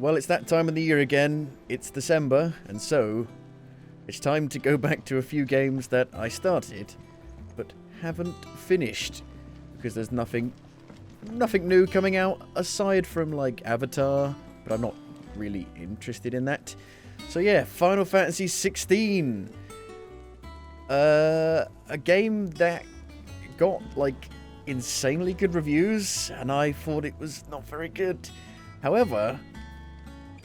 Well, it's that time of the year again. It's December, and so it's time to go back to a few games that I started but haven't finished because there's nothing new coming out aside from like Avatar, but I'm not really interested in that. So yeah, Final Fantasy XVI. A game that got like insanely good reviews, and I thought it was not very good. However,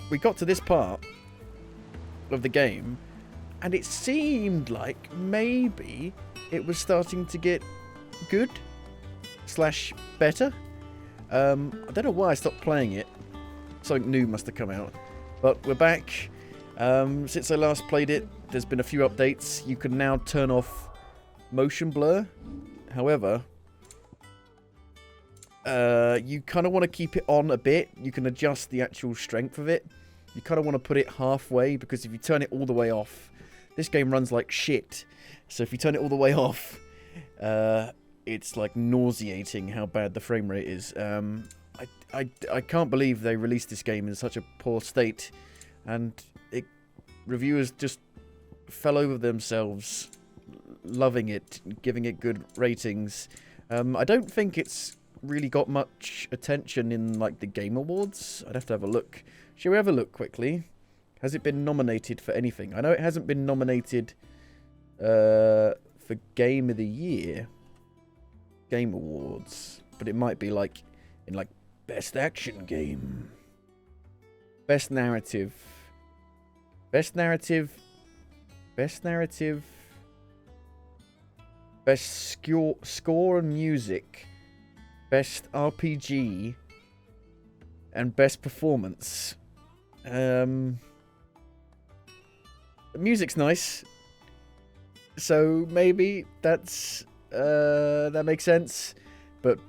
we got to this part of the game, and it seemed like maybe it was starting to get good / better. I don't know why I stopped playing it. Something new must have come out. But we're back. Since I last played it, there's been a few updates. You can now turn off motion blur. However, you kind of want to keep it on a bit. You can adjust the actual strength of it. You kind of want to put it halfway, because if you turn it all the way off, this game runs like shit. So if you turn it all the way off, it's like nauseating how bad the frame rate is. I can't believe they released this game in such a poor state, and reviewers just fell over themselves loving it, giving it good ratings. I don't think it's really got much attention in like the Game Awards. I'd have to have a look. Shall we have a look quickly? Has it been nominated for anything? I know it hasn't been nominated for Game of the Year, Game Awards, but it might be like in like Best Action Game, Best Narrative, Best Narrative, Best Narrative, Best Score and Music, Best RPG, and Best Performance. The music's nice, so maybe that's that makes sense. But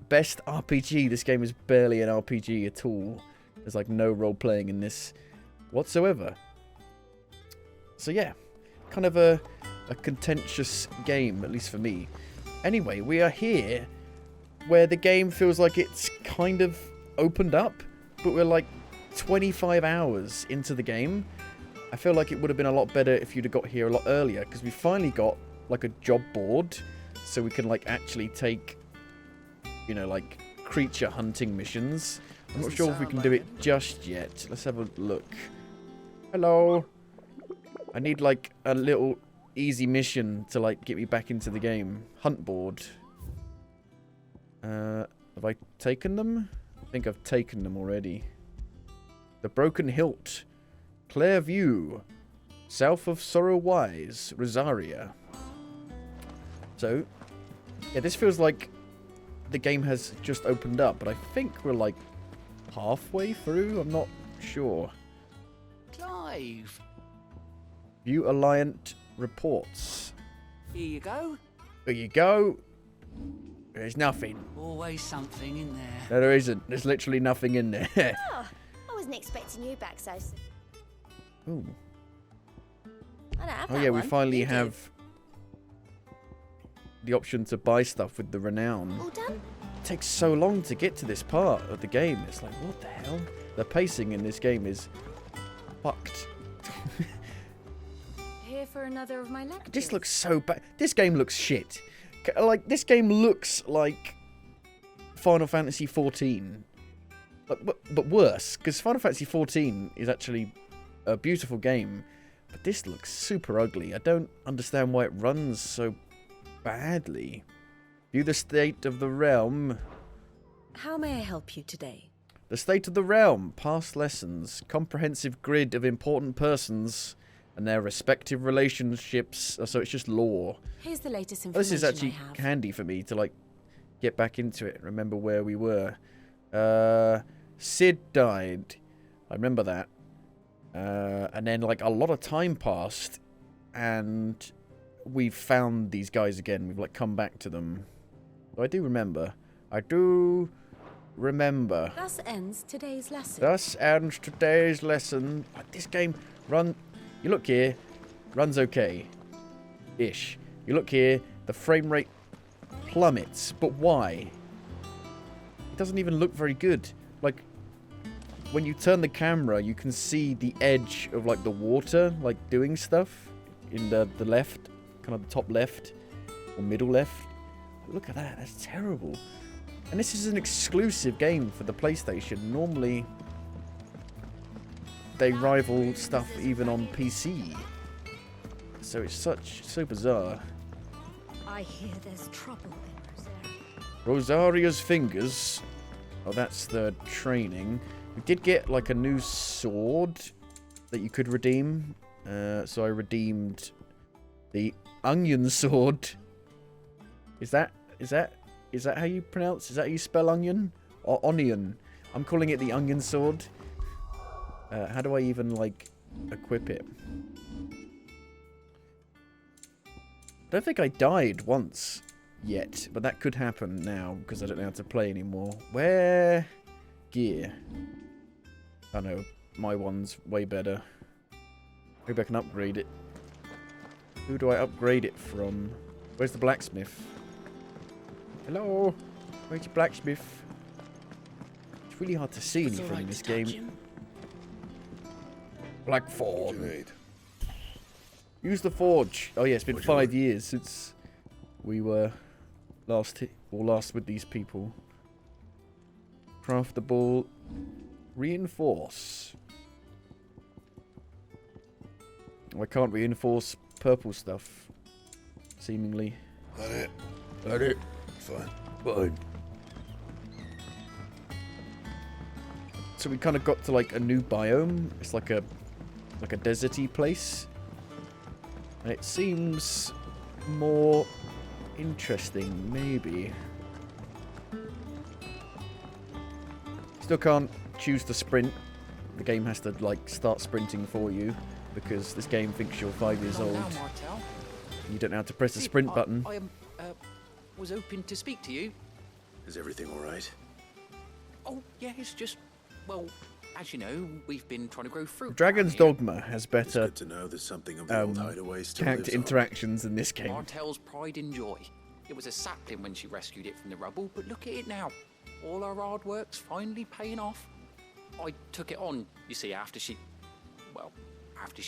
Best RPG, this game is barely an RPG at all. There's like no role playing in this whatsoever. So yeah, kind of a contentious game, at least for me. Anyway, we are here where the game feels like it's kind of opened up, but we're like 25 hours into the game. I feel like it would have been a lot better if you'd have got here a lot earlier, because we finally got like a job board, so we can like actually take, you know, like creature hunting missions. I'm not sure if we can do it just yet. Let's have a look. Hello. I need like a little easy mission to like get me back into the game. Hunt board. Have I taken them? I think I've taken them already. The Broken Hilt, Clear View, south of Sorrow Wise, Rosaria. So, yeah, this feels like the game has just opened up, but I think we're like halfway through. I'm not sure. Clive. View Alliant reports. Here you go. There you go. There's nothing. Always something in there. No, there isn't. There's literally nothing in there. Oh, I wasn't expecting you back so soon. Ooh. I don't have Oh that yeah, one. we finally You do. have the option to buy stuff with the renown. All done? It takes so long to get to this part of the game. It's like, what the hell? The pacing in this game is fucked. Here for another of my lectures. This looks so bad. This game looks shit. Like, this game looks like Final Fantasy XIV. But worse, because Final Fantasy XIV is actually a beautiful game, but this looks super ugly. I don't understand why it runs so badly. View the state of the realm. How may I help you today? The state of the realm. Past lessons. Comprehensive grid of important persons and their respective relationships. So it's just lore. Here's the latest information. This is actually I have. handy for me to like get back into it. Remember where we were. Sid died. I remember that. And then like a lot of time passed, and we've found these guys again. We've like come back to them. So I do remember. I do remember. Thus ends today's lesson. Thus ends today's lesson. This game you look here, runs okay. Ish. You look here, the frame rate plummets. But why? It doesn't even look very good. Like, when you turn the camera, you can see the edge of like the water, like doing stuff in the left, kind of the top left or middle left. Look at that, that's terrible. And this is an exclusive game for the PlayStation. Normally, they rival stuff even on PC. So it's so bizarre. I hear there's trouble in Rosaria. Rosaria's fingers. Oh, that's the training. We did get like a new sword that you could redeem. So I redeemed the onion sword. Is that how you pronounce? Is that how you spell onion or onion? I'm calling it the onion sword. How do I even like equip it? I don't think I died once yet, but that could happen now because I don't know how to play anymore. Where? Gear. I know, my one's way better. Maybe I can upgrade it. Who do I upgrade it from? Where's the blacksmith? Hello? Where's your blacksmith? It's really hard to see anything in this game. Blackthorn. Use the forge. Oh yeah, it's been 5 years since we were last with these people. Craftable. Reinforce. I can't reinforce purple stuff. Seemingly. Let it. Fine. So we kind of got to like a new biome. It's like a deserty place. And it seems more interesting, maybe. Still can't choose to sprint. The game has to like start sprinting for you because this game thinks you're 5 years old. You don't know how to press the sprint button. I was hoping to speak to you. Is everything all right? Oh, yeah, it's just, well, as you know, we've been trying to grow fruit. Dragon's around here. Dogma has It's better good to know there's something of the old hideaway still character lives on. interactions in this game. Martel's pride and joy. It was a sapling when she rescued it from the rubble, but look at it now. All our hard work's finally paying off. I took it on, you see, after she died. After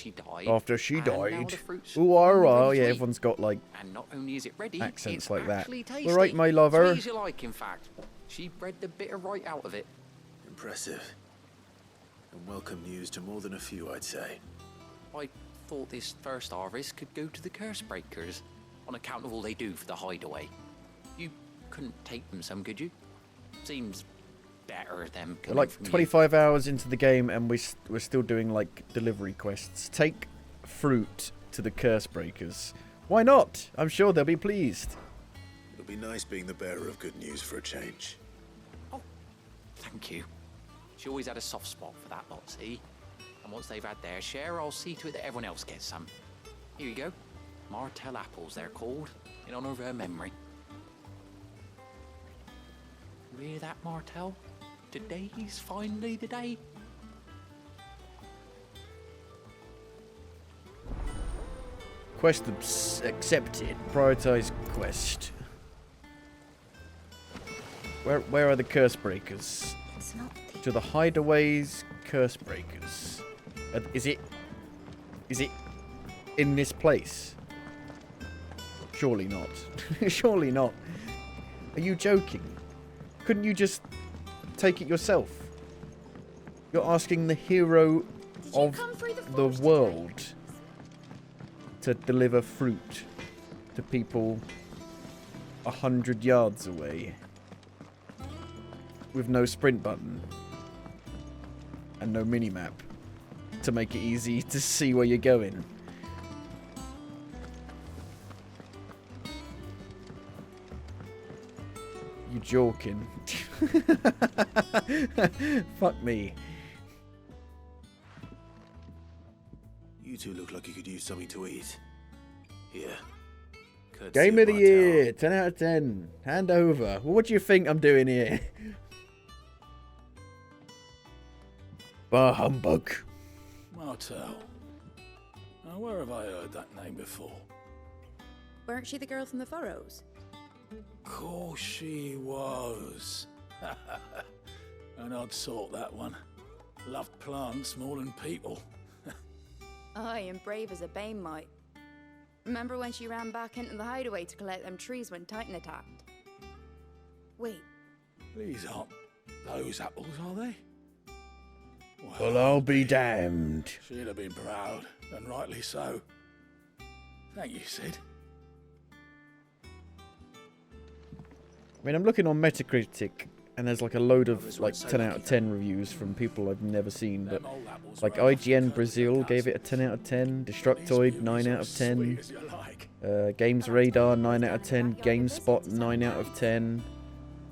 she and now died. the fruit's Ooh, finally oh, ready yeah, to eat. everyone's got like And not only is it ready, accents it's like that. actually tasty. All right, my lover. Sweet as you like, in fact. She bred the bitter right out of it. Impressive. And welcome news to more than a few, I'd say. I thought this first harvest could go to the curse breakers on account of all they do for the hideaway. You couldn't take them some, could you? Seems better them We're coming like from 25 hours into the game and we're still doing like delivery quests. Take fruit to the curse breakers. Why not? I'm sure they'll be pleased. It'll be nice being the bearer of good news for a change. you. Oh, thank you. She always had a soft spot for that lot, see? And once they've had their share, I'll see to it that everyone else gets some. Here you go. Martel apples, they're called, in honor of her memory. You hear that, Martel? Today's finally the day. Quest accepted. Prioritize quest. Where are the curse breakers? It's not To the hideaways, curse breakers. Is it in this place? Surely not. Surely not. Are you joking? Couldn't you just take it yourself? You're asking the hero of the world to deliver fruit to people 100 yards away with no sprint button and no minimap to make it easy to see where you're going. You joking? Fuck me. You two look like you could use something to eat. Here. Courtesy Game of the Martel. year, 10 out of 10. Hand over. Well, what do you think I'm doing here? Bah humbug. Martel. Now, where have I heard that name before? Weren't she the girl from the furrows? Course she was. An odd sort, that one. Loved plants more than people. Aye, and brave as a bane might. Remember when she ran back into the hideaway to collect them trees when Titan attacked? Wait, These aren't those apples, are they? Well, I'll be damned. She'd have been proud, and rightly so. Thank you, Sid. I mean, I'm looking on Metacritic, and there's like a load of like 10 out of 10 reviews from people I've never seen. But Them old apples like were IGN Brazil gave it a 10 out of 10. Destructoid 9 out of 10. sweet as you like. Games Radar 9 out of 10. GameSpot 9 out of 10.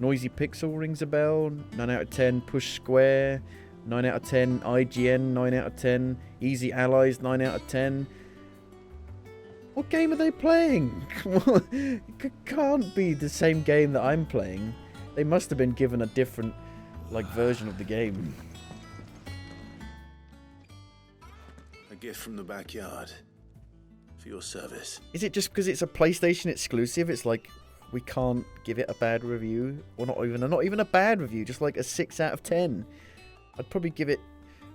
Noisy Pixel rings a bell 9 out of 10. Push Square 9 out of 10. IGN 9 out of 10. Easy Allies 9 out of 10. What game are they playing? It can't be the same game that I'm playing. They must have been given a different like version of the game. A gift from the backyard. For your service. Is it just because it's a PlayStation exclusive? It's like we can't give it a bad review, or not even a bad review, just like a 6 out of 10. I'd probably give it.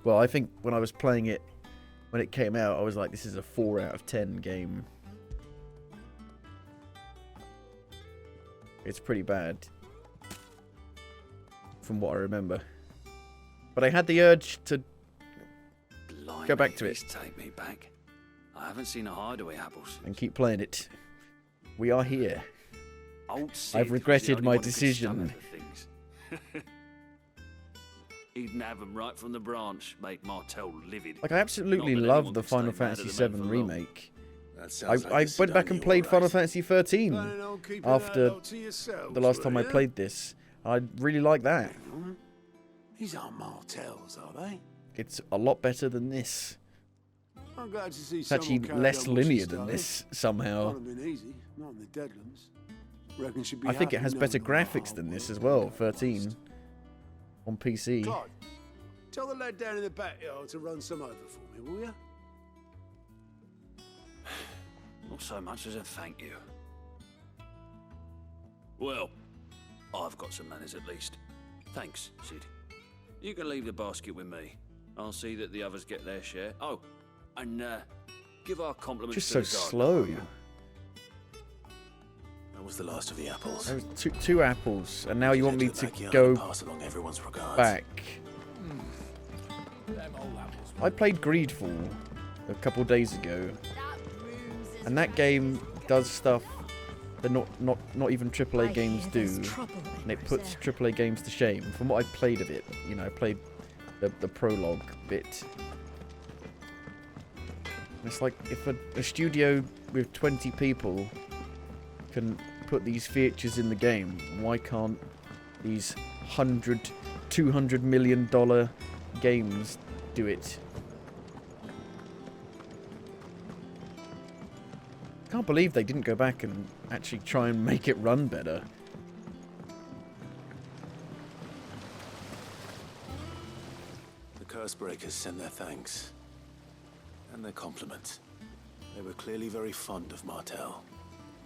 Well, I think when I was playing it when it came out, I was like, this is a 4 out of 10 game. It's pretty bad, from what I remember. But I had the urge to Blimey, go back to it. please take me back. I haven't seen a hideaway apples. and keep playing it. We are here. Old Sid I've was regretted the only my one who could decision. stomach the things. He'd nab 'em right from the branch, make Martell livid. Like, I absolutely Not that love anyone the could stay Final mad Fantasy at the man VII for long. remake. That sounds like I a went back and Sidonian, played all Final right. Fantasy 13 Planning on keeping that after lot to yourselves, the last time were I ya? played this. I really like that. Hang on. These aren't Martells, are they? It's a lot better than this. I'm glad to see It's actually less linear than this, somehow. Not been easy, not in the Deadlands. Reckon she'd be I think it happy has knowing better the graphics hard than this work as well, and 13, on PC. Clyde, tell the lad down in the backyard to run some over for me, will ya? Not so much as a thank you. Well, I've got some manners at least. Thanks, Sid. You can leave the basket with me. I'll see that the others get their share. Oh, and give our compliments Just to so the gardener, slow. will ya? That was the last of the apples. There was two apples, and now you want me Head to the backyard go and pass along everyone's regards. back. Them old apples. I played Greedfall a couple days ago, That bruise is and that right. game does stuff that not even AAA I games hear do, there's trouble and it in puts Rosera. AAA games to shame. From what I played of it, you know, I played the prologue bit. And it's like if a studio with 20 people can put these features in the game, why can't these $200 million games do it? Can't believe they didn't go back and actually try and make it run better. The Cursebreakers send their thanks. And their compliments. They were clearly very fond of Martell.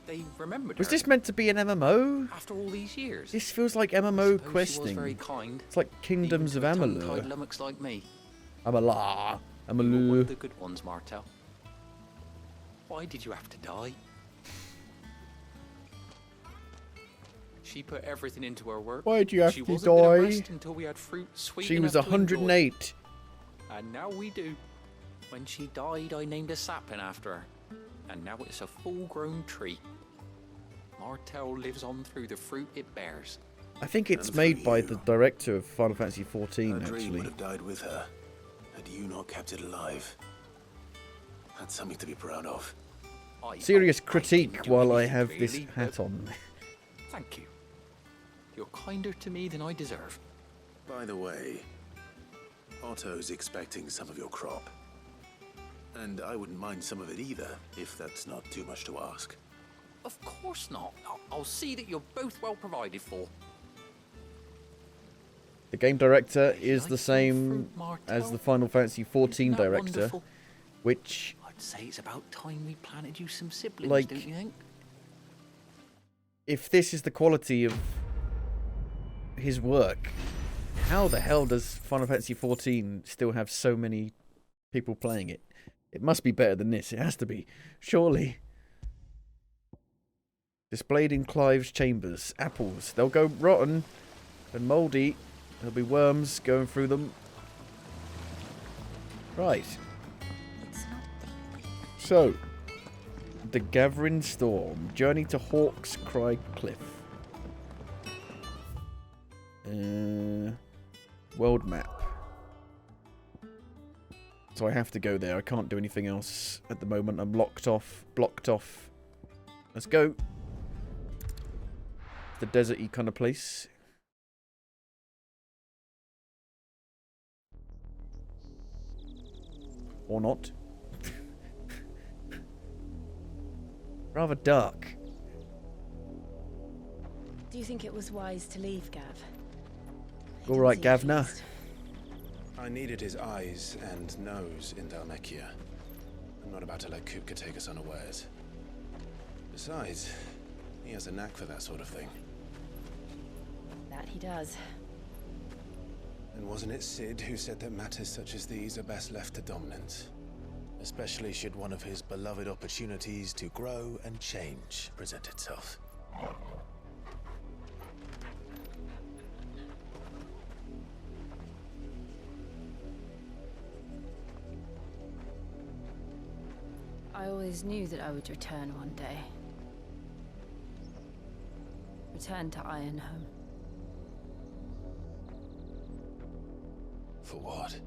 They remembered Was her this meant to be an MMO? after all these years. This feels like I MMO suppose she was very questing. kind. It's like Kingdoms of even to a tongue-tied Amalur. lummox like me. Amalur. You were one of the Amalur. good ones, Martell. Why did you have to die? She put everything into her work. Why'd you have she to wasn't gonna die? rest until we had fruit sweet She enough was to enjoy. 108. And now we do. When she died, I named a sapling after her. And now it's a full-grown tree. Martell lives on through the fruit it bears. I think it's And for made by you. the director of Final Fantasy Her XIV, dream actually. would have died with her, had you not kept it alive. That's something to be proud of. Serious I didn't critique do while I anything have this really, hat but on. Thank you. You're kinder to me than I deserve. By the way, Otto's expecting some of your crop. And I wouldn't mind some of it either, if that's not too much to ask. Of course not. I'll see that you're both well provided for. The game director is Like the some same fruit, Martell. as the Final Fantasy XIV Isn't that director, wonderful? which, I'd say it's about time we planted you some siblings, Like- don't you think? if this is the quality of his work, How the hell does Final Fantasy XIV still have so many people playing it? It must be better than this. It has to be. Surely. Displayed in Clive's chambers. Apples. They'll go rotten and mouldy. There'll be worms going through them. Right. So, the Gathering Storm. Journey to Hawk's Cry Cliff. World map. So I have to go there. I can't do anything else at the moment. I'm blocked off. Let's go. The desert-y kind of place. Or not. Rather dark. Do you think it was wise to leave, Gav? He All right, didn't seem Gavna. pleased. I needed his eyes and nose in Dalmekia. I'm not about to let Kupka take us unawares. Besides, he has a knack for that sort of thing. That he does. And wasn't it Sid who said that matters such as these are best left to dominance? Especially should one of his beloved opportunities to grow and change present itself. I always knew that I would return one day. Return to Ironhome. For what?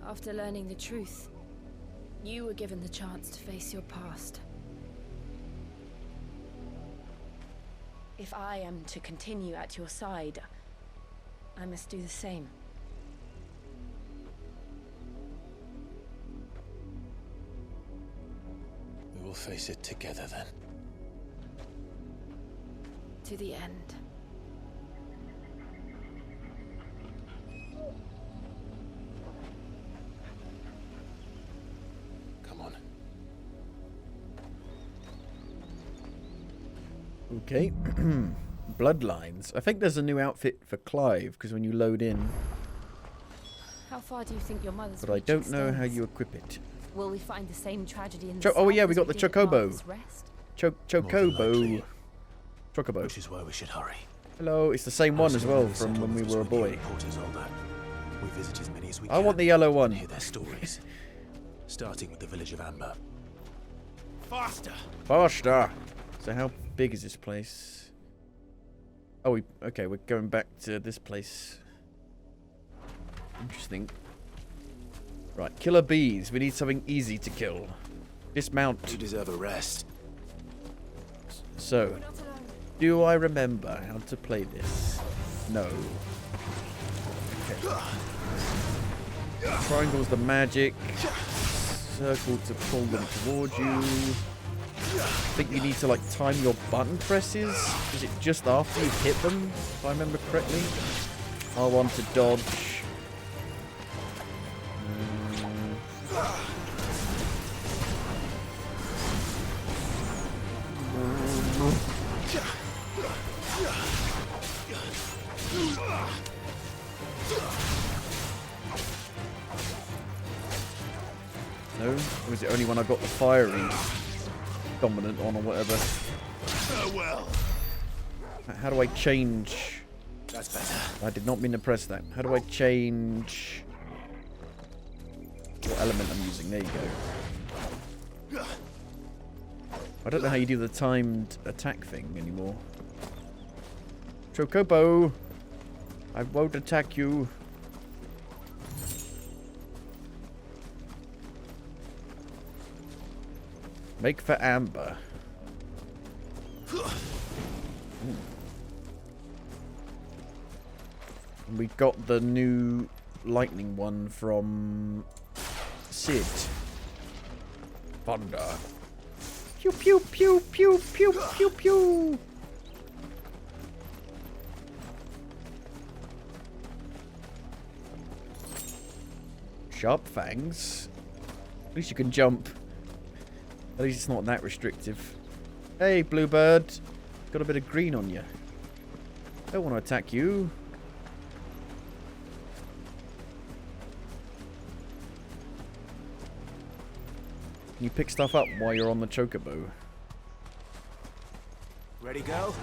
After learning the truth, you were given the chance to face your past. If I am to continue at your side, I must do the same. We will face it together then. To the end. Come on. Okay. Bloodlines. I think there's a new outfit for Clive, because when you load in... How far do you think your mother's But I reach don't know how extends? you equip it. Will we find the same tragedy in the Oh south yeah, we as got the did at Chocobo. Martha's Rest? Chocobo. Chocobo. Which is why we should hurry. Hello, it's the same one as well from when we were a boy. We visit as many as we I can want the yellow one. and hear their stories. Starting with the village of Amber. Faster! Faster! So how big is this place? Oh, okay, we're going back to this place. Interesting. Right, killer bees. We need something easy to kill. Dismount. You deserve a rest. So, do I remember how to play this? No. Okay. Triangle's the magic. Circle to pull them towards you. I think you need to like time your button presses. Is it just after you hit them, if I remember correctly? R1 to dodge. No? Or was it only when I got the fiery dominant on or whatever? Farewell! How do I change? That's better. I did not mean to press that. How do I change what element I'm using? There you go. I don't know how you do the timed attack thing anymore. Chocobo! I won't attack you. Make for Amber. And we got the new lightning one from Sid. Thunder. Pew pew pew pew pew pew pew. Sharp fangs. At least you can jump. At least it's not that restrictive. Hey, Bluebird. Got a bit of green on you. Don't want to attack you. Can you pick stuff up while you're on the chocobo? Ready, go?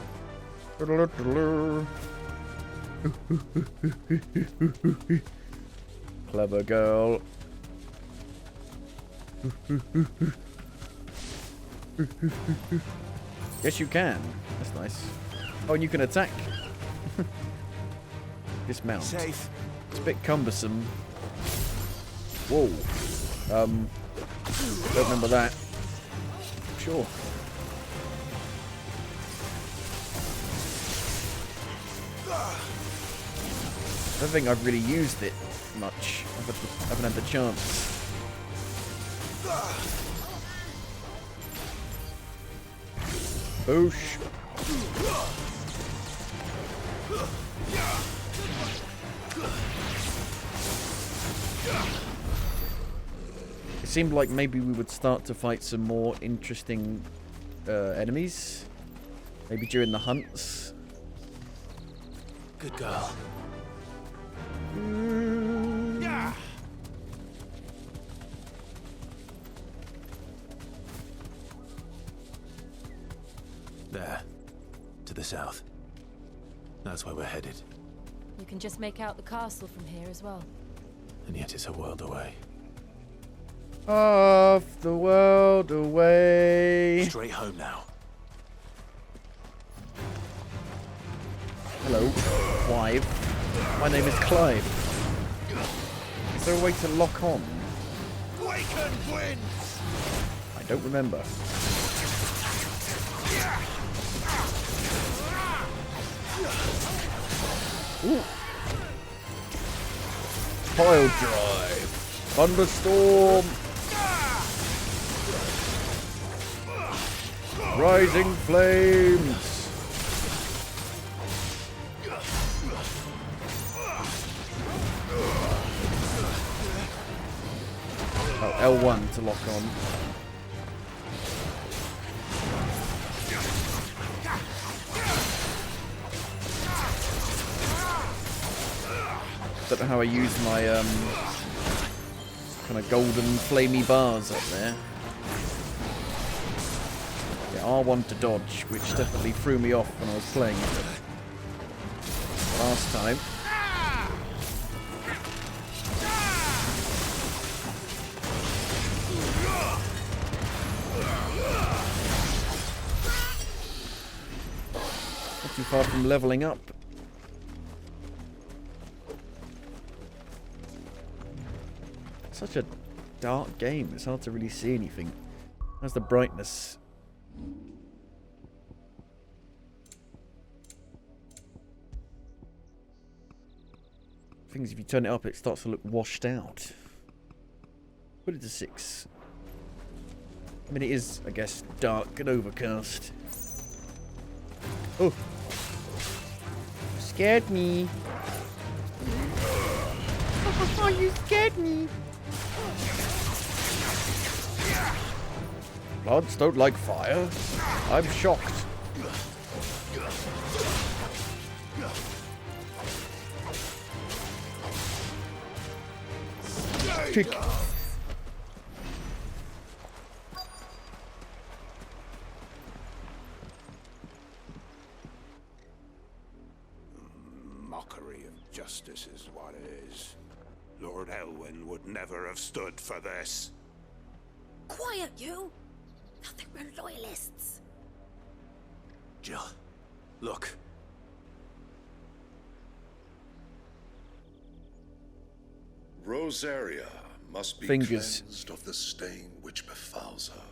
Clever girl. Yes, you can. That's nice. Oh, and you can attack. Dismount. Safe. It's a bit cumbersome. Whoa. Don't remember that. Sure. I don't think I've really used it much. I haven't had the chance. Boosh. It seemed like maybe we would start to fight some more interesting enemies. Maybe during the hunts. Good girl. There. To the south. That's where we're headed. You can just make out the castle from here as well. And yet it's a world away. Off the world away. Straight home now. Hello, Clive. My name is Clive. Is there a way to lock on? Waken winds! I don't remember. Ooh. Pile drive. Thunderstorm. Rising flames. Oh, L1 to lock on. Don't know how I use my kind of golden flamey bars up there. Yeah, R1 to dodge, which definitely threw me off when I was playing it last time. Not too far from leveling up. Such a dark game, it's hard to really see anything. How's the brightness? Things, if you turn it up, it starts to look washed out. Put it to 6. I mean, it is, I guess, dark and overcast. Oh! Scared me! Oh, you scared me! Bloods don't like fire. I'm shocked. Kick. Mockery of justice is what it is. Lord Elwyn would never have stood for this. Quiet, you! Nothing, we're loyalists. Jill, look. Rosaria must be Fingers. cleansed of the stain which befouls her,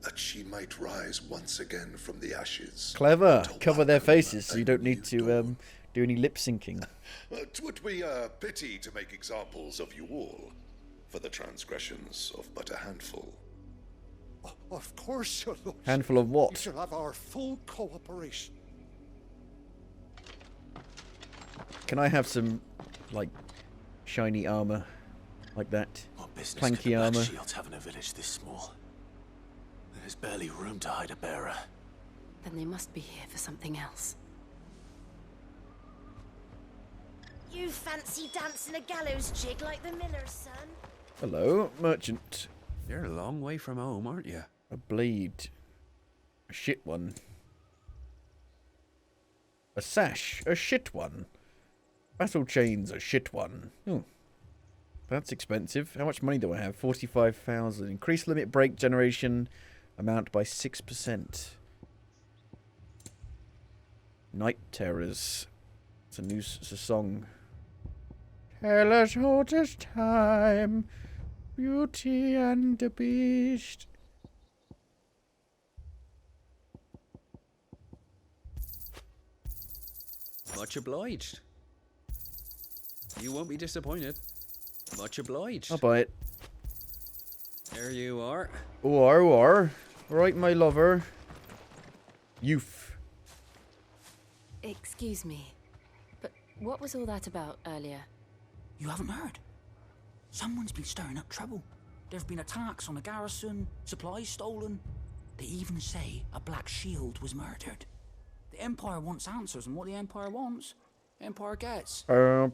that she might rise once again from the ashes. Clever. to Cover their welcome faces so a you don't new need to dawn. do any lip syncing. 'Twould be a pity to make examples of you all, for the transgressions of but a handful. Of course, your lordship. Handful of You what? shall have our full cooperation. Can I have some, like, shiny armor like that? What business Planky could the Black armor. Shields have in a village this small? There's barely room to hide a bearer. Then they must be here for something else. You fancy dancing a gallows jig like the miller's son? Hello, merchant. You're a long way from home, aren't you? A blade. A shit one. A sash. A shit one. Battle chains. A shit one. Oh. That's expensive. How much money do I have? 45,000. Increase limit break generation amount by 6%. Night Terrors. It's a new song. Tell us all this time, Beauty and the Beast. Much obliged. You won't be disappointed. Much obliged. I'll buy it. There you are. Or. Right, my lover. Youth. Excuse me, but what was all that about earlier? You haven't heard? Someone's been stirring up trouble. There've been attacks on the garrison, supplies stolen. They even say a Black Shield was murdered. The Empire wants answers, and what the Empire wants, the Empire gets. Keep your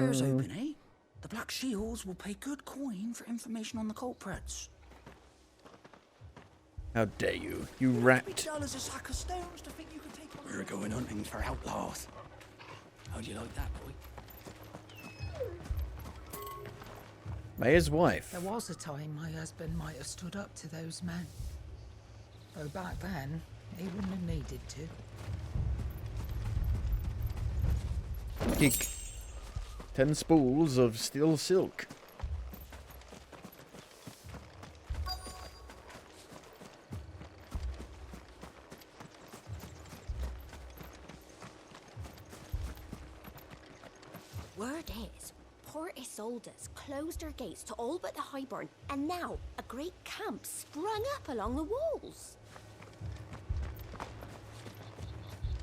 ears open, eh? The Black Shields will pay good coin for information on the culprits. How dare you, you rat. Be dull as a sack of stones to think you can take on. We're going hunting for outlaws. How'd you like that, boy? Mayor's wife. There was a time my husband might have stood up to those men. Though back then, he wouldn't have needed to. Kick. 10 spools of steel silk. Word is, Port Isolde's closed her gates to all but the Highborn, and now a great camp sprung up along the walls.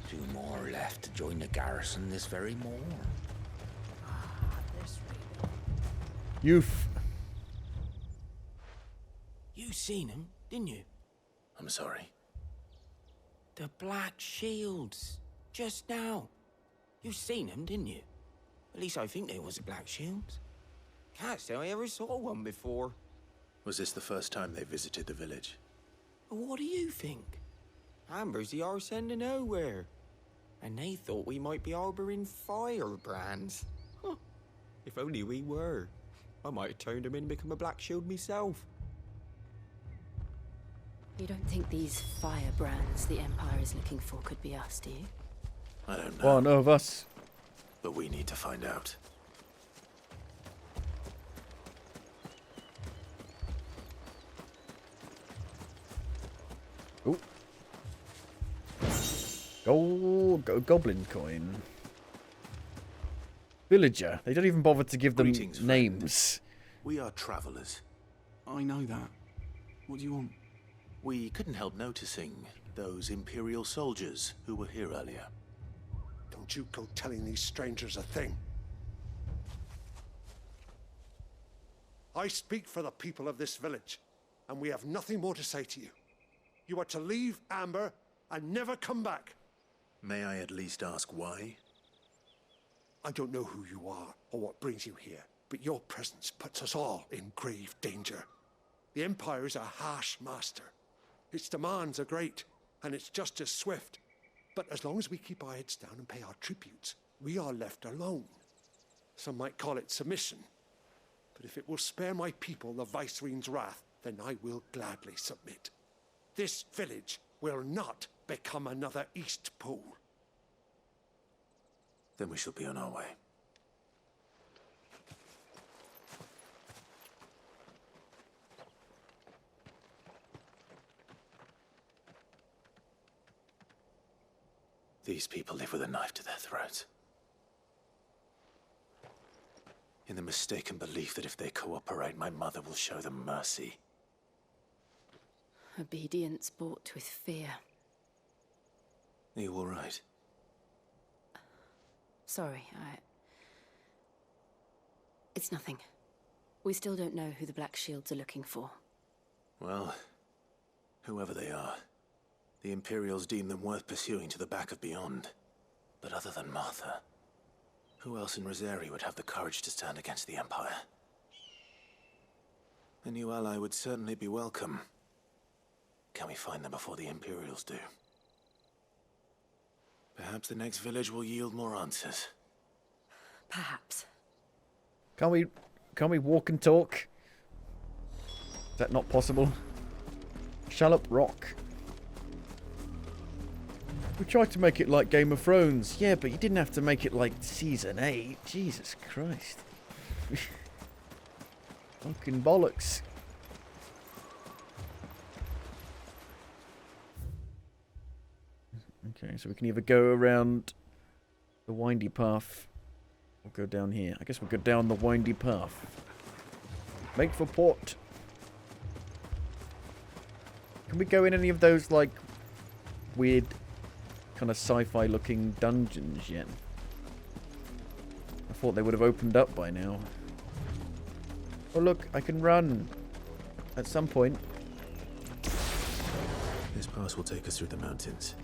2 more left to join the garrison this very morn. Youth. You seen him, didn't you? I'm sorry. The Black Shields. Just now. You seen him, didn't you? At least I think there was a Black Shields. Can't say I ever saw one before. Was this the first time they visited the village? What do you think? Amber's the arse end of nowhere. And they thought we might be harbouring firebrands. Huh. If only we were. I might have turned them in and become a Black Shield myself. You don't think these firebrands the Empire is looking for could be us, do you? I don't know. One of us. But we need to find out. Ooh. Goblin coin. Villager. They don't even bother to give them Greetings, names. We are travelers. I know that. What do you want? We couldn't help noticing those Imperial soldiers who were here earlier. Don't you go telling these strangers a thing. I speak for the people of this village, and we have nothing more to say to you. You are to leave Amber and never come back. May I at least ask why? I don't know who you are or what brings you here, but your presence puts us all in grave danger. The Empire is a harsh master. Its demands are great, and its justice swift. But as long as we keep our heads down and pay our tributes, we are left alone. Some might call it submission. But if it will spare my people the Viceroy's wrath, then I will gladly submit. This village will not become another East Pool. Then we shall be on our way. These people live with a knife to their throats. In the mistaken belief that if they cooperate, my mother will show them mercy. Obedience bought with fear. Are you all right? Sorry, It's nothing. We still don't know who the Black Shields are looking for. Well, Whoever they are, the Imperials deem them worth pursuing to the back of beyond. But other than Martha, who else in Rosari would have the courage to stand against the Empire? A new ally would certainly be welcome. Can we find them before the Imperials do? Perhaps the next village will yield more answers. Perhaps. Can't we walk and talk? Is that not possible? Shallop Rock. We tried to make it like Game of Thrones. Yeah, but you didn't have to make it like Season 8. Jesus Christ. Fucking bollocks. Okay, so we can either go around the windy path or go down here. I guess we'll go down the windy path. Make for port. Can we go in any of those, like, weird kind of sci-fi looking dungeons yet? I thought they would have opened up by now. Oh look, I can run. At some point. This pass will take us through the mountains.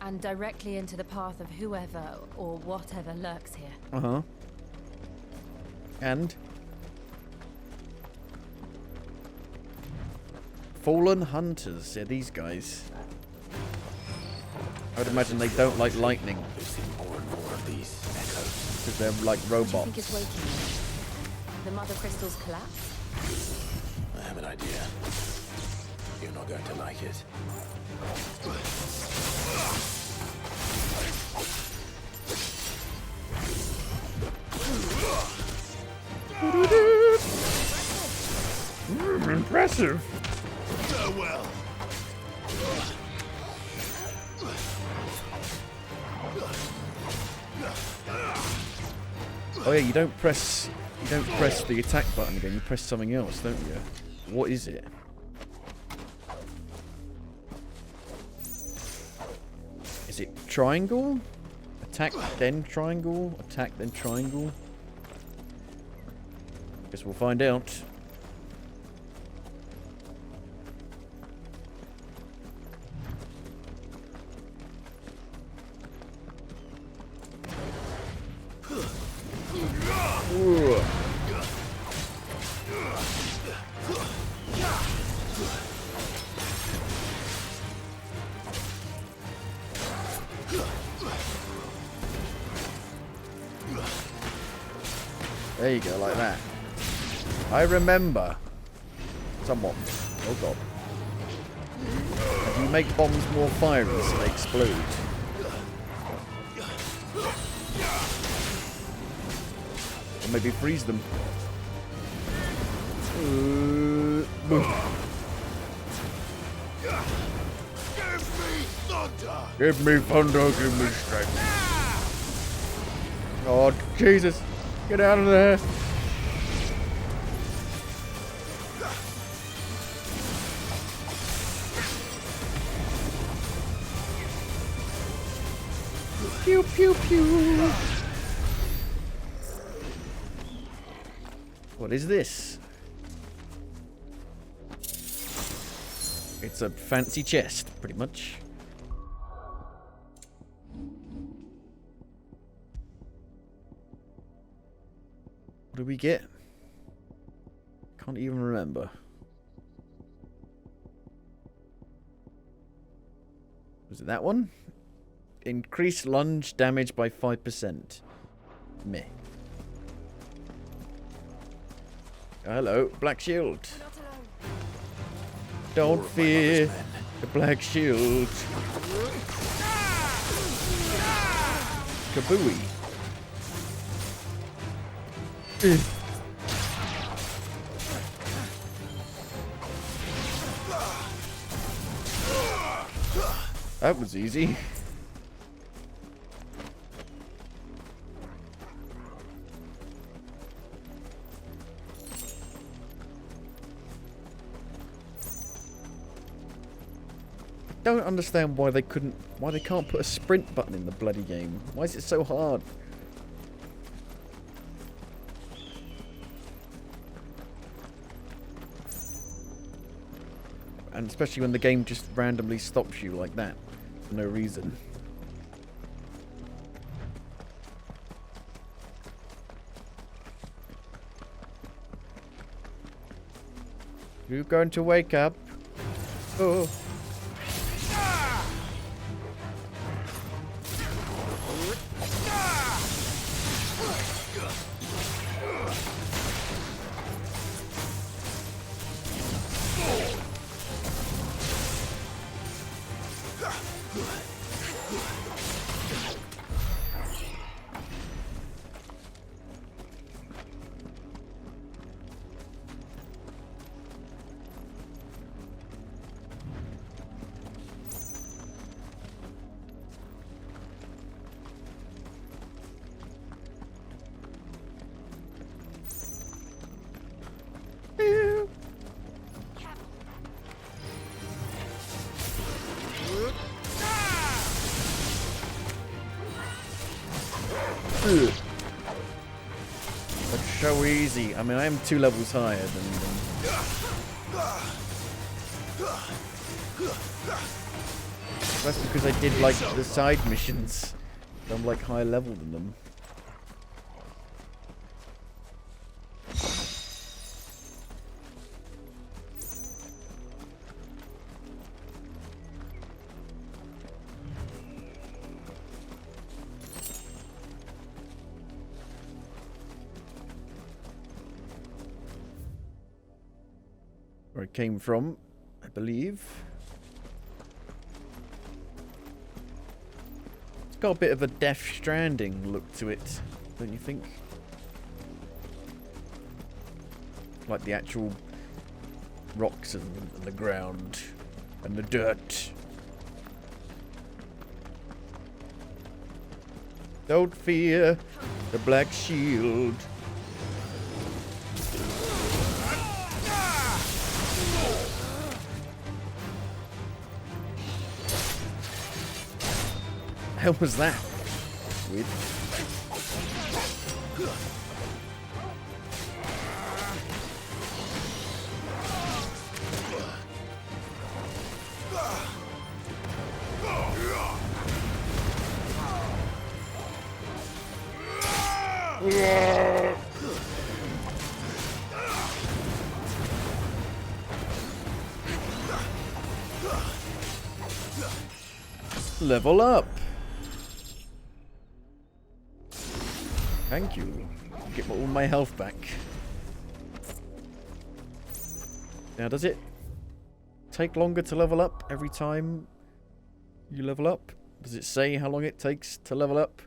And directly into the path of whoever or whatever lurks here. Uh-huh. And? Fallen Hunters. Yeah, these guys. I would imagine they don't like lightning. We've seen more and more of these echoes. Because they're like robots. What do you think is waking? The mother crystals collapse? I have an idea. You're not going to like it. Impressive. Farewell. Oh yeah, you don't press the attack button again, you press something else, don't you? What is it? Is it triangle? Attack then triangle? Attack then triangle? Guess we'll find out. There you go, like that. I remember. Somewhat. Oh god. If you make bombs more fiery so they explode. Or maybe freeze them. Boom. Give me thunder, give me strength. Oh, Jesus. Get out of there. Pew, pew, pew. What is this? It's a fancy chest, pretty much. What do we get? Can't even remember. Was it that one? Increase lunge damage by 5%. Meh. Hello, Black Shield. Don't fear the Black Shield. Kabooey. That was easy. I don't understand why they can't put a sprint button in the bloody game. Why is it so hard? And especially when the game just randomly stops you like that for no reason. You going to wake up? Oh. That's so easy. I mean, I am 2 levels higher than them. That's because I did, like, the side missions. I'm, like, higher level than them. Where it came from, I believe. It's got a bit of a Death Stranding look to it, don't you think? Like the actual rocks and the ground and the dirt. Don't fear the Black Shield. Hell was that? Weird. Level up. Thank you. Get all my health back. Now, does it take longer to level up every time you level up? Does it say how long it takes to level up?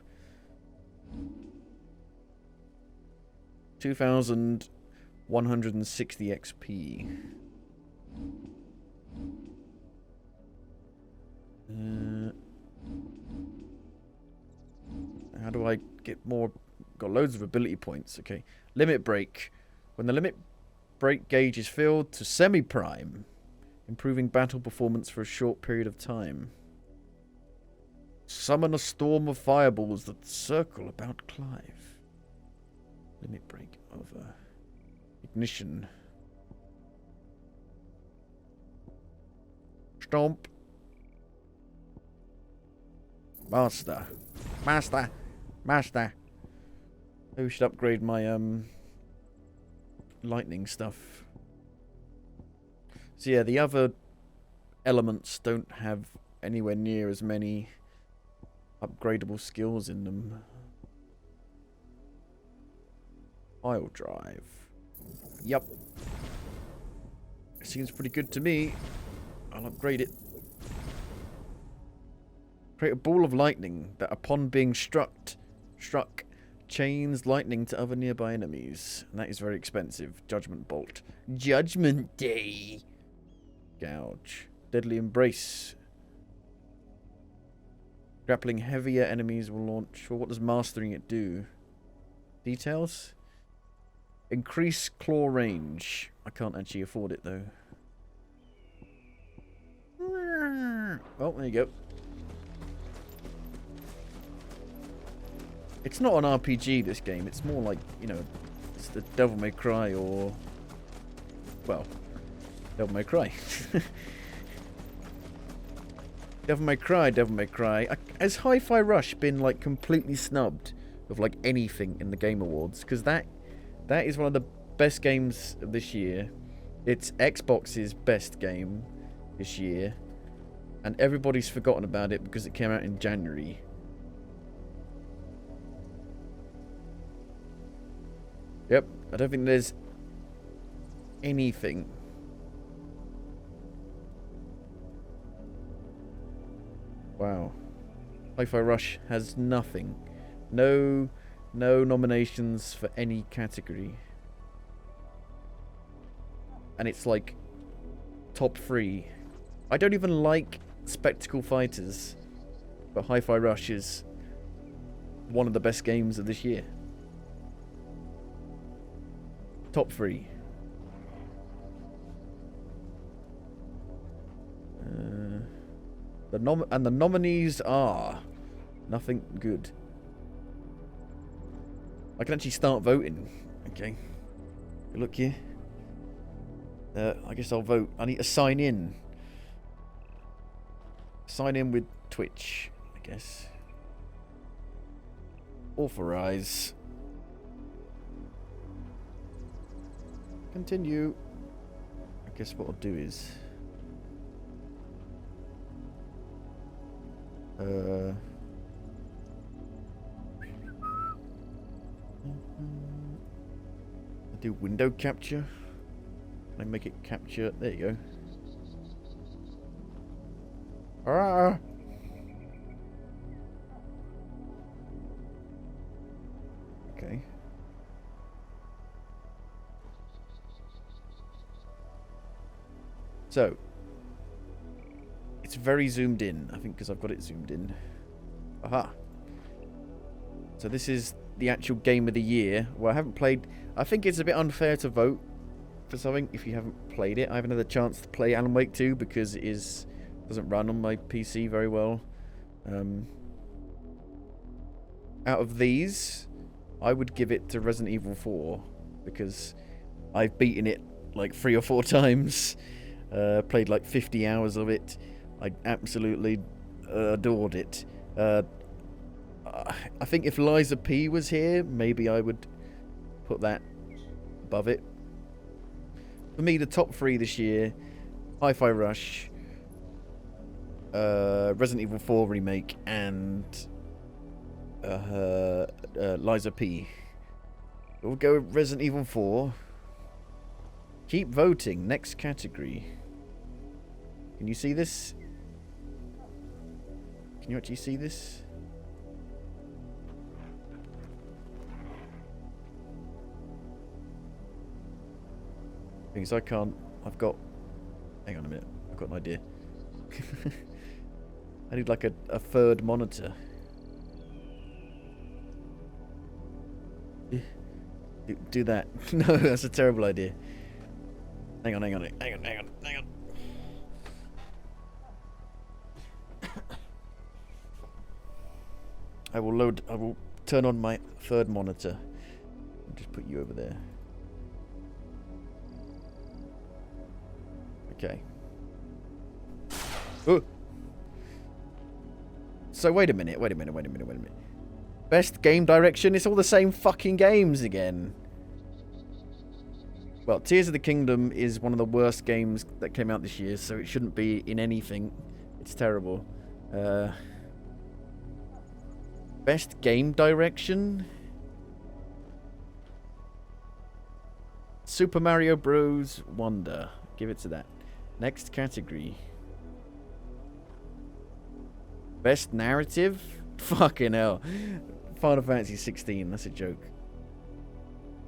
2,160 XP. How do I get more? Got loads of ability points. Okay. Limit break. When the limit break gauge is filled to semi-prime, improving battle performance for a short period of time. Summon a storm of fireballs that circle about Clive. Limit break over. Ignition. Stomp. Master. Master. Master. Maybe we should upgrade my lightning stuff. So yeah, the other elements don't have anywhere near as many upgradable skills in them. Oil drive. Yep. Seems pretty good to me. I'll upgrade it. Create a ball of lightning that upon being struck chains lightning to other nearby enemies. And that is very expensive. Judgment bolt. Judgment Day. Gouge. Deadly embrace. Grappling heavier enemies will launch. Well, what does mastering it do? Details? Increase claw range. I can't actually afford it though. Well, there you go. It's not an RPG, this game. It's more like, you know, it's the Devil May Cry or... Well, Devil May Cry. Devil May Cry, Devil May Cry. Has Hi-Fi Rush been like completely snubbed of like anything in the Game Awards? Because that is one of the best games of this year. It's Xbox's best game this year, and everybody's forgotten about it because it came out in January. Yep, I don't think there's anything. Wow. Hi-Fi Rush has nothing. No nominations for any category. And it's like top 3. I don't even like spectacle fighters, but Hi-Fi Rush is one of the best games of this year. Top 3. The nominees are nothing good. I can actually start voting. Okay. Look here. I guess I'll vote. I need to sign in. Sign in with Twitch, I guess. Authorize. Continue. I guess what I'll do is... I'll do window capture. Can I make it capture? There you go. Ah! Okay. So, it's very zoomed in, I think, because I've got it zoomed in. Aha. So this is the actual game of the year. Well, I haven't played... I think it's a bit unfair to vote for something if you haven't played it. I haven't had a chance to play Alan Wake 2 because it doesn't run on my PC very well. Out of these, I would give it to Resident Evil 4 because I've beaten it like 3 or 4 times. Played like 50 hours of it. I absolutely adored it. I think if Liza P was here, maybe I would put that above it. For me, the top 3 this year: Hi-Fi Rush, Resident Evil 4 Remake, and Liza P. We'll go with Resident Evil 4. Keep voting. Next category. Can you see this? Can you actually see this? Things I can't. I've got. Hang on a minute. I've got an idea. I need like a third monitor. Do that. No, that's a terrible idea. Hang on. I will turn on my third monitor. I'll just put you over there. Okay. Oh. So wait a minute. Best game direction? It's all the same fucking games again. Well, Tears of the Kingdom is one of the worst games that came out this year, so it shouldn't be in anything. It's terrible. Best game direction? Super Mario Bros. Wonder. Give it to that. Next category. Best narrative? Fucking hell. Final Fantasy 16. That's a joke.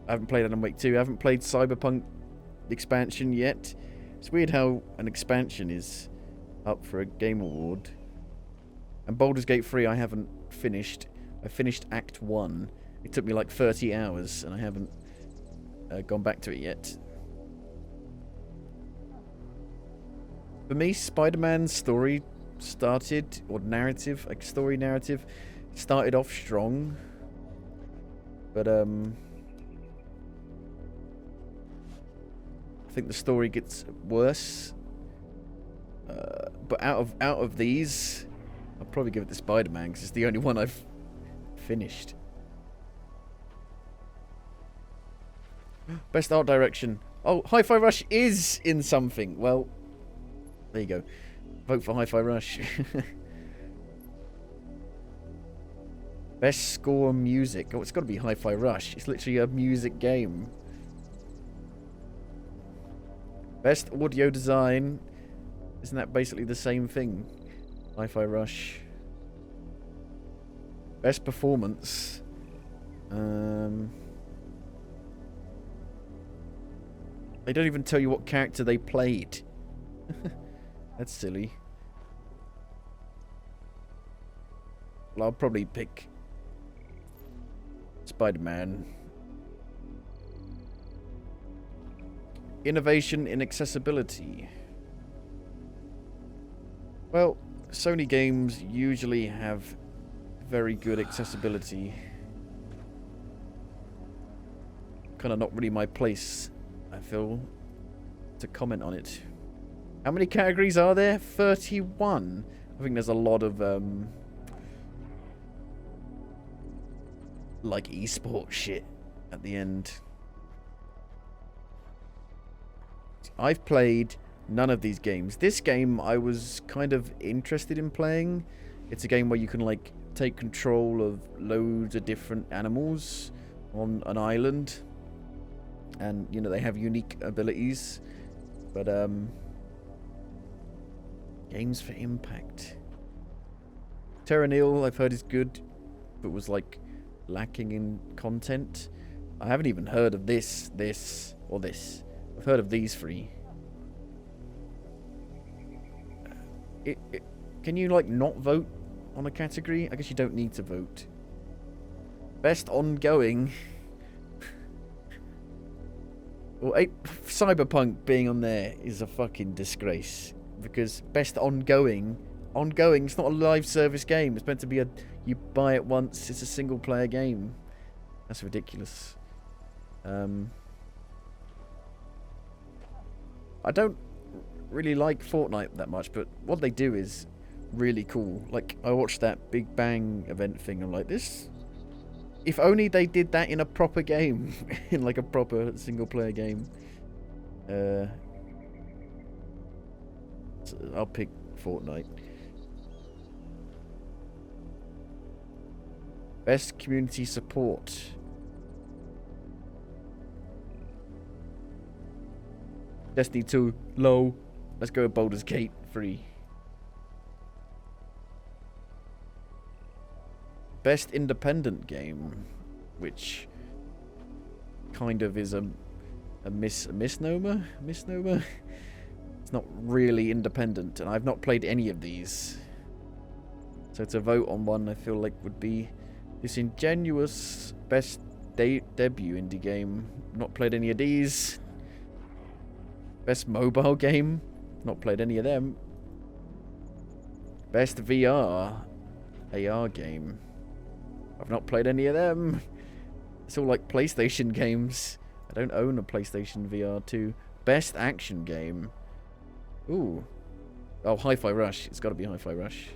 I haven't played Alan Wake 2. I haven't played Cyberpunk expansion yet. It's weird how an expansion is up for a Game Award. And Baldur's Gate 3 I haven't finished. I finished Act 1. It took me like 30 hours and I haven't gone back to it yet. For me, Spider-Man's story started, or narrative, like story narrative, started off strong. But I think the story gets worse But out of these, I'll probably give it to Spider-Man because it's the only one I've finished. Best art direction. Oh, Hi-Fi Rush is in something. Well, there you go. Vote for Hi-Fi Rush. Best score music. Oh, it's got to be Hi-Fi Rush. It's literally a music game. Best audio design. Isn't that basically the same thing? Hi-Fi Rush. Best performance. They don't even tell you what character they played. That's silly. Well, I'll probably pick Spider-Man. Innovation in accessibility. Well, Sony games usually have very good accessibility. Kind of not really my place, I feel, to comment on it. How many categories are there? 31. I think there's a lot of like esports shit at the end. I've played none of these games. This game I was kind of interested in playing. It's a game where you can like take control of loads of different animals on an island, and you know they have unique abilities. But games for impact. Terra Nil I've heard is good, but was like lacking in content. I haven't even heard of this, or this. I've heard of these three. Can you like not vote on a category? I guess you don't need to vote. Best ongoing. Well, Cyberpunk being on there is a fucking disgrace, because best ongoing, it's not a live service game. It's meant to be a, you buy it once, it's a single player game. That's ridiculous. I don't really like Fortnite that much, but what they do is really cool. Like, I watched that Big Bang event thing, I'm like, this... If only they did that in a proper game. In like a proper single player game. So I'll pick Fortnite. Best community support. Destiny 2, low. Let's go with Baldur's Gate 3. Best independent game, which kind of is a misnomer. It's not really independent, and I've not played any of these. So to vote on one, I feel like would be disingenuous. Best debut indie game. Not played any of these. Best mobile game. Not played any of them. Best VR AR game. I've not played any of them. It's all like PlayStation games. I don't own a PlayStation VR 2. Best action game. Ooh. Oh, Hi-Fi Rush. It's got to be Hi-Fi Rush.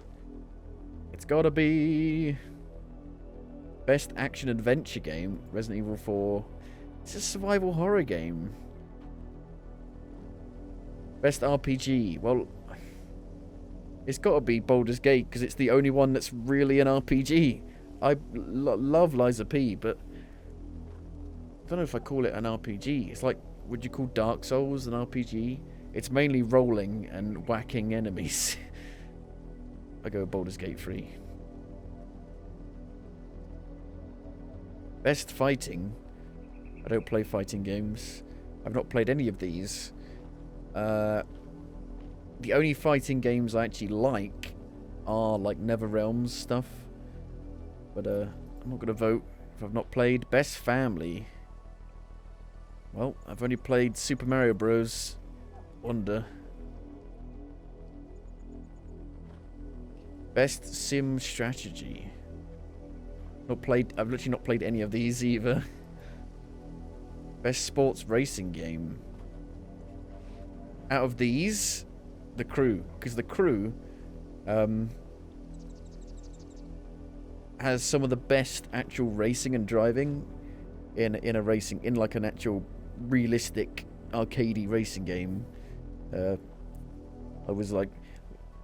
It's got to be... Best action adventure game. Resident Evil 4. It's a survival horror game. Best RPG. Well, it's got to be Baldur's Gate, because it's the only one that's really an RPG. I love Liza P, but I don't know if I call it an RPG. It's like, would you call Dark Souls an RPG? It's mainly rolling and whacking enemies. I go with Baldur's Gate 3. Best fighting. I don't play fighting games. I've not played any of these. The only fighting games I actually like are like NetherRealms stuff. But I'm not going to vote if I've not played. Best family. Well, I've only played Super Mario Bros. Wonder. Best sim strategy. Not played. I've literally not played any of these either. Best sports racing game. Out of these, the crew, because the crew has some of the best actual racing and driving in like an actual realistic arcadey racing game. I was like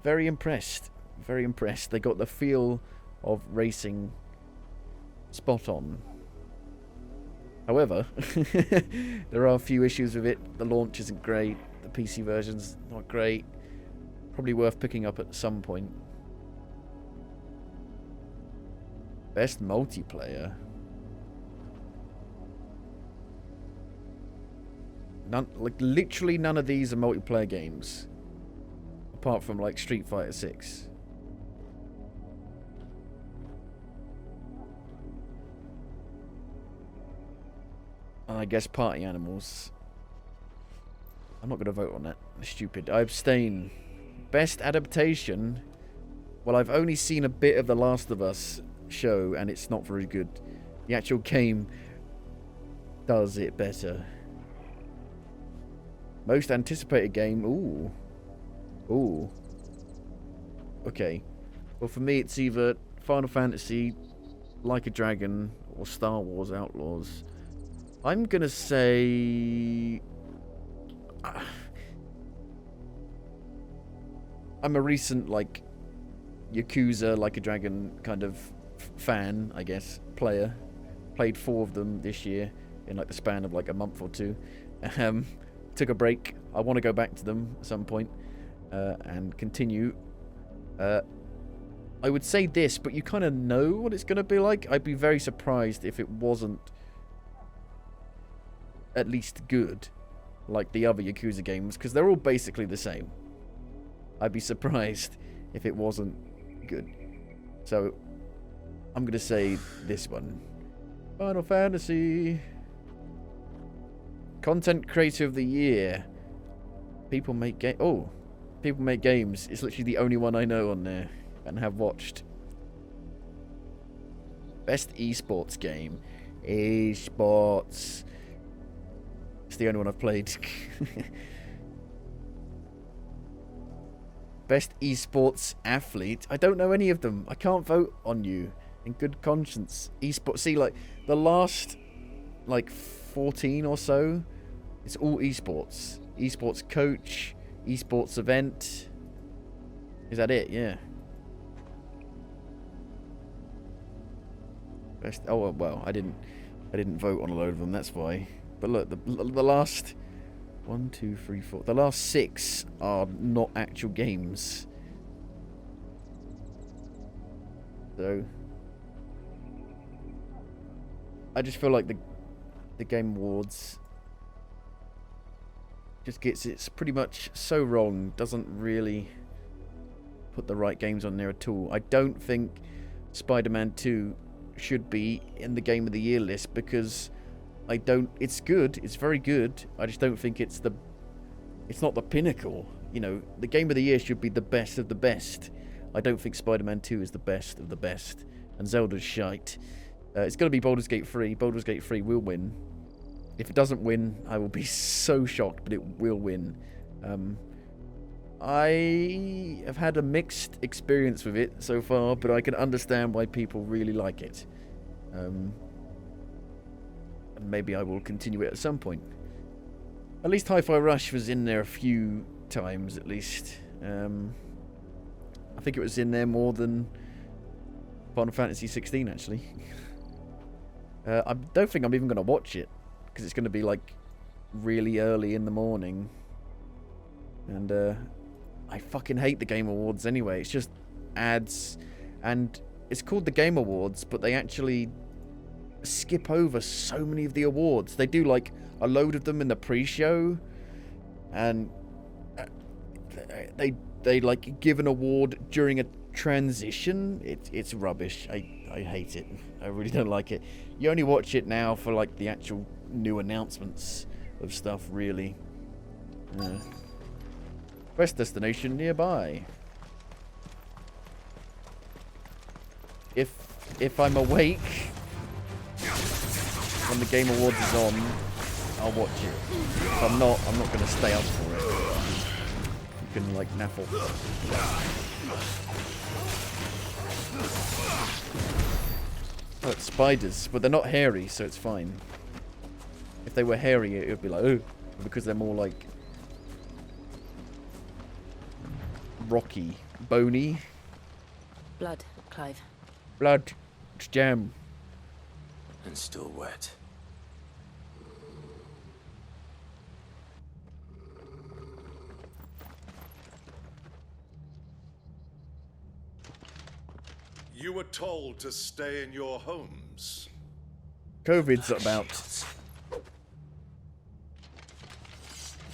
very impressed. They got the feel of racing spot on. However, there are a few issues with it. The launch isn't great. The PC version's not great. Probably worth picking up at some point. Best multiplayer. None, like literally none of these are multiplayer games. Apart from like Street Fighter 6. And I guess Party Animals. I'm not going to vote on that. Stupid. I abstain. Best adaptation. Well, I've only seen a bit of The Last of Us show, and it's not very good. The actual game does it better. Most anticipated game. Ooh. Ooh. Okay. Well, for me, it's either Final Fantasy, Like a Dragon, or Star Wars Outlaws. I'm gonna say... I'm a recent, like, Yakuza, Like a Dragon kind of fan, I guess, player. Played 4 of them this year in, like, the span of, like, a month or 2. Took a break. I want to go back to them at some point and continue. I would say this, but you kind of know what it's going to be like. I'd be very surprised if it wasn't at least good, like the other Yakuza games, because they're all basically the same. I'd be surprised if it wasn't good. So, I'm going to say this one. Final Fantasy. Content Creator of the Year. People Make Games. Oh, People Make Games. It's literally the only one I know on there and have watched. Best esports game. Esports. It's the only one I've played. Best esports athlete. I don't know any of them. I can't vote on you in good conscience. Esports. See, like, the last, like, 14 or so, it's all esports. Esports coach, esports event. Is that it? Yeah. Best. Oh well, I didn't vote on a load of them. That's why. But look, the last 1, 2, 3, 4. The last 6 are not actual games. So I just feel like the Game Awards just gets it's pretty much so wrong. Doesn't really put the right games on there at all. I don't think Spider-Man 2 should be in the Game of the Year list because it's good, it's very good. I just don't think it's not the pinnacle. You know, the Game of the Year should be the best of the best. I don't think Spider-Man 2 is the best of the best. And Zelda's shite. It's going to be Baldur's Gate 3. Baldur's Gate 3 will win. If it doesn't win, I will be so shocked, but it will win. I have had a mixed experience with it so far, but I can understand why people really like it. And maybe I will continue it at some point. At least Hi-Fi Rush was in there a few times, at least. I think it was in there more than Final Fantasy 16, actually. I don't think I'm even going to watch it, because it's going to be, like, really early in the morning. And, I fucking hate the Game Awards anyway. It's just ads, and it's called the Game Awards, but they actually skip over so many of the awards. They do, like, a load of them in the pre-show, and they like give an award during a transition. It's rubbish. I hate it. I really don't like it. You only watch it now for, like, the actual new announcements of stuff, really. Best destination nearby. If I'm awake when the Game Awards is on, I'll watch it. If I'm not going to stay up for it. can, like, naffle. Oh, it's spiders, but they're not hairy, so it's fine. If they were hairy, it would be like, oh, because they're more, like, rocky, bony. Blood, Clive. Blood. It's jam. And still wet. You were told to stay in your homes. COVID's about.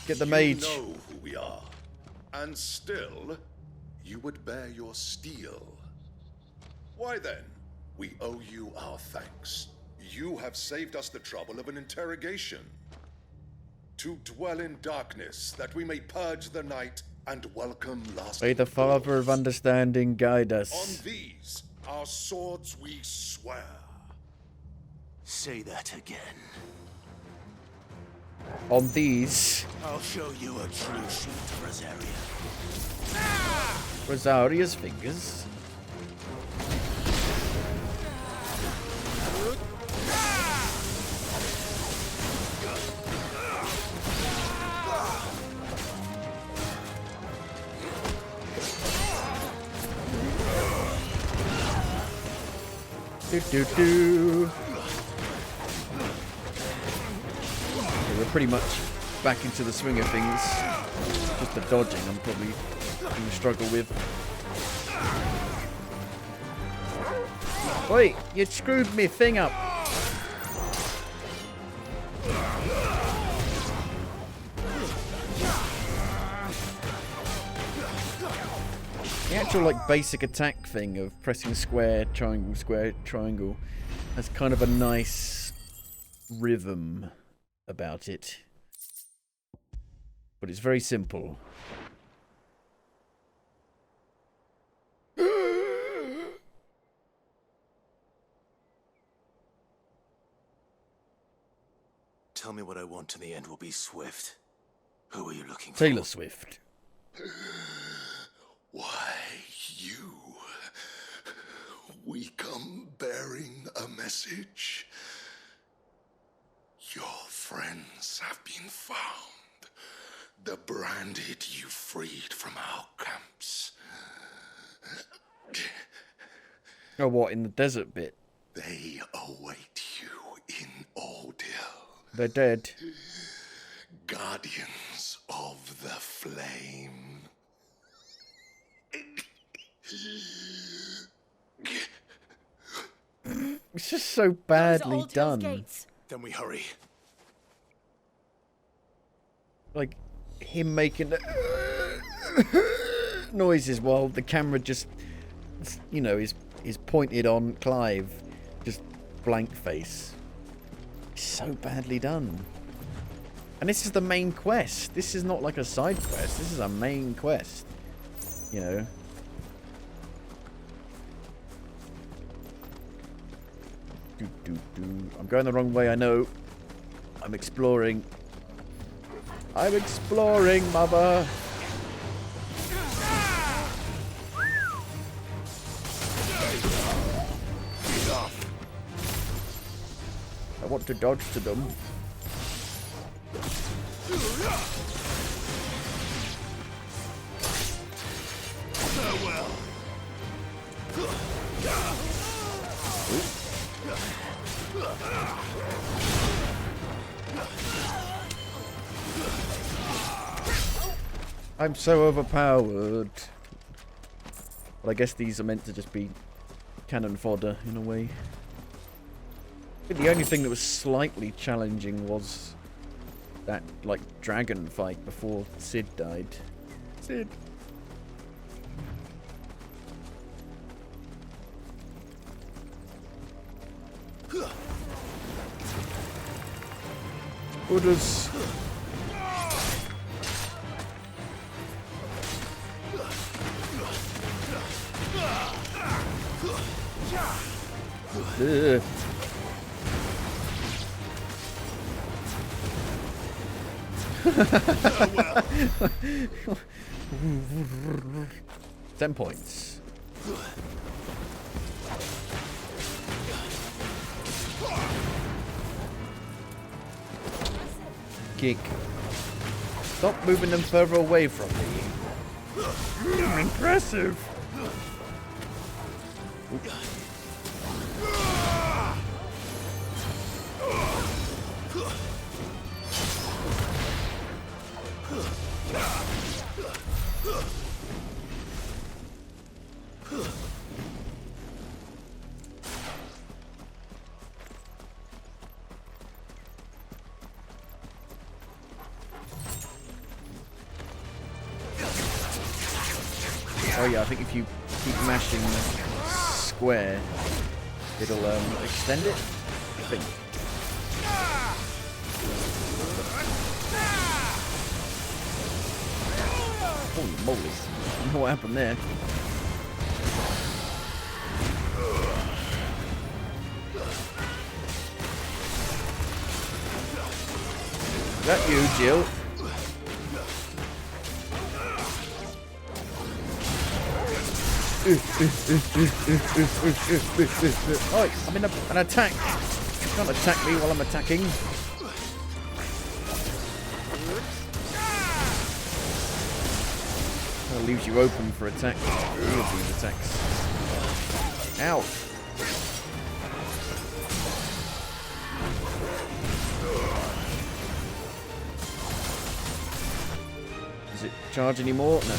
Get the mage. You know who we are. And still, you would bear your steel. Why then? We owe you our thanks. You have saved us the trouble of an interrogation. To dwell in darkness, that we may purge the night and welcome last. May the Father of Understanding guide us. On these, our swords we swear. Say that again. On these. I'll show you a true suit, Rosaria. Rosaria's fingers. Do. We're pretty much back into the swing of things. Just the dodging I'm probably going to struggle with. Wait, you screwed me thing up. The actual, like, basic attack thing of pressing square, triangle has kind of a nice rhythm about it. But it's very simple. Tell me what I want and the end will be swift. Who are you looking for? Taylor Swift. Why, you? We come bearing a message. Your friends have been found. The branded you freed from our camps. Oh, what, in the desert bit? They await you in Oldhill. They're dead. Guardians of the Flame. It's just so badly done. Then we hurry. Like, him making noises while the camera just, you know, is pointed on Clive. Just blank face. It's so badly done. And this is the main quest. This is not like a side quest. This is a main quest. You know. I'm going the wrong way, I know. I'm exploring. I'm exploring, mother. I want to dodge to them. Farewell. I'm so overpowered. Well, I guess these are meant to just be cannon fodder in a way. But the only thing that was slightly challenging was that, like, dragon fight before Sid died. Sid. Orders. 10 points. Kick. Stop moving them further away from me. Impressive. Oh yeah, I think if you keep mashing square, it'll extend it, I think. Holy moly, I don't know what happened there. Is that you, Jill? Oh, I'm in an attack. You can't attack me while I'm attacking. That leaves you open for attack. All of these attacks. Ow. Does it charge anymore? No.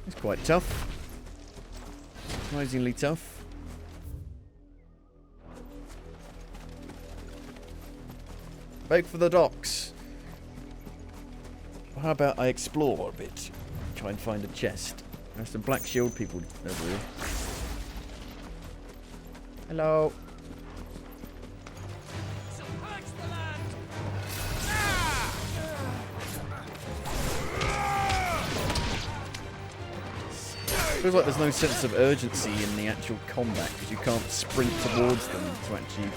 It's quite tough. Surprisingly tough. Back for the docks. How about I explore a bit? Try and find a chest. There's some Black Shield people over here. Hello. Feels like there's no sense of urgency in the actual combat because you can't sprint towards them to actually,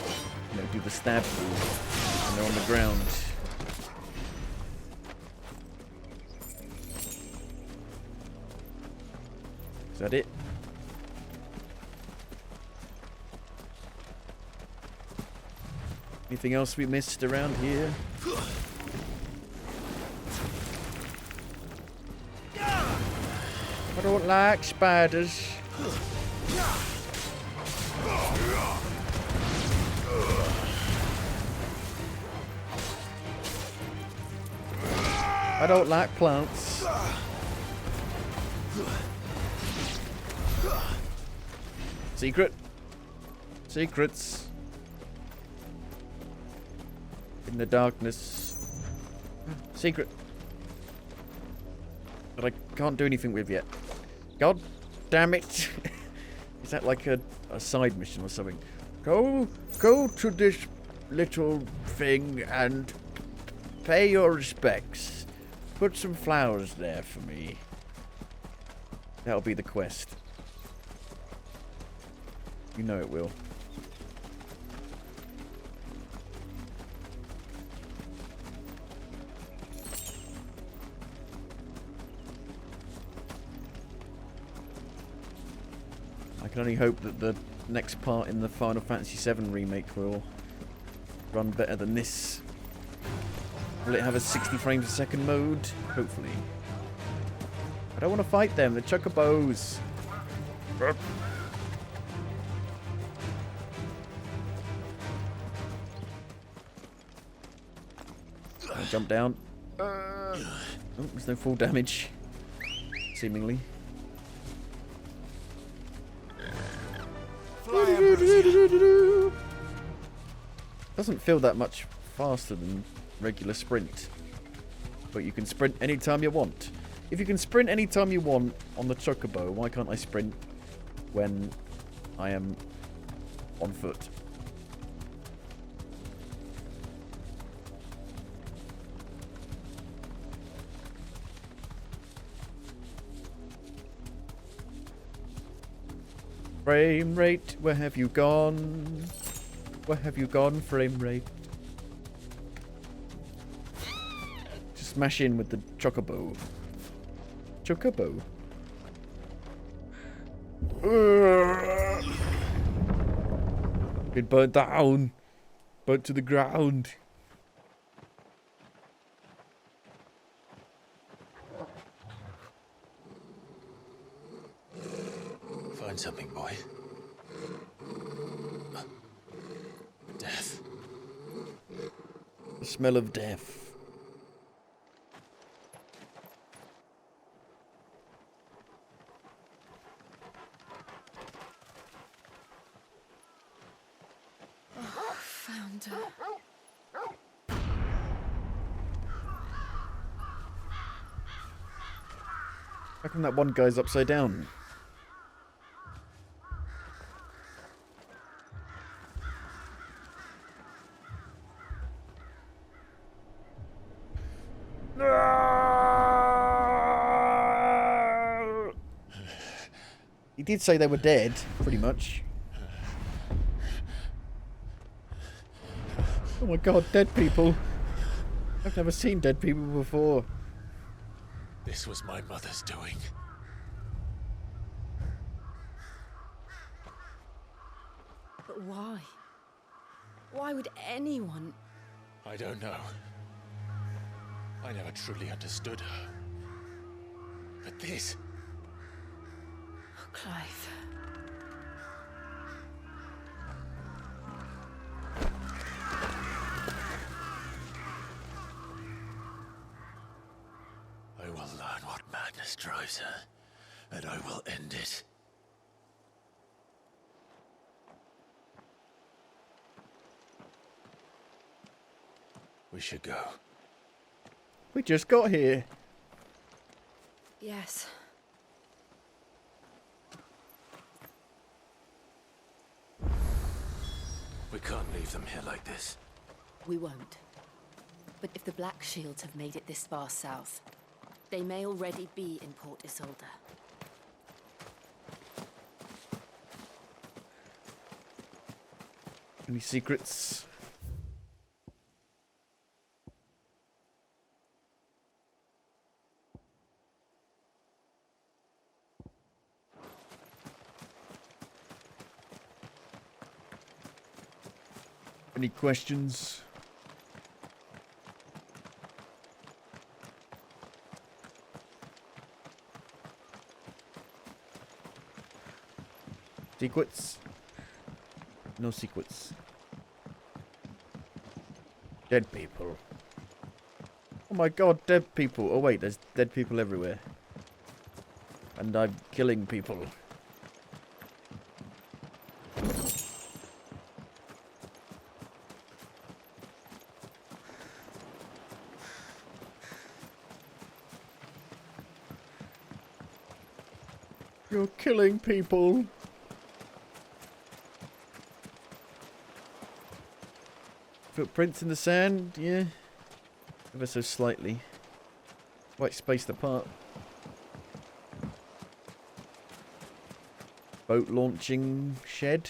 do the stab move when they're on the ground. Is that it? Anything else we missed around here? I don't like spiders. I don't like plants. Secret. Secrets. In the darkness. Secret. That I can't do anything with yet. God damn it. Is that like a side mission or something? Go to this little thing and pay your respects. Put some flowers there for me. That'll be the quest. You know it will. I can only hope that the next part in the Final Fantasy VII remake will run better than this. Will it have a 60 frames a second mode? Hopefully. I don't want to fight them, they're chocobos. Jump down. Oh, there's no full damage. Seemingly. Doesn't feel that much faster than regular sprint. But you can sprint anytime you want. If you can sprint anytime you want on the chocobo, why can't I sprint when I am on foot? Frame rate, where have you gone? Where have you gone, frame rate? Just smash in with the chocobo. Chocobo. It burnt down. Burnt to the ground. Find something, boy. Death. The smell of death. Oh, found her. How come that one guy's upside down? He did say they were dead, pretty much. Oh my god, dead people. I've never seen dead people before. This was my mother's doing. But why? Why would anyone? I don't know. I never truly understood her. But this... Oh, Clive. I will learn what madness drives her, and I will end it. We should go. We just got here. Yes. We can't leave them here like this. We won't. But if the Black Shields have made it this far south, they may already be in Port Isolde. Any secrets? Any questions? Secrets? No secrets. Dead people. Oh my god, dead people. Oh wait, there's dead people everywhere. And I'm killing people. You're killing people. Footprints in the sand, yeah. Ever so slightly. Quite spaced apart. Boat launching shed.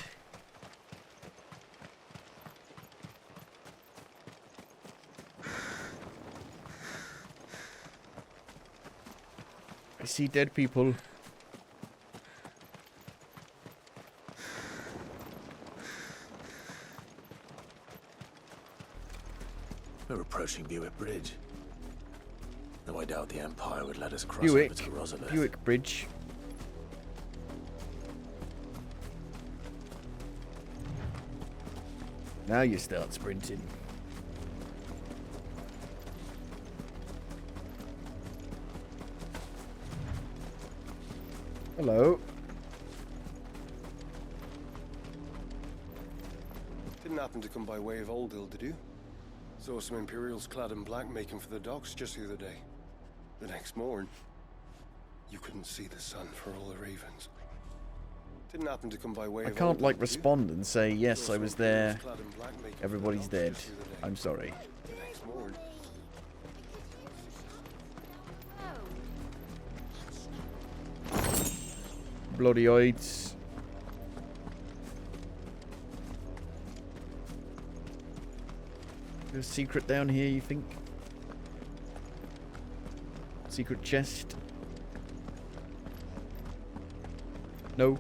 I see dead people. We're approaching Buick Bridge. Though I doubt the Empire would let us cross over to Rosalith. Buick Bridge. Now you start sprinting. Hello. Didn't happen to come by way of Old Hill, did you? Saw some Imperials clad in black making for the docks just the other day. The next morn, you couldn't see the sun for all the ravens. Didn't happen to come by way I of can't Old like Hill, respond and say yes, Saw I some was there. Imperials clad in black making for the Everybody's docks dead. just the other day. I'm sorry. The next morn. Bloody eyes. a secret down here, you think? Secret chest? No.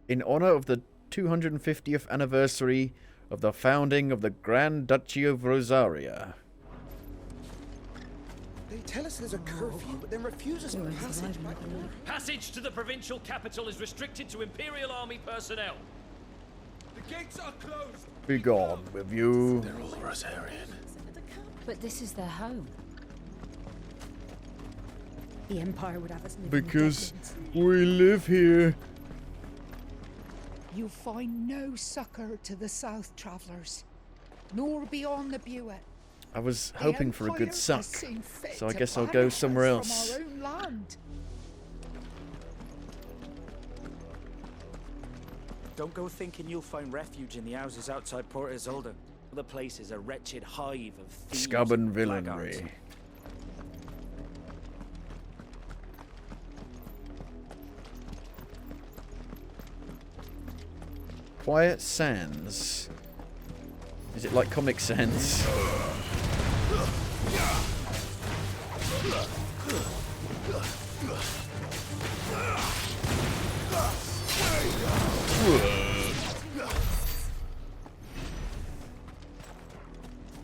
In honor of the 250th anniversary of the founding of the Grand Duchy of Rosaria. They tell us there's a curfew, but then refuse us passage back home. Passage to the provincial capital is restricted to Imperial Army personnel. The gates are closed. Be gone with you. They're all Rosarian. But this is their home. The Empire would have us live Because we live here. You find no succor to the south travellers, nor beyond the Buet. I was hoping for a good suck, so I guess I'll go somewhere else. From our own land. Don't go thinking you'll find refuge in the houses outside Port Isolde. The place is a wretched hive of thieves Stubborn and blackguards. villainy. Quiet Sands. Is it like Comic Sans?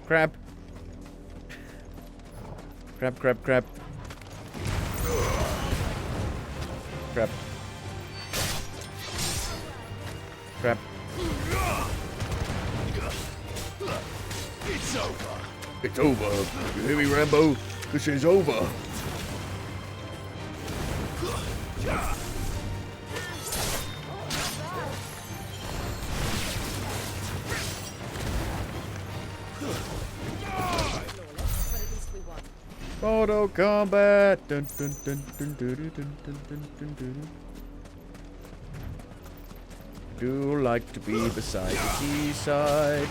Crab. Crab, crab, crab. Crab. Crab. It's over. It's over. You hear me, Rambo? This is over. Auto combat. Dun, dun, dun, dun, dun, dun, dun, dun, dun, dun. Do like to be beside the seaside.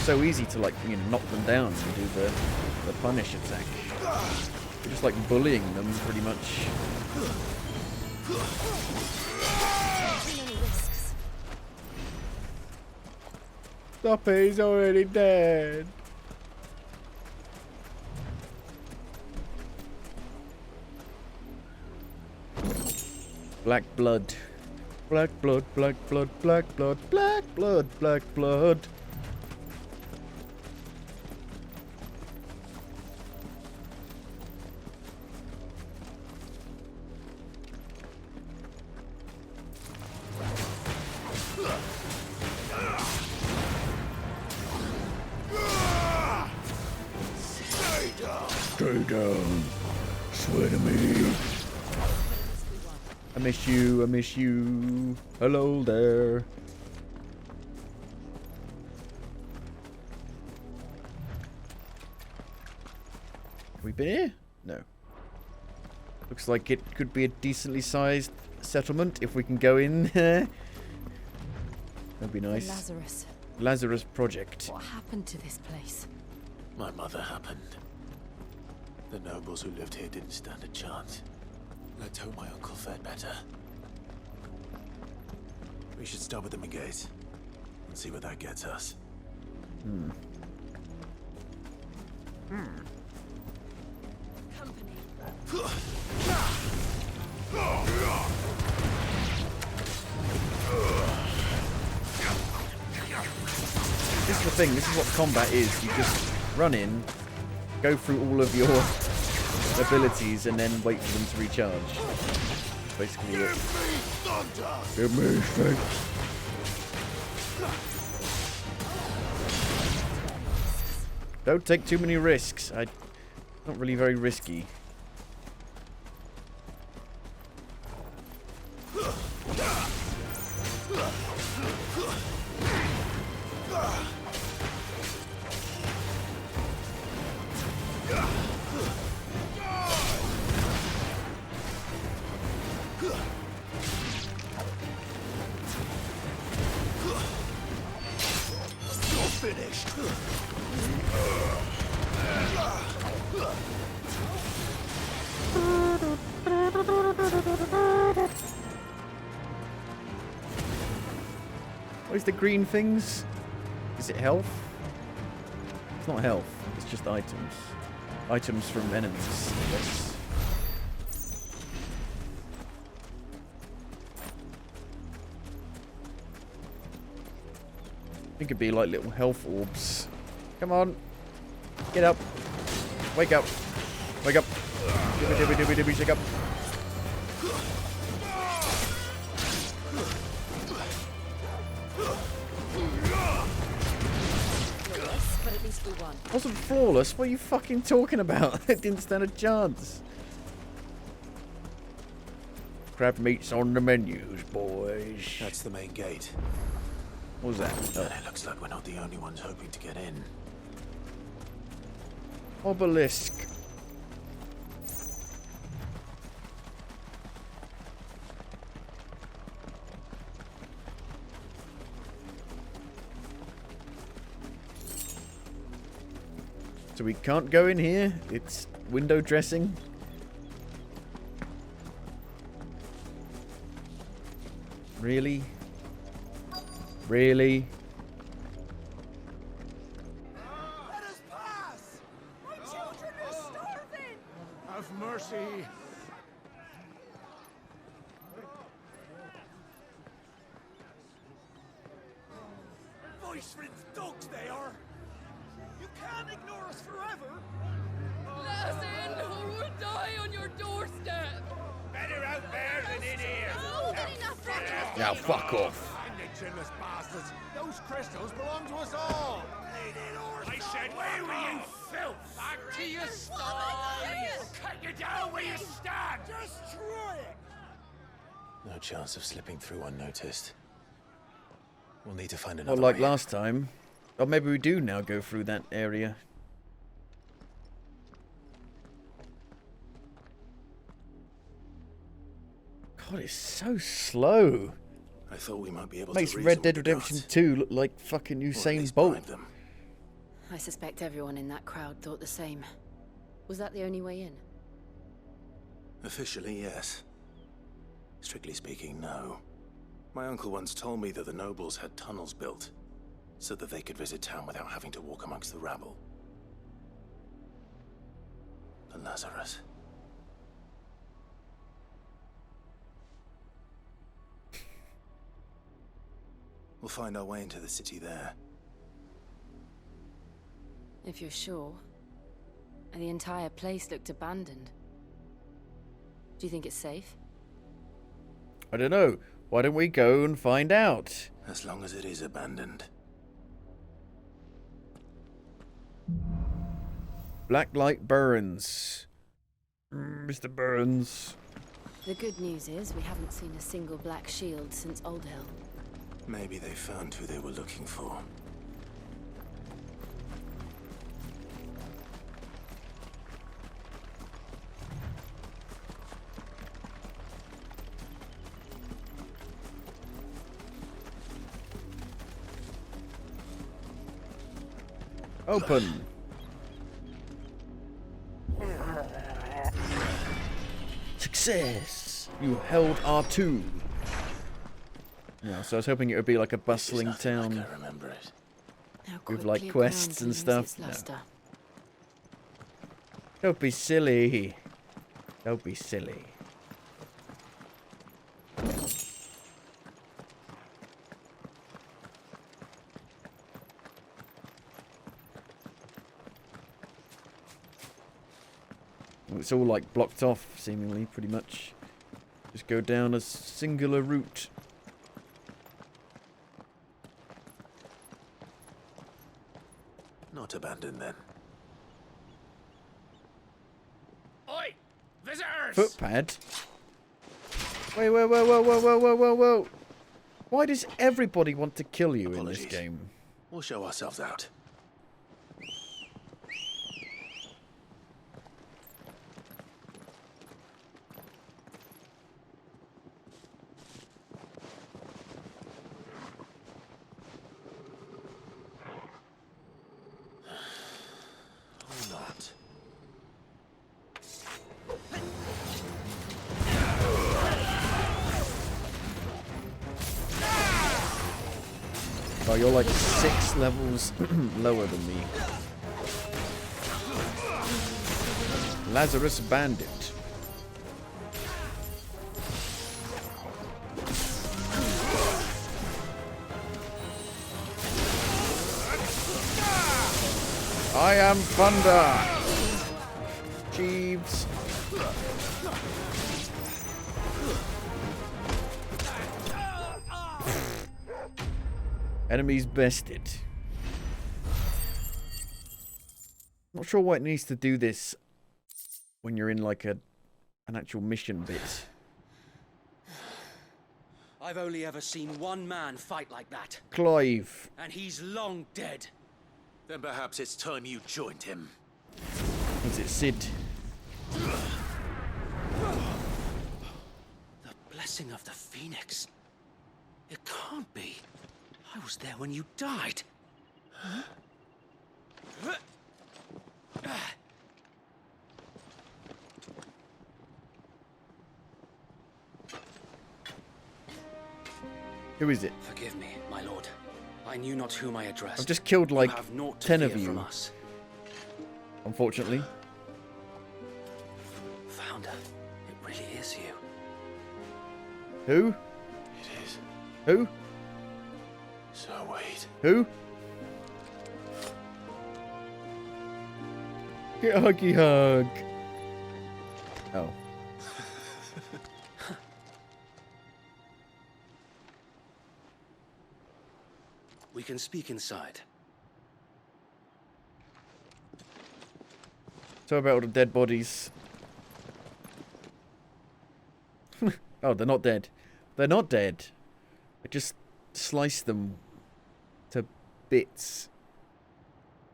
So easy to, like, you know, knock them down and do the punish attack. You're just like bullying them pretty much. Stop it, he's already dead. Black blood. Black blood, black blood, black blood, black blood, black blood. Stay down. Swear to me. I miss you, I miss you. Hello there. Have we been here? No. Looks like it could be a decently sized settlement if we can go in there. That'd be nice. Lazarus. Lazarus Project. What happened to this place? My mother happened. The nobles who lived here didn't stand a chance. Let's hope my uncle fared better. We should start with the Megate and see where that gets us. This is the thing, this is what combat is. You just run in, go through all of your abilities, and then wait for them to recharge. That's basically it. Give me strength. Don't take too many risks. Not really very risky. Finished. What is the green things? Is it health? It's not health. It's just items. Items from enemies, I guess. I think it'd be like little health orbs. Come on. Get up. Wake up. Wake up. Dibby, shake up. But at least we won. Wasn't flawless. What are you fucking talking about? It didn't stand a chance. Crab meat's on the menus, boys. That's the main gate. What was that? Oh. And it looks like we're not the only ones hoping to get in. Obelisk. So we can't go in here? It's window dressing? Really? Really? Let us pass! My children are starving! Have mercy! Voice-ridden dogs they are! You can't ignore us forever! Let us in, or we'll die on your doorstep! Better out there than in here! Now fuck off. Indigenous bastards! Those crystals belong to us all! I said, where were you, filth? Back to your sties! Cut you down where you stand! Destroy it! No chance of slipping through unnoticed. We'll need to find Not another like way. last time. Or maybe we do now go through that area. God, it's so slow. I thought we might be able Makes to Red Dead Redemption 2 look like fucking Usain Bolt. I suspect everyone in that crowd thought the same. Was that the only way in? Officially, yes. Strictly speaking, no. My uncle once told me that the nobles had tunnels built so that they could visit town without having to walk amongst the rabble. The Lazarus. We'll find our way into the city there. If you're sure. The entire place looked abandoned. Do you think it's safe? I don't know. Why don't we go and find out? As long as it is abandoned. Black light burns. Mr. Burns. The good news is we haven't seen a single black shield since Old Hill. Maybe they found who they were looking for. Open. Success! You held R2. Yeah, so I was hoping it would be like a bustling town. I remember it. With like quests and stuff. No. Don't be silly. Don't be silly. It's all like blocked off, seemingly, pretty much. Just go down a singular route. Not abandoned then. Oi! Visitors! Footpad? Wait, whoa, whoa, whoa, whoa, whoa, whoa, whoa, whoa. Why does everybody want to kill you in this game? We'll show ourselves out. Oh, you're like 6 levels lower than me. Lazarus Bandit. I am Thunder! Jeeves. Enemies bested. Not sure why it needs to do this when you're in like an actual mission bit. I've only ever seen one man fight like that. Clive. And he's long dead. Then perhaps it's time you joined him. Is it Sid? The blessing of the Phoenix. It can't be. I was there when you died. Huh? Who is it? Forgive me, my lord. I knew not whom I addressed. I've just killed like 10 of you. From us. Unfortunately. Founder, it really is you. Who? It is. Who? So wait. Who? Get a huggy hug. Oh. We can speak inside. So about all the dead bodies. Oh, they're not dead. They're not dead. I just sliced them to bits.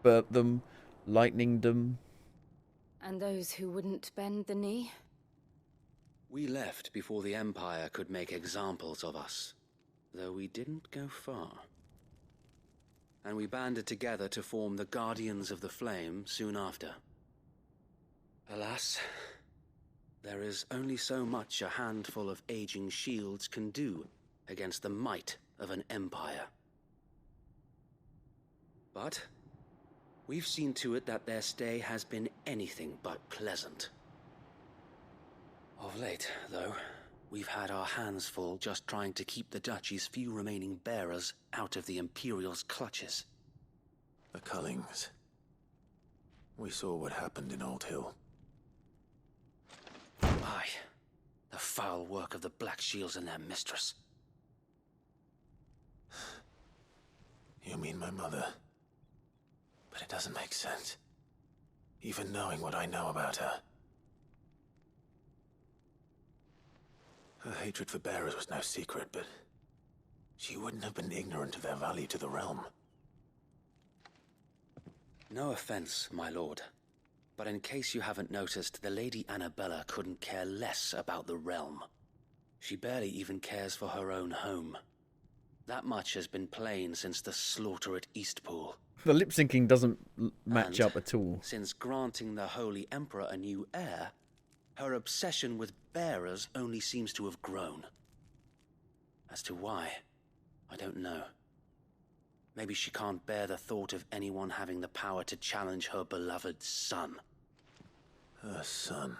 Burnt them. Lightninged them. And those who wouldn't bend the knee? We left before the Empire could make examples of us, though we didn't go far. And we banded together to form the Guardians of the Flame soon after. Alas, there is only so much a handful of aging shields can do against the might of an empire. But we've seen to it that their stay has been anything but pleasant. Of late, though, we've had our hands full just trying to keep the Duchy's few remaining bearers out of the Imperial's clutches. The Cullings. We saw what happened in Old Hill. Aye, the foul work of the Black Shields and their mistress. You mean my mother? But it doesn't make sense. Even knowing what I know about her. Her hatred for bearers was no secret, but she wouldn't have been ignorant of their value to the realm. No offense, my lord, but in case you haven't noticed, the Lady Annabella couldn't care less about the realm. She barely even cares for her own home. That much has been plain since the slaughter at Eastpool. The lip syncing doesn't match up at all. Since granting the Holy Emperor a new heir, her obsession with bearers only seems to have grown. As to why, I don't know. Maybe she can't bear the thought of anyone having the power to challenge her beloved son. Her son.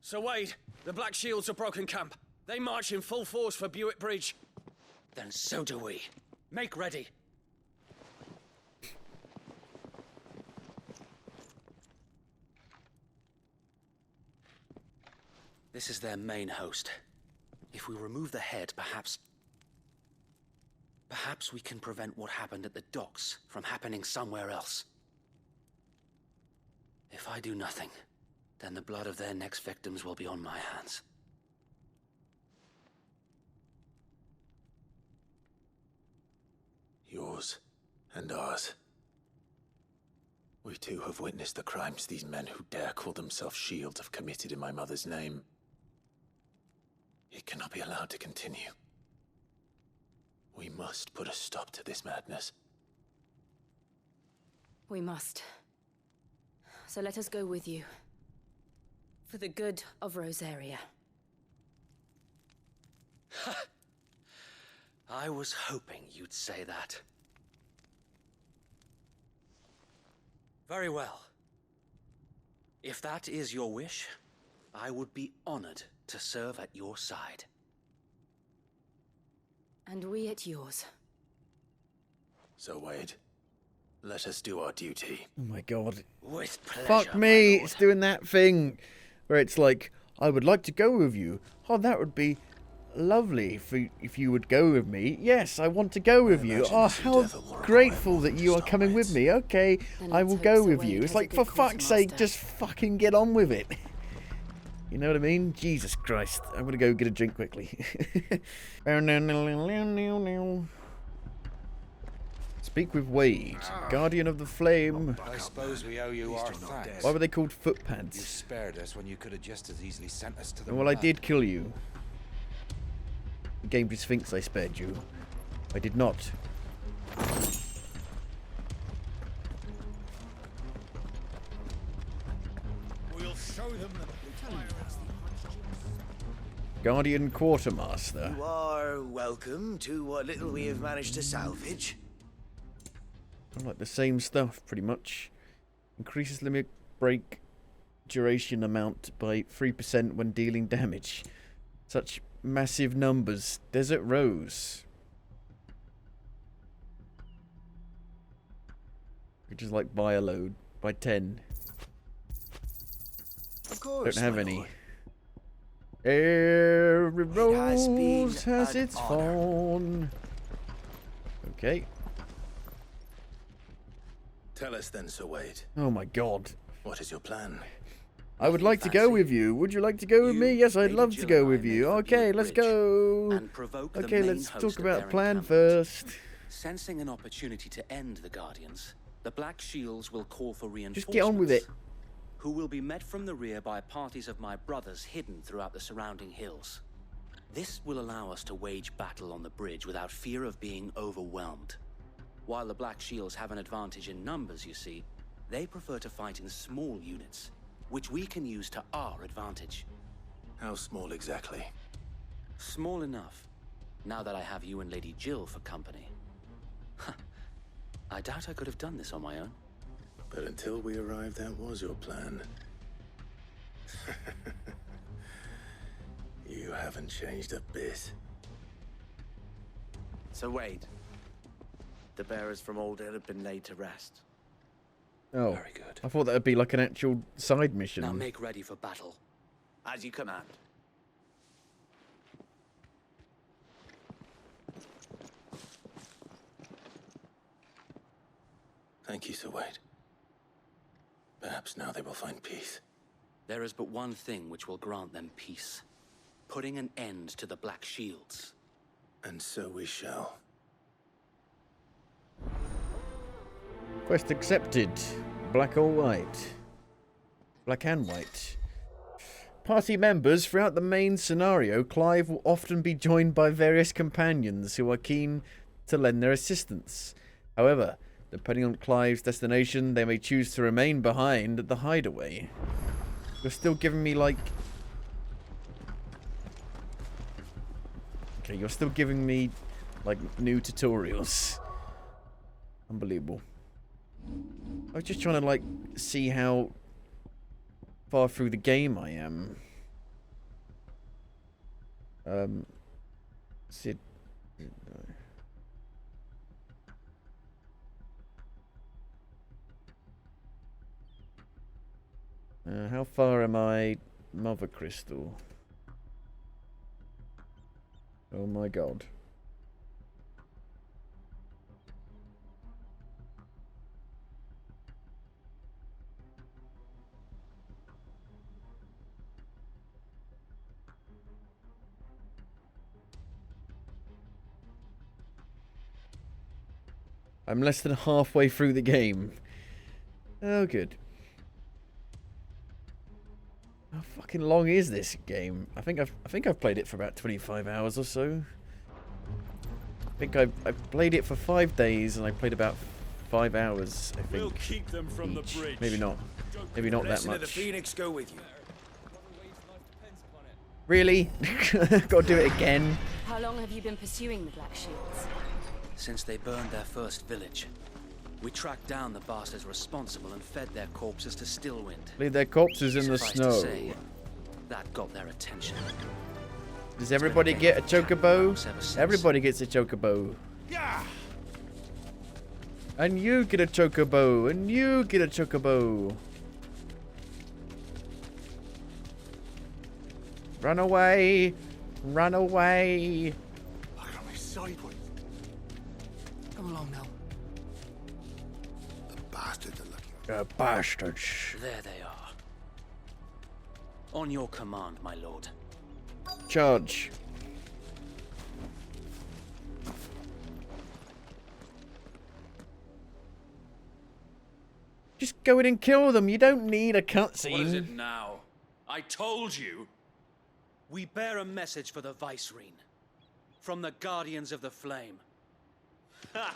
Sir Wade, the Black Shields have broken camp. They march in full force for Buick Bridge. Then so do we. Make ready. This is their main host. If we remove the head, perhaps we can prevent what happened at the docks from happening somewhere else. If I do nothing, then the blood of their next victims will be on my hands. Yours and ours. We too have witnessed the crimes these men who dare call themselves shields have committed in my mother's name. It cannot be allowed to continue. We must put a stop to this madness. We must. So let us go with you. For the good of Rosaria. I was hoping you'd say that. Very well. If that is your wish, I would be honored to serve at your side. And we at yours. So, Wade, let us do our duty. Oh my god. With pleasure, Fuck me, it's doing that thing where it's like, I would like to go with you. Oh, that would be lovely if you would go with me. Yes, I want to go with you. Oh, how grateful that you are coming with me. Okay, I will go with you. It's like, for fuck's sake, just fucking get on with it. You know what I mean? Jesus Christ. I'm going to go get a drink quickly. Speak with Wade, Guardian of the Flame. I suppose we owe you our thanks. Why were they called footpads? You spared us when you could have just as easily sent us to the Well, I did kill you. The game just thinks I spared you. I did not. We'll show them the Guardian Quartermaster. You are welcome to what little we have managed to salvage. I like the same stuff, pretty much. Increases limit break duration amount by 3% when dealing damage. Such massive numbers. Desert Rose. Which is like buy a load. By 10. Of course. Don't have any. Every rose has its thorn. Okay. Tell us then, Sir Wade. Oh my god. What is your plan? I would like to go with you. Would you like to go with me? Yes, I'd love to go with you. Okay, let's go. Okay, let's talk about the plan first. Sensing an opportunity to end the Guardians, the Black Shields will call for reinforcements. Just get on with it. Who will be met from the rear by parties of my brothers hidden throughout the surrounding hills. This will allow us to wage battle on the bridge without fear of being overwhelmed. While the Black Shields have an advantage in numbers, you see, they prefer to fight in small units, which we can use to our advantage. How small exactly? Small enough, now that I have you and Lady Jill for company. I doubt I could have done this on my own. But until we arrived, that was your plan. You haven't changed a bit. So Wade, the bearers from Old Hill have been laid to rest. Oh, very good. I thought that would be like an actual side mission. Now make ready for battle. As you command. Thank you, Sir Wade. Perhaps now they will find peace. There is but one thing which will grant them peace. Putting an end to the Black Shields. And so we shall. Quest accepted. Black or white? Black and white. Party members, throughout the main scenario, Clive will often be joined by various companions who are keen to lend their assistance. However, depending on Clive's destination, they may choose to remain behind at the hideaway. You're still giving me, like... Okay, you're still giving me, like, new tutorials. Unbelievable. I was just trying to, like, see how far through the game I am. Sid... how far am I, Mother Crystal? Oh my god. I'm less than halfway through the game. Oh, good. How fucking long is this game? I think I've played it for about 25 hours or so. I think I've played it for 5 days and I played about 5 hours. I think. We'll keep them from each. The bridge. Maybe not. Maybe not that Blessing much. of the Phoenix go with you. Really? Got to do it again. How long have you been pursuing the Black Shields? Since they burned their first village. We tracked down the bastards responsible and fed their corpses to Stillwind. Leave their corpses in the Suffice to snow. say, that got their attention. Does everybody get a chocobo? Everybody gets a chocobo. Yeah. And you get a chocobo. And you get a chocobo. Run away. Run away. Look at me sideways. Come along now. The bastards are looking. The bastards. There they are. On your command, my lord. Charge. Just go in and kill them. You don't need a cutscene. What is it now? I told you. We bear a message for the Vicereine. From the Guardians of the Flame. Ha!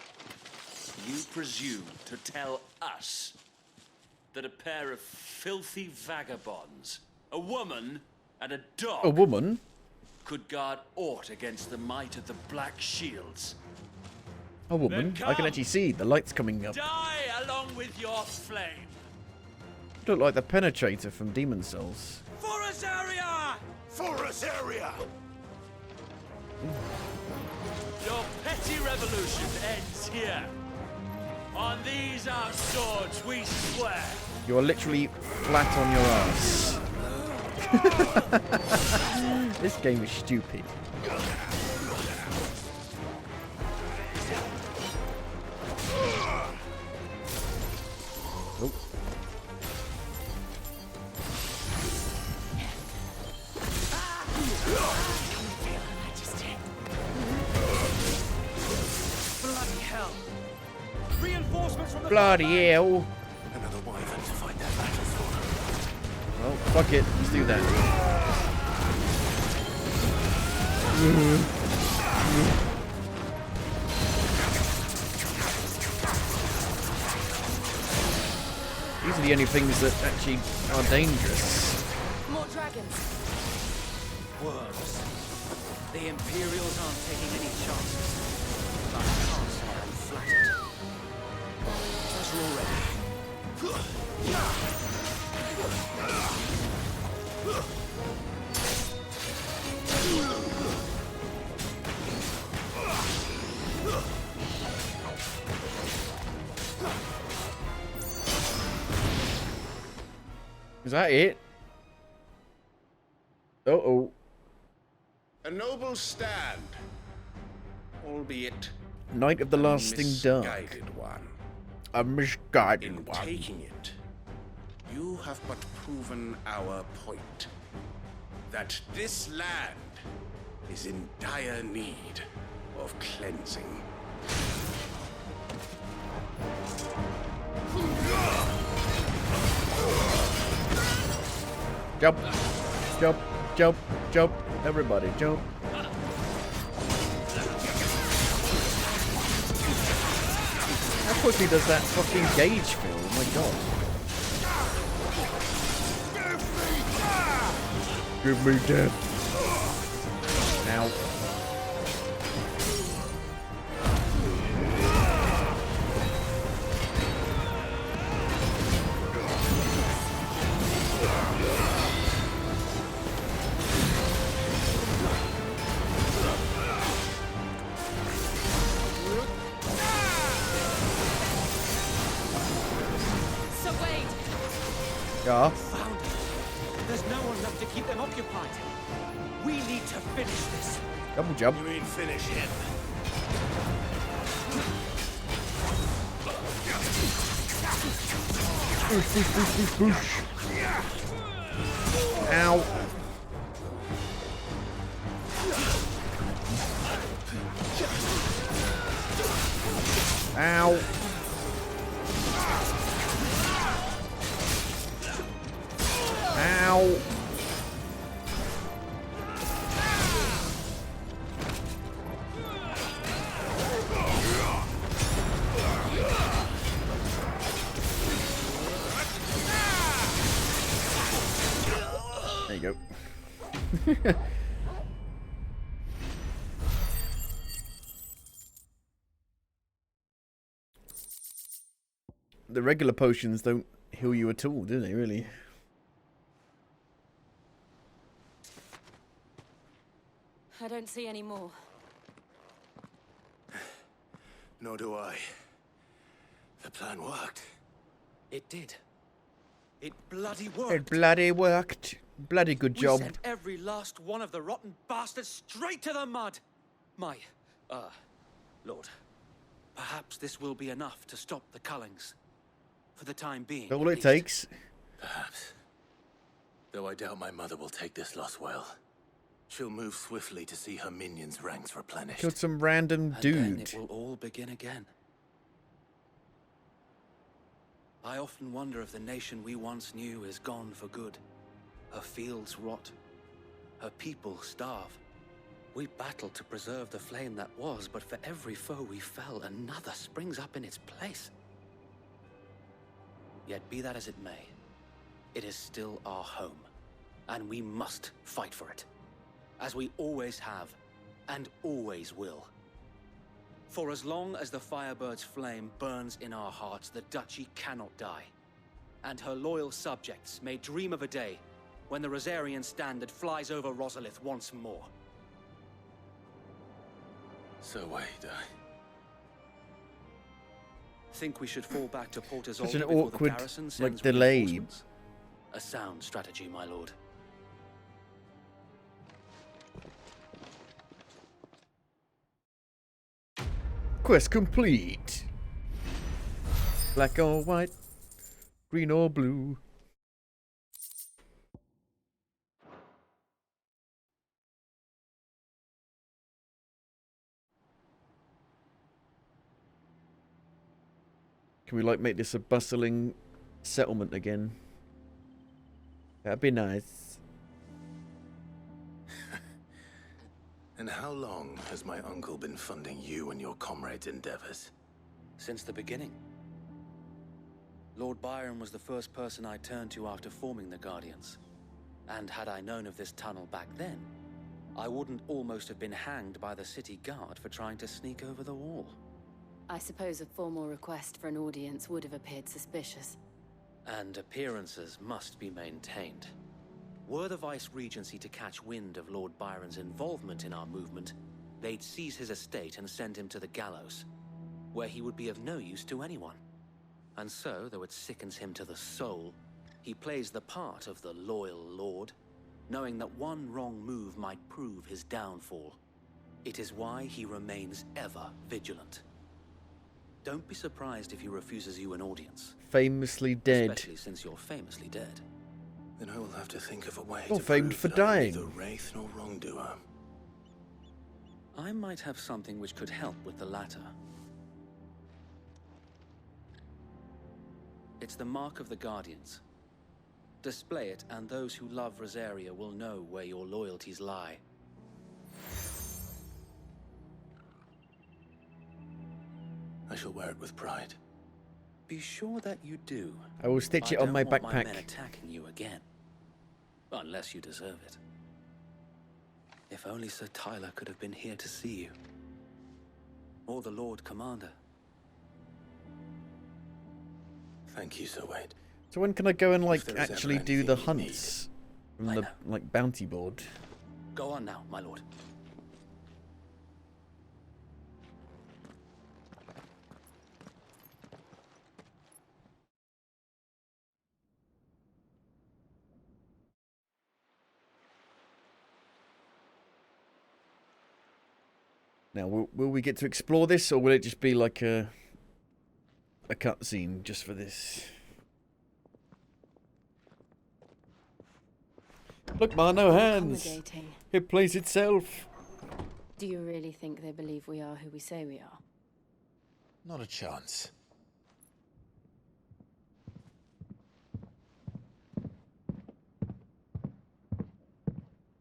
You presume to tell us that a pair of filthy vagabonds, a woman and a dog, A woman? could guard aught against the might of the Black Shields? A woman? I can actually see the lights coming up. Die along with your flame! Look like the penetrator from Demon Souls. For Azaria! For us area. Your petty revolution ends here. On these our swords we swear. You are literally flat on your ass. This game is stupid. Oh. Bloody hell! Reinforcements from the Bloody hell. Another wyvern to fight their battles for. Well, fuck it. Let's do that. These are the only things that actually are dangerous. More dragons. Worms. The Imperials aren't taking any chances. But I can't say I'm flattered. As we're ready. Is that it? Uh-oh. A noble stand, albeit Night of the Lasting Dark. misguided one. A misguided In one. taking it, you have but proven our point. That this land is in dire need of cleansing. Jump, jump, jump, jump. Everybody jump. How quickly does that fucking gauge fill? Oh my god. Give me death. Now. So wait. Yeah. Found it. There's no one left to keep them occupied. We need to finish this. Double jump. You mean finish him? Boosh, boosh, boosh, boosh, boosh. Ow. Ow. Ow. There you go. the regular potions don't heal you at all, do they, really? I don't see any more. Nor do I. The plan worked. It did. It bloody worked. It bloody worked. Bloody good job. We sent every last one of the rotten bastards straight to the mud. My, Lord, perhaps this will be enough to stop the Cullings. For the time being. All it takes. Perhaps. Though I doubt my mother will take this loss well. She'll move swiftly to see her minions' ranks replenished. Killed some random dude. And then it will all begin again. I often wonder if the nation we once knew is gone for good. Her fields rot. Her people starve. We battled to preserve the flame that was, but for every foe we fell, another springs up in its place. Yet be that as it may, it is still our home, and we must fight for it, as we always have, and always will. For as long as the Firebird's flame burns in our hearts, the Duchy cannot die, and her loyal subjects may dream of a day when the Rosarian standard flies over Rosalith once more. So wait, Think we should fall back to Port Such an Isolde before awkward, the garrison like, sends delay. reinforcements? A sound strategy, my lord. Quest complete. Black or white, green or blue. Can we like make this a bustling settlement again? That'd be nice. And how long has my uncle been funding you and your comrades' endeavors? Since the beginning. Lord Byron was the first person I turned to after forming the Guardians. And had I known of this tunnel back then, I wouldn't almost have been hanged by the city guard for trying to sneak over the wall. I suppose a formal request for an audience would have appeared suspicious. And appearances must be maintained. Were the Vice-Regency to catch wind of Lord Byron's involvement in our movement, they'd seize his estate and send him to the gallows, where he would be of no use to anyone. And so, though it sickens him to the soul, he plays the part of the loyal lord, knowing that one wrong move might prove his downfall. It is why he remains ever vigilant. Don't be surprised if he refuses you an audience. Famously dead. Especially since you're famously dead. Then I will have to think of a way Or to famed prove for that I'm dying. neither wraith nor wrongdoer. I might have something which could help with the latter. It's the mark of the Guardians. Display it, and those who love Rosaria will know where your loyalties lie. I shall wear it with pride. Be sure that you do. I will stitch it on my don't want my backpack. men attacking you again. Unless you deserve it. If only Sir Tyler could have been here to see you. Or the Lord Commander. Thank you, Sir Wade. So when can I go and like there is ever actually do the anything you hunts from the like bounty board? Go on now, my lord. Now, will we get to explore this, or will it just be like a cutscene just for this? Look, Ma, no hands. Accommodating. It plays itself. Do you really think they believe we are who we say we are? Not a chance.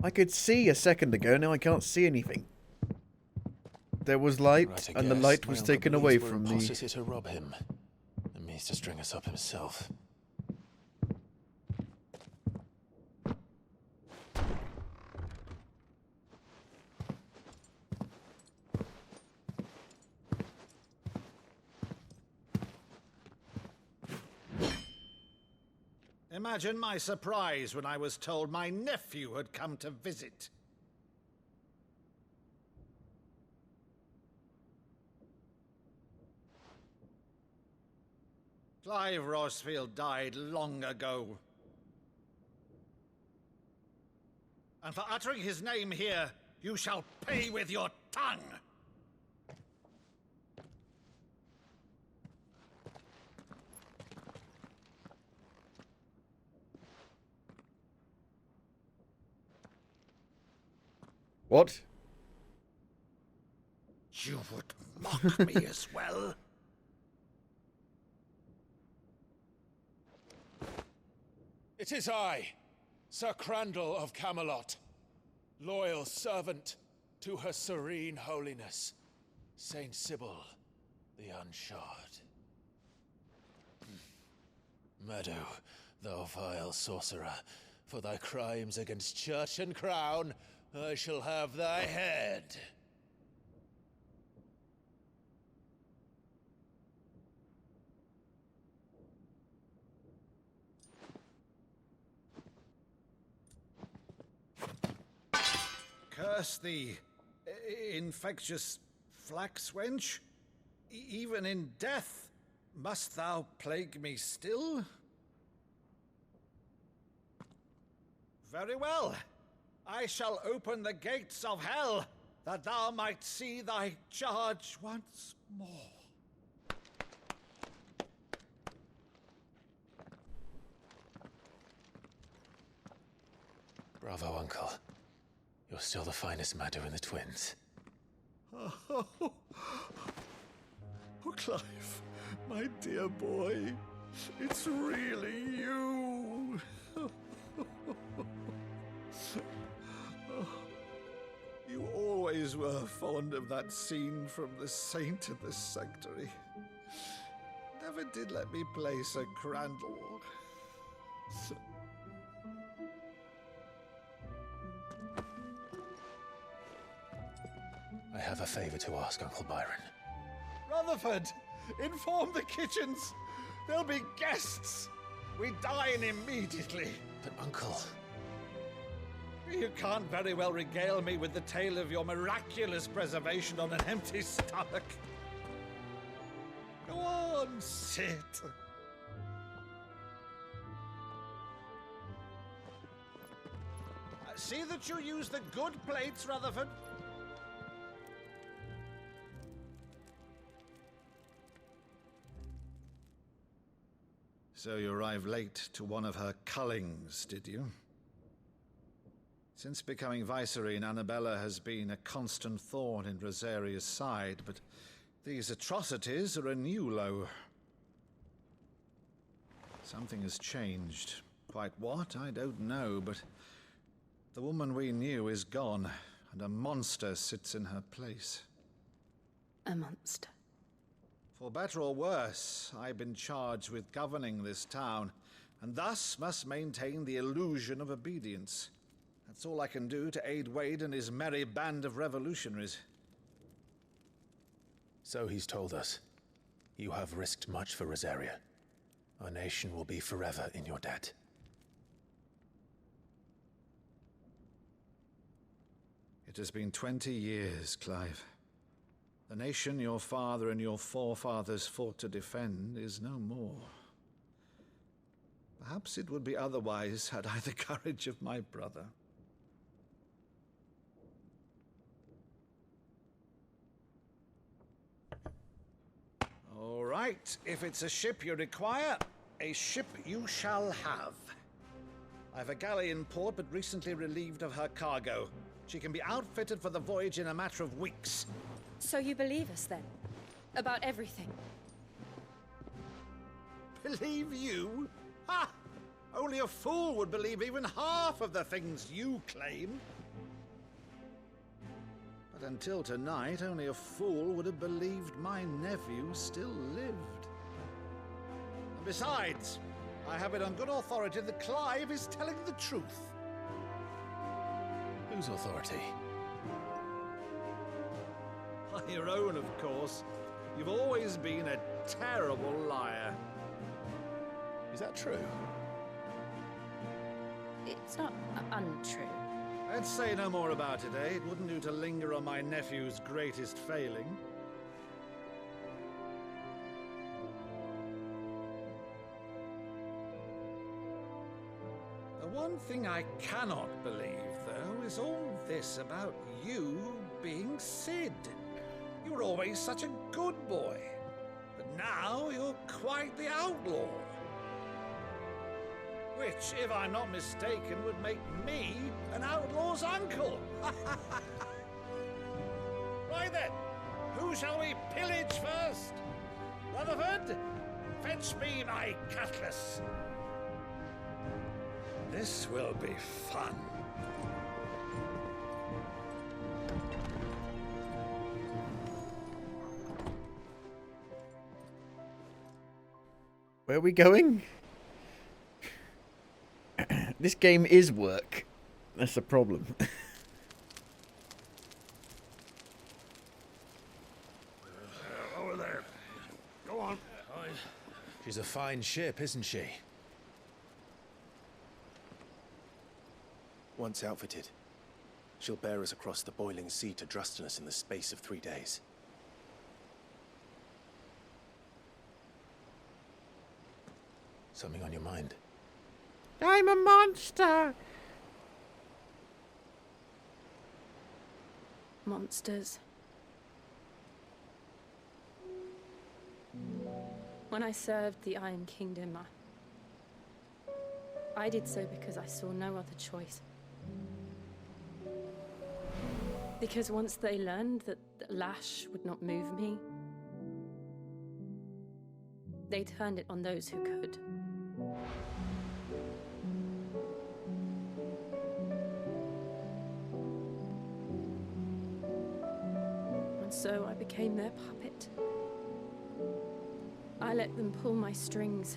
I could see a second ago, now I can't see anything. There was light, Right, I and the guess. light My was uncle taken believes away we're from me. impositors to rob him, and means to string us up himself. Imagine my surprise when I was told my nephew had come to visit. Clive Rosefield died long ago. And for uttering his name here, you shall pay with your tongue! What? You would mock me as well? It is I, Sir Crandall of Camelot, loyal servant to Her Serene Holiness, Saint Sybil the Unshod. Meadow, thou vile sorcerer, for thy crimes against church and crown, I shall have thy head. Curse thee, infectious flax wench. Even in death, must thou plague me still? Very well. I shall open the gates of hell, that thou might see thy charge once more. Bravo, Uncle. You're still the finest Meadow in the twins. Oh, Clive, my dear boy, it's really you. You always were fond of that scene from The Saint of the Sanctuary. Never did let me play Sir Crandall. I have a favor to ask, Uncle Byron. Rutherford, inform the kitchens. There'll be guests. We dine immediately. But, Uncle... You can't very well regale me with the tale of your miraculous preservation on an empty stomach. Go on, sit. See that you use the good plates, Rutherford. So you arrived late to one of her cullings, did you? Since becoming Vicereine, Annabella has been a constant thorn in Rosaria's side, but these atrocities are a new low. Something has changed. Quite what, I don't know, but the woman we knew is gone, and a monster sits in her place. A monster? For better or worse, I've been charged with governing this town, and thus must maintain the illusion of obedience. That's all I can do to aid Wade and his merry band of revolutionaries. So he's told us. You have risked much for Rosaria. Our nation will be forever in your debt. It has been 20 years, Clive. The nation your father and your forefathers fought to defend is no more. Perhaps it would be otherwise had I the courage of my brother. All right, if it's a ship you require, a ship you shall have. I've a galley in port, but recently relieved of her cargo. She can be outfitted for the voyage in a matter of weeks. So you believe us, then? About everything? Believe you? Ha! Only a fool would believe even half of the things you claim. But until tonight, only a fool would have believed my nephew still lived. And besides, I have it on good authority that Clive is telling the truth. Whose authority? Your own, of course. You've always been a terrible liar. Is that true? It's not untrue. Let's say no more about it, eh? It wouldn't do to linger on my nephew's greatest failing. The one thing I cannot believe, though, is all this about you being Sid. You were always such a good boy, but now you're quite the outlaw. Which, if I'm not mistaken, would make me an outlaw's uncle. Right then, who shall we pillage first? Rutherford, fetch me my cutlass. This will be fun. Where are we going? This game is work. That's the problem. Over there. Go on. She's a fine ship, isn't she? Once outfitted, she'll bear us across the boiling sea to Drustinus in the space of 3 days. Something on your mind? I'm a monster! Monsters. When I served the Iron Kingdom, I did so because I saw no other choice. Because once they learned that the lash would not move me, they turned it on those who could. And so I became their puppet. I let them pull my strings,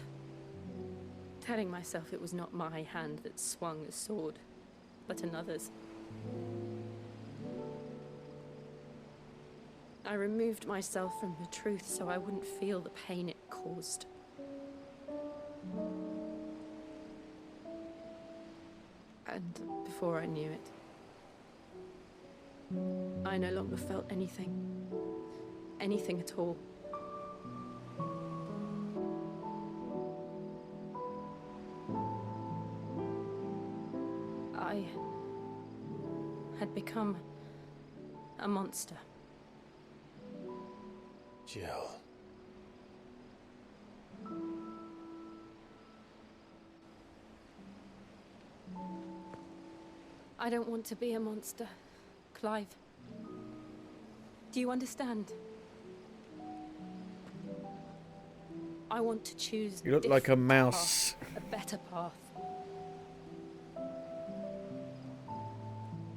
telling myself it was not my hand that swung a sword, but another's. I removed myself from the truth so I wouldn't feel the pain it caused. And before I knew it, I no longer felt anything. Anything at all. I had become a monster. Jill. I don't want to be a monster, Clive. Do you understand? I want to choose You look like a mouse. path, a better path.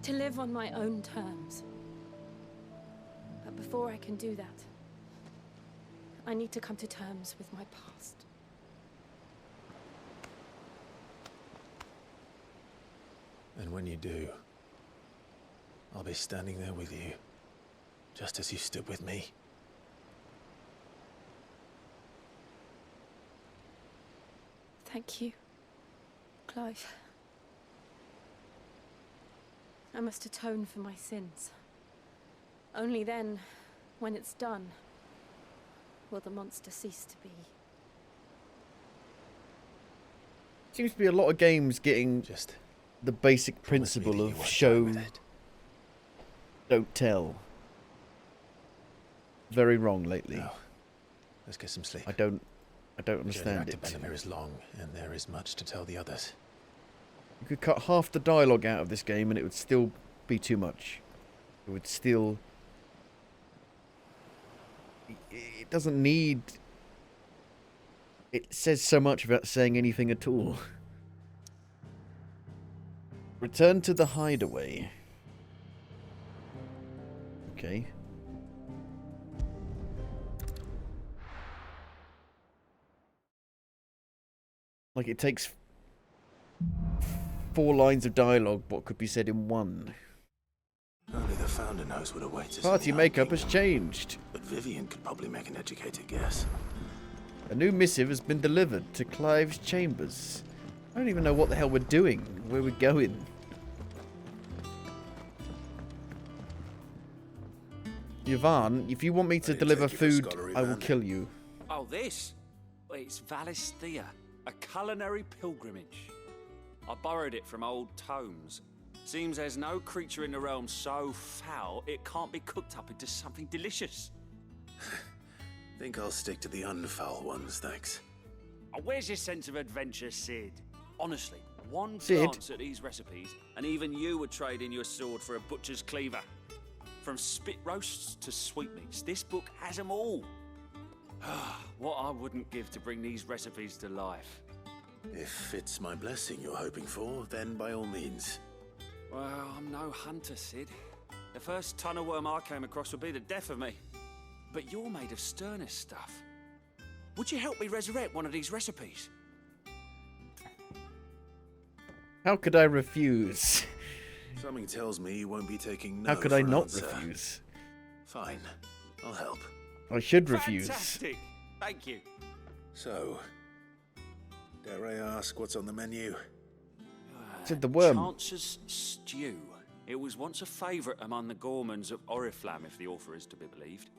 To live on my own terms. But before I can do that, I need to come to terms with my past. And when you do, I'll be standing there with you, just as you stood with me. Thank you, Clive. I must atone for my sins. Only then, when it's done, will the monster cease to be. Seems to be a lot of games getting just the basic principle of show, don't tell. Very wrong lately. No. Let's get some sleep. I don't understand The it. journey back to Benamir is long, and there is much to tell the others. You could cut half the dialogue out of this game and it would still be too much. It would still... It doesn't need... It says so much without saying anything at all. Return to the hideaway. Okay. Like it takes 4 lines of dialogue what could be said in 1. Only the founder knows what awaits us. Party makeup has changed. But Vivian could probably make an educated guess. A new missive has been delivered to Clive's chambers. I don't even know what the hell we're doing, where we're going. Yvonne, if you want me to deliver food, I will kill you. Oh, this? Well, it's Valisthea, a culinary pilgrimage. I borrowed it from old tomes. Seems there's no creature in the realm so foul it can't be cooked up into something delicious. Think I'll stick to the unfoul ones, thanks. Oh, where's your sense of adventure, Sid? Honestly, one Sid? glance at these recipes, and even you would trade in your sword for a butcher's cleaver. From spit roasts to sweetmeats, this book has them all. What I wouldn't give to bring these recipes to life. If it's my blessing you're hoping for, then by all means. Well, I'm no hunter, Sid. The first ton of worm I came across would be the death of me. But you're made of sterner stuff. Would you help me resurrect one of these recipes? How could I refuse? Something tells me you won't be taking no How could for I an not answer. refuse? Fine, I'll help. I should refuse. Fantastic! Thank you. So, dare I ask what's on the menu? Said the worm. Chance's Stew. It was once a favourite among the Gormans of Oriflamme, if the author is to be believed.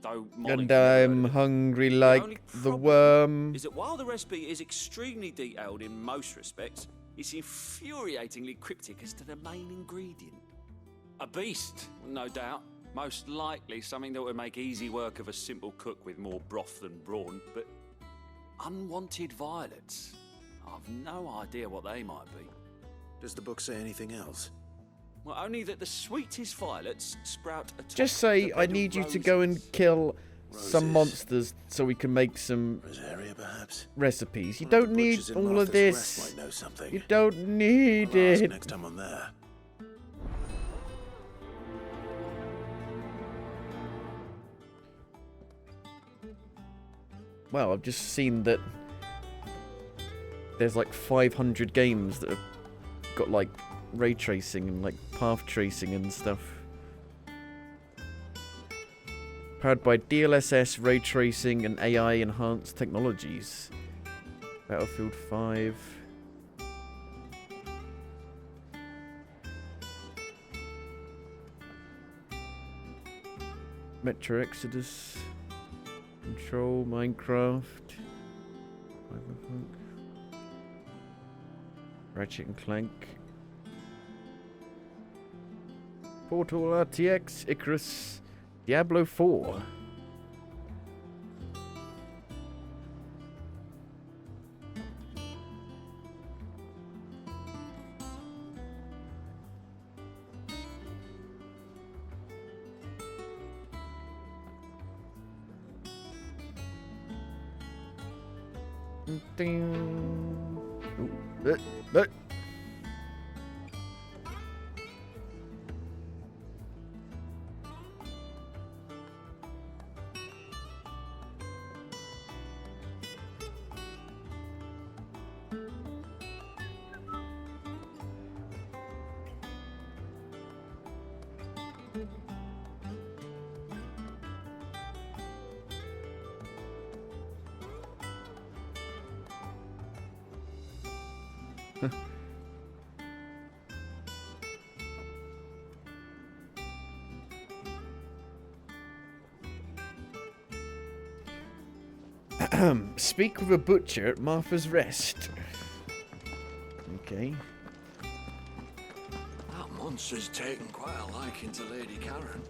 Though And I'm hungry like the worm. Is that while the recipe is extremely detailed in most respects, it's infuriatingly cryptic as to the main ingredient. A beast, no doubt. Most likely something that would make easy work of a simple cook with more broth than brawn, but unwanted violets. I've no idea what they might be. Does the book say anything else? Well, only that the sweetest violets sprout atop Just say the I bed need of you to roses. go and kill some monsters so we can make some Rosaria, perhaps? recipes. You don't need Butchers in all of Martha's this. Rest might know something. You don't need I'll ask it. next time I'm there. Well, I've just seen that there's like 500 games that have got like ray tracing and like path tracing and stuff. Powered by DLSS, ray tracing, and AI enhanced technologies. Battlefield 5. Metro Exodus. Control, Minecraft. Cyberpunk. Ratchet and Clank. Portal RTX, Icarus, Diablo 4. Ding. Ooh, Speak with a butcher at Martha's Rest. Okay. That monster's taken quite a liking to Lady Karen.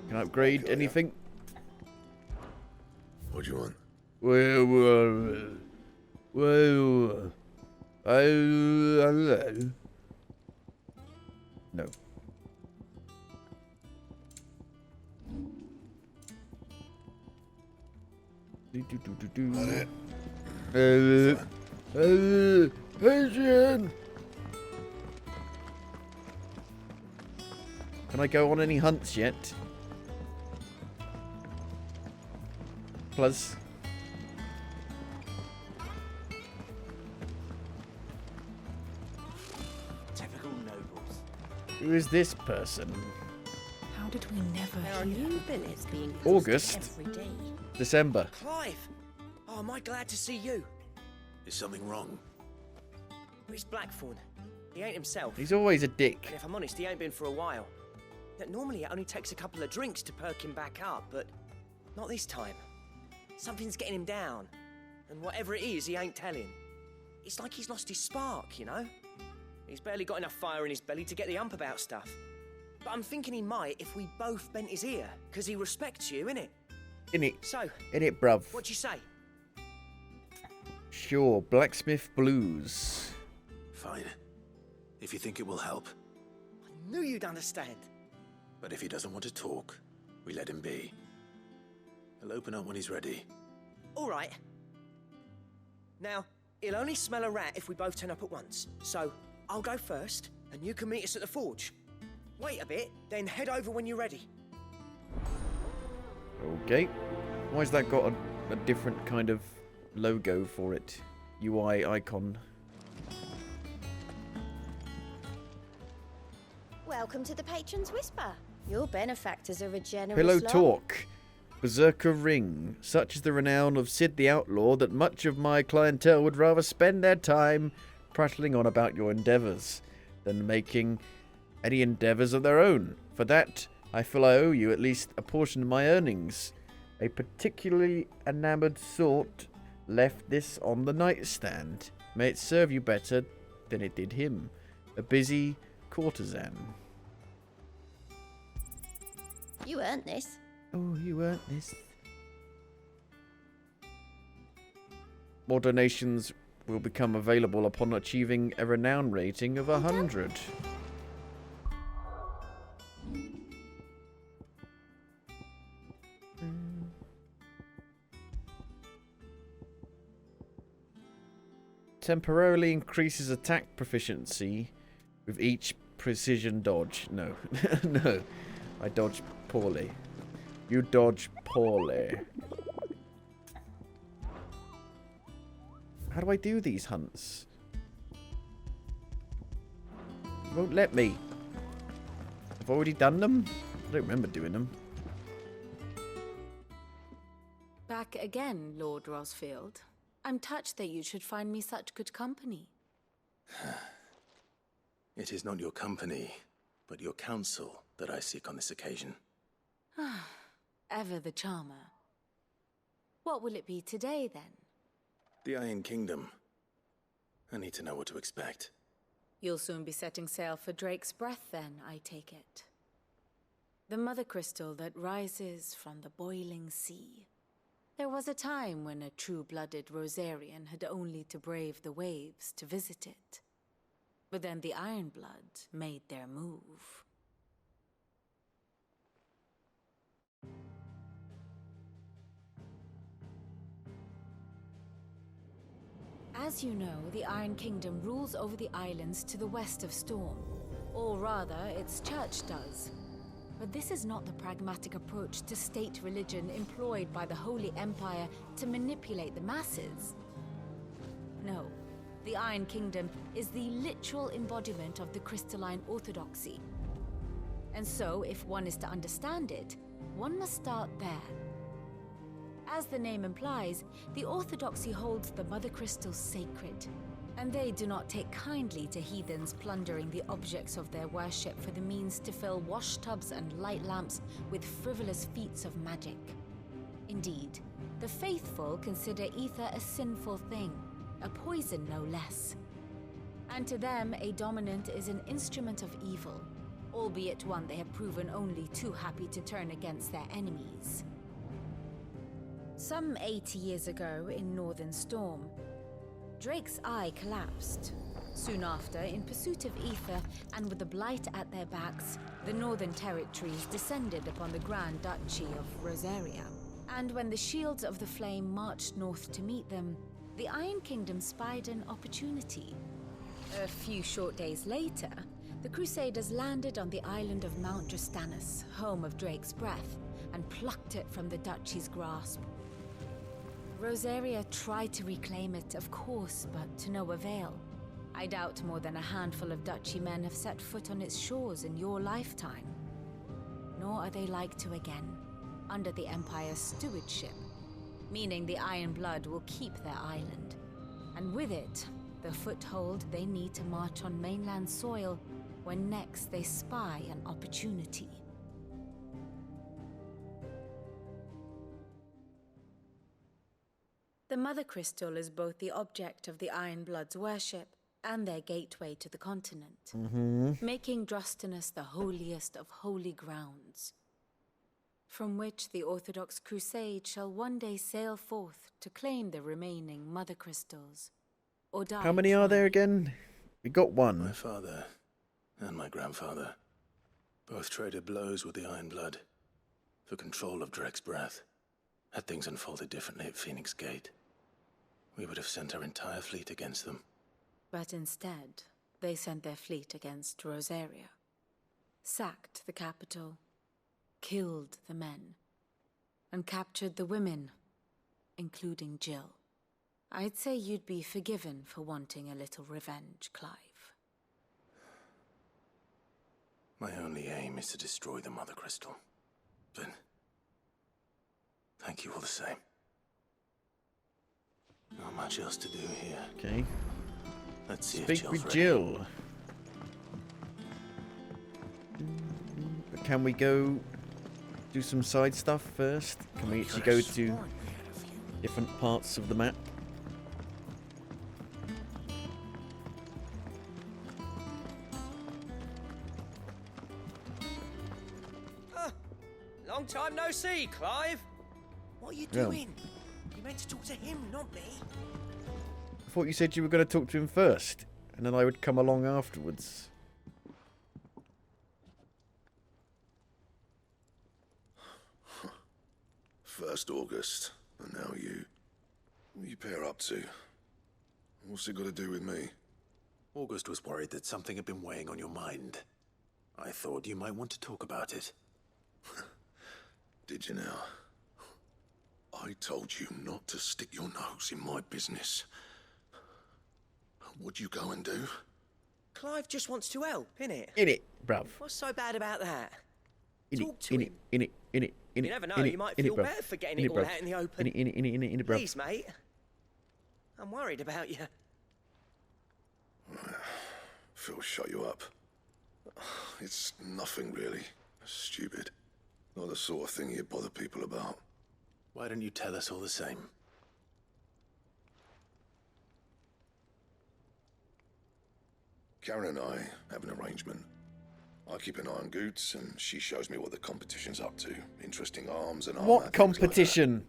Can I upgrade anything? What do you want? No. Adrian! Can I go on any hunts yet? Plus. Typical nobles. Who is this person? How did we never There are hear? new billets being August. posted every day. December. Clive! Oh, am I glad to see you? Is something wrong? Where's Blackthorn? He ain't himself. He's always a dick. And if I'm honest, he ain't been for a while. That normally it only takes a couple of drinks to perk him back up, but not this time. Something's getting him down. And whatever it is, he ain't telling. It's like he's lost his spark, you know? He's barely got enough fire in his belly to get the ump about stuff. But I'm thinking he might if we both bent his ear, because he respects you, innit? Innit? So, Innit, bruv? What'd you say? Sure, Blacksmith Blues. Fine. If you think it will help. I knew you'd understand. But if he doesn't want to talk, we let him be. He'll open up when he's ready. All right. Now, he'll only smell a rat if we both turn up at once. So, I'll go first, and you can meet us at the forge. Wait a bit, then head over when you're ready. Okay. Why's that got a different kind of logo for it? UI icon. Welcome to the Patron's Whisper. Your benefactors are a generous Pillow lot. Talk. Berserker Ring. Such is the renown of Sid the Outlaw that much of my clientele would rather spend their time prattling on about your endeavours than making any endeavours of their own. For that, I feel I owe you at least a portion of my earnings. A particularly enamoured sort left this on the nightstand. May it serve you better than it did him. A busy courtesan. You earned this. Oh, you earned this. More donations will become available upon achieving a renown rating of 100. Temporarily increases attack proficiency with each precision dodge. No. No. I dodge poorly. You dodge poorly. How do I do these hunts? You won't let me. I've already done them? I don't remember doing them. Back again, Lord Rosfield. I'm touched that you should find me such good company. It is not your company, but your counsel that I seek on this occasion. Ever the charmer. What will it be today, then? The Iron Kingdom. I need to know what to expect. You'll soon be setting sail for Drake's Breath, then, I take it. The mother crystal that rises from the boiling sea. There was a time when a true-blooded Rosarian had only to brave the waves to visit it. But then the Ironblood made their move. As you know, the Iron Kingdom rules over the islands to the west of Storm. Or rather, its church does. But this is not the pragmatic approach to state religion employed by the Holy Empire to manipulate the masses. No, the Iron Kingdom is the literal embodiment of the crystalline orthodoxy. And so, if one is to understand it, one must start there. As the name implies, the orthodoxy holds the Mother Crystals sacred, and they do not take kindly to heathens plundering the objects of their worship for the means to fill washtubs and light lamps with frivolous feats of magic. Indeed, the faithful consider ether a sinful thing, a poison no less. And to them, a dominant is an instrument of evil, albeit one they have proven only too happy to turn against their enemies. Some 80 years ago in Northern Storm, Drake's eye collapsed. Soon after, in pursuit of ether and with the blight at their backs, the Northern Territories descended upon the Grand Duchy of Rosaria. And when the Shields of the Flame marched north to meet them, the Iron Kingdom spied an opportunity. A few short days later, the Crusaders landed on the island of Mount Justanus, home of Drake's Breath, and plucked it from the duchy's grasp. Rosaria tried to reclaim it, of course, but to no avail. I doubt more than a handful of duchy men have set foot on its shores in your lifetime. Nor are they like to again, under the Empire's stewardship, meaning the Iron Blood will keep their island. And with it, the foothold they need to march on mainland soil when next they spy an opportunity. The Mother Crystal is both the object of the Iron Blood's worship and their gateway to the continent, making Drostanus the holiest of holy grounds, from which the Orthodox Crusade shall one day sail forth to claim the remaining Mother Crystals, or die. How many are there again? We got one. My father and my grandfather both traded blows with the Iron Blood for control of Drek's breath. Had things unfolded differently at Phoenix Gate, we would have sent our entire fleet against them. But instead, they sent their fleet against Rosaria, sacked the capital, killed the men, and captured the women, including Jill. I'd say you'd be forgiven for wanting a little revenge, Clive. My only aim is to destroy the Mother Crystal. But thank you all the same. Not much else to do here. Okay. Let's see if Speak Jill's with ready. Jill. But can we go do some side stuff first? Can we actually go to different parts of the map? Long time no see, Clive. What are you Yeah. doing? You meant to talk to him, not me. I thought you said you were going to talk to him first, and then I would come along afterwards. First August, and now you. What are you pair up to? What's it got to do with me? August was worried that something had been weighing on your mind. I thought you might want to talk about it. Did you now? I told you not to stick your nose in my business. What'd you go and do? Clive just wants to help, innit? In it, bruv. What's so bad about that? In Talk it, to in him. it, in it, in it, in it. You never know, in you it, might in feel bruv. better for getting In it all bruv. out in the open. In it, bruv. Please, mate. I'm worried about you. Phil shut you up. It's nothing really. Stupid. Not the sort of thing you bother people about. Why don't you tell us all the same? Karen and I have an arrangement. I keep an eye on Goots, and she shows me what the competition's up to. Interesting arms and armor. What competition?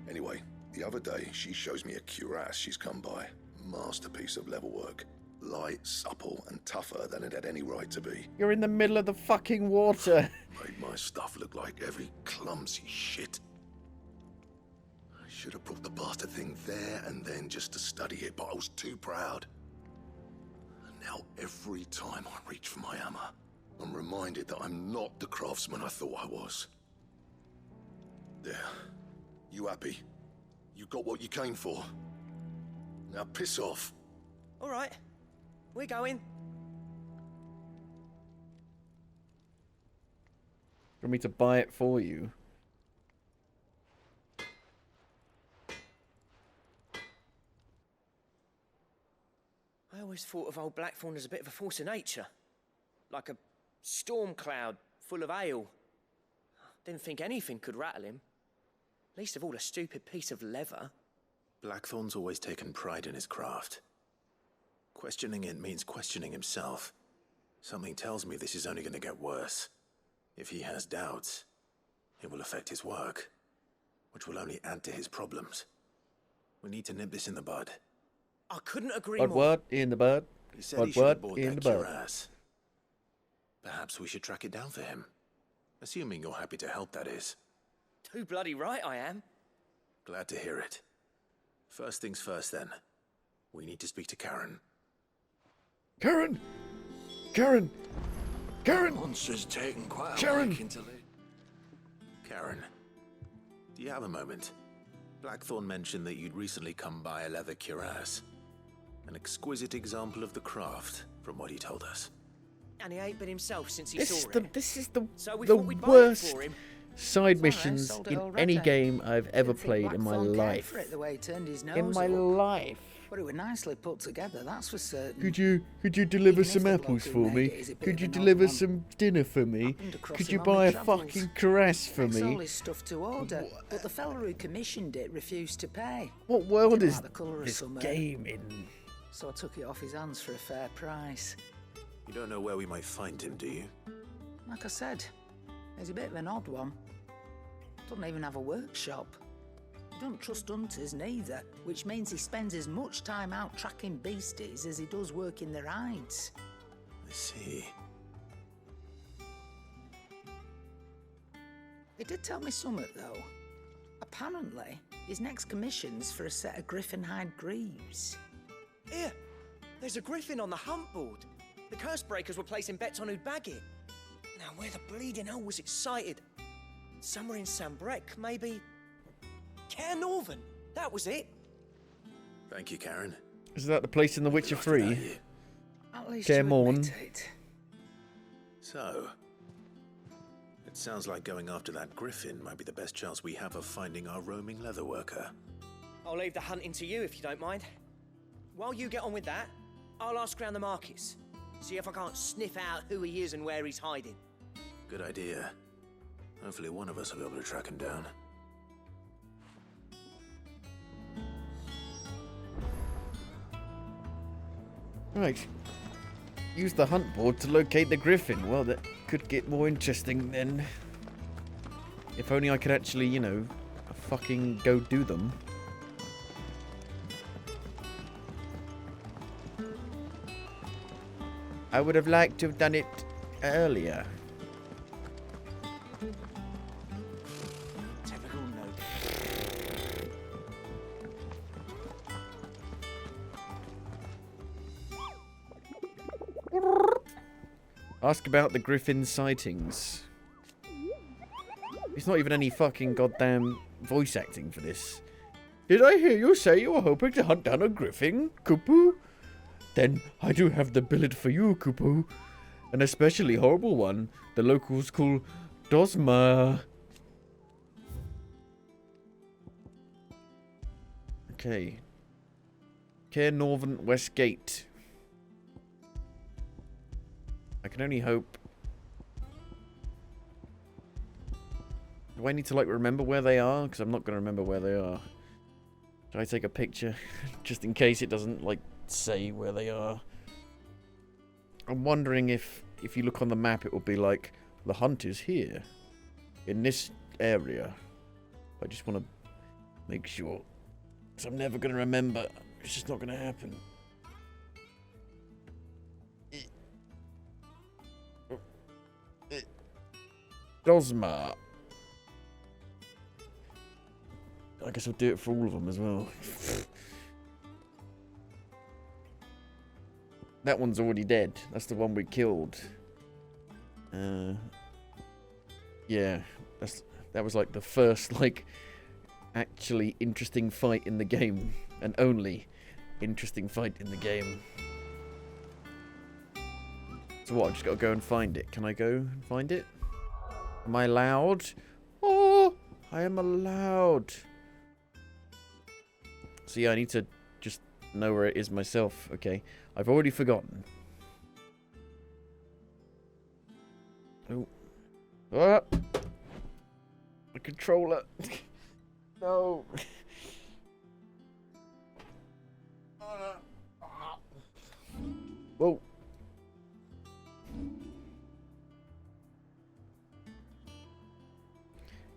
Anyway, the other day, she shows me a cuirass she's come by. Masterpiece of level work. Light, supple, and tougher than it had any right to be. You're in the middle of the fucking water. Made my stuff look like every clumsy shit. I should have brought the bastard thing there and then just to study it, but I was too proud. And now every time I reach for my hammer, I'm reminded that I'm not the craftsman I thought I was. There. You happy? You got what you came for. Now piss off. All right. We're going. Want me to buy it for you? I always thought of old Blackthorn as a bit of a force of nature. Like a storm cloud full of ale. Didn't think anything could rattle him. Least of all a stupid piece of leather. Blackthorn's always taken pride in his craft. Questioning it means questioning himself. Something tells me this is only going to get worse. If he has doubts, it will affect his work, which will only add to his problems. We need to nip this in the bud. I couldn't agree Bud more. what in the bud? He said Bud he should have what bought in that the bud? cuirass. Perhaps we should track it down for him. Assuming you're happy to help, that is. Too bloody right I am. Glad to hear it. First things first, then. We need to speak to Karen. Karen! Karen! Karen! Monster's taken quite a Karen! liking to Lady. Karen, do you have a moment? Blackthorn mentioned that you'd recently come by a leather cuirass. An exquisite example of the craft, from what he told us. And he ain't been himself since he This saw is it. the So we the thought we'd buy it worst for him. side missions in any game I've ever played in my life. The way he turned his nose In my life. But it was nicely put together, that's for certain. Could you deliver some apples for me? Could you deliver some dinner for me? Could you buy a fucking caress for It's all me? his stuff to order, but the fella who commissioned it refused to pay. What world Didn't is like the colour of this summer. game in? So I took it off his hands for a fair price. You don't know where we might find him, do you? Like I said, he's a bit of an odd one. Doesn't even have a workshop. He don't trust hunters neither, which means he spends as much time out tracking beasties as he does working their hides. I see. He did tell me something, though. Apparently, his next commission's for a set of griffin hide greaves. Here, there's a griffin on the hunt board. The curse breakers were placing bets on who'd bag it. Now, where the bleeding hell was it sighted? Somewhere in Sambrec, maybe. Care Northern, that was it. Thank you, Karen. Is that the place in The Witcher 3? At least Care you Morn. admit it. So, it sounds like going after that griffin might be the best chance we have of finding our roaming leatherworker. I'll leave the hunting to you if you don't mind. While you get on with that, I'll ask around the markets. See if I can't sniff out who he is and where he's hiding. Good idea. Hopefully one of us will be able to track him down. Right. Use the hunt board to locate the griffin. Well, that could get more interesting then. If only I could actually, you know, fucking go do them. I would have liked to have done it earlier. Typical Ask about the griffin sightings. It's not even any fucking goddamn voice acting for this. Did I hear you say you were hoping to hunt down a griffin, Kupu? Then I do have the billet for you, Kupu. An especially horrible one. The locals call Dosma. Okay. Care Northern West Gate. I can only hope. Do I need to, like, remember where they are? Because I'm not going to remember where they are. Should I take a picture? Just in case it doesn't, like, say where they are. I'm wondering if you look on the map, it will be like, the hunt is here. In this area. I just want to make sure. Because I'm never going to remember. It's just not going to happen. Dosma. I guess I'll do it for all of them as well. That one's already dead. That's the one we killed. Yeah, that was like the first, like, actually interesting fight in the game, and only interesting fight in the game. So what? I just gotta go and find it. Can I go and find it? Am I allowed? Oh, I am allowed. So yeah, I need to just know where it is myself. Okay, I've already forgotten. Oh. Ah! The controller. No. Whoa.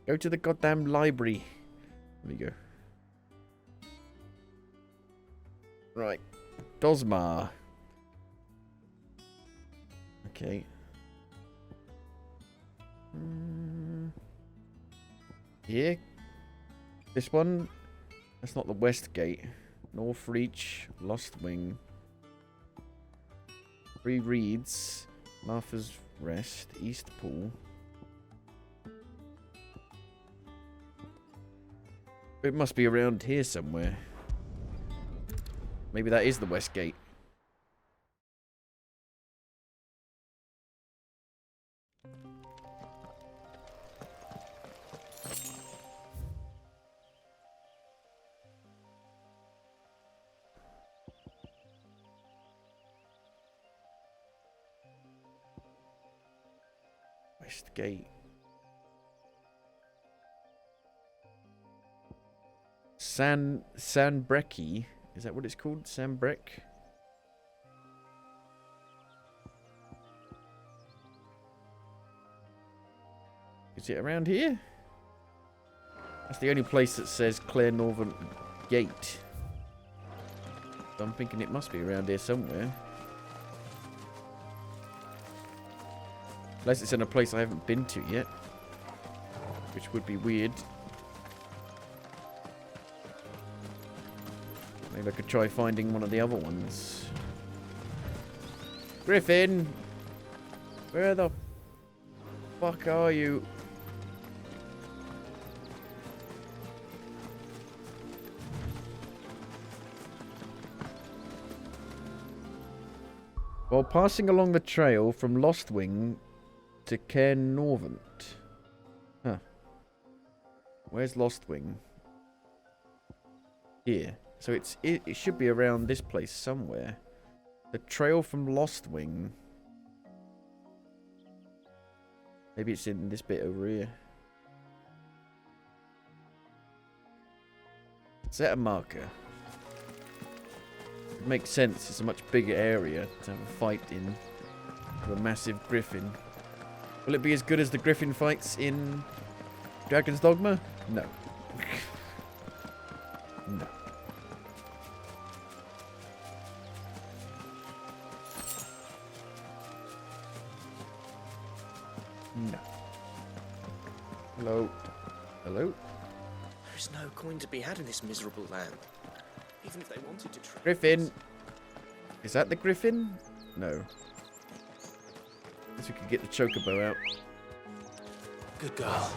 Go to the goddamn library. There we go. Right. Dosma. Okay. Here? This one? That's not the West Gate. North Reach. Lost Wing. Three Reeds. Martha's Rest. East Pool. It must be around here somewhere. Maybe that is the West Gate. West Gate. Sanbrecky. Is that what it's called? Sanbrek? Is it around here? That's the only place that says Clare Northern Gate. So I'm thinking it must be around here somewhere. Unless it's in a place I haven't been to yet. Which would be weird. Maybe I could try finding one of the other ones. Griffin! Where the fuck are you? While passing along the trail from Lostwing to Cairn Norvant. Huh. Where's Lostwing? Here. So it should be around this place somewhere. The trail from Lostwing. Maybe it's in this bit over here. Set a marker. It makes sense. It's a much bigger area to have a fight in. With a massive griffin. Will it be as good as the griffin fights in Dragon's Dogma? No. No. No. Hello. Hello? There's no coin to be had in this miserable land. Even if they wanted to trade. Griffin! Is that the griffin? No. Guess we could get the chocobo out. Good girl.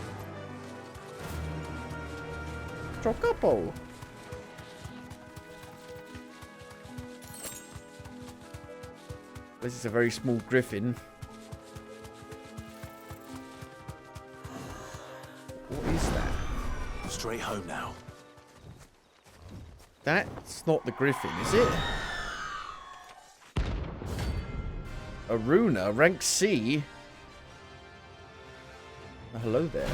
Chocobo! This is a very small griffin. What is that? Straight home now. That's not the griffin, is it? Aruna, rank C. Oh, hello there.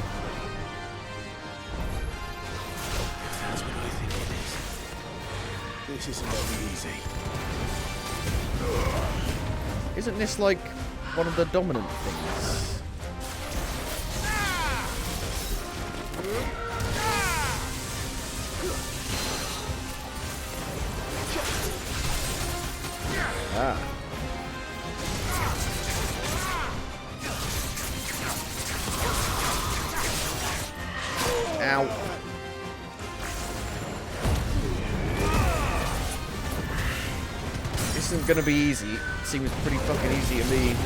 That's what I think it is. This isn't going to be easy. Isn't this like one of the dominant things? Ah. Ow. This isn't gonna be easy. It seems pretty fucking easy to me.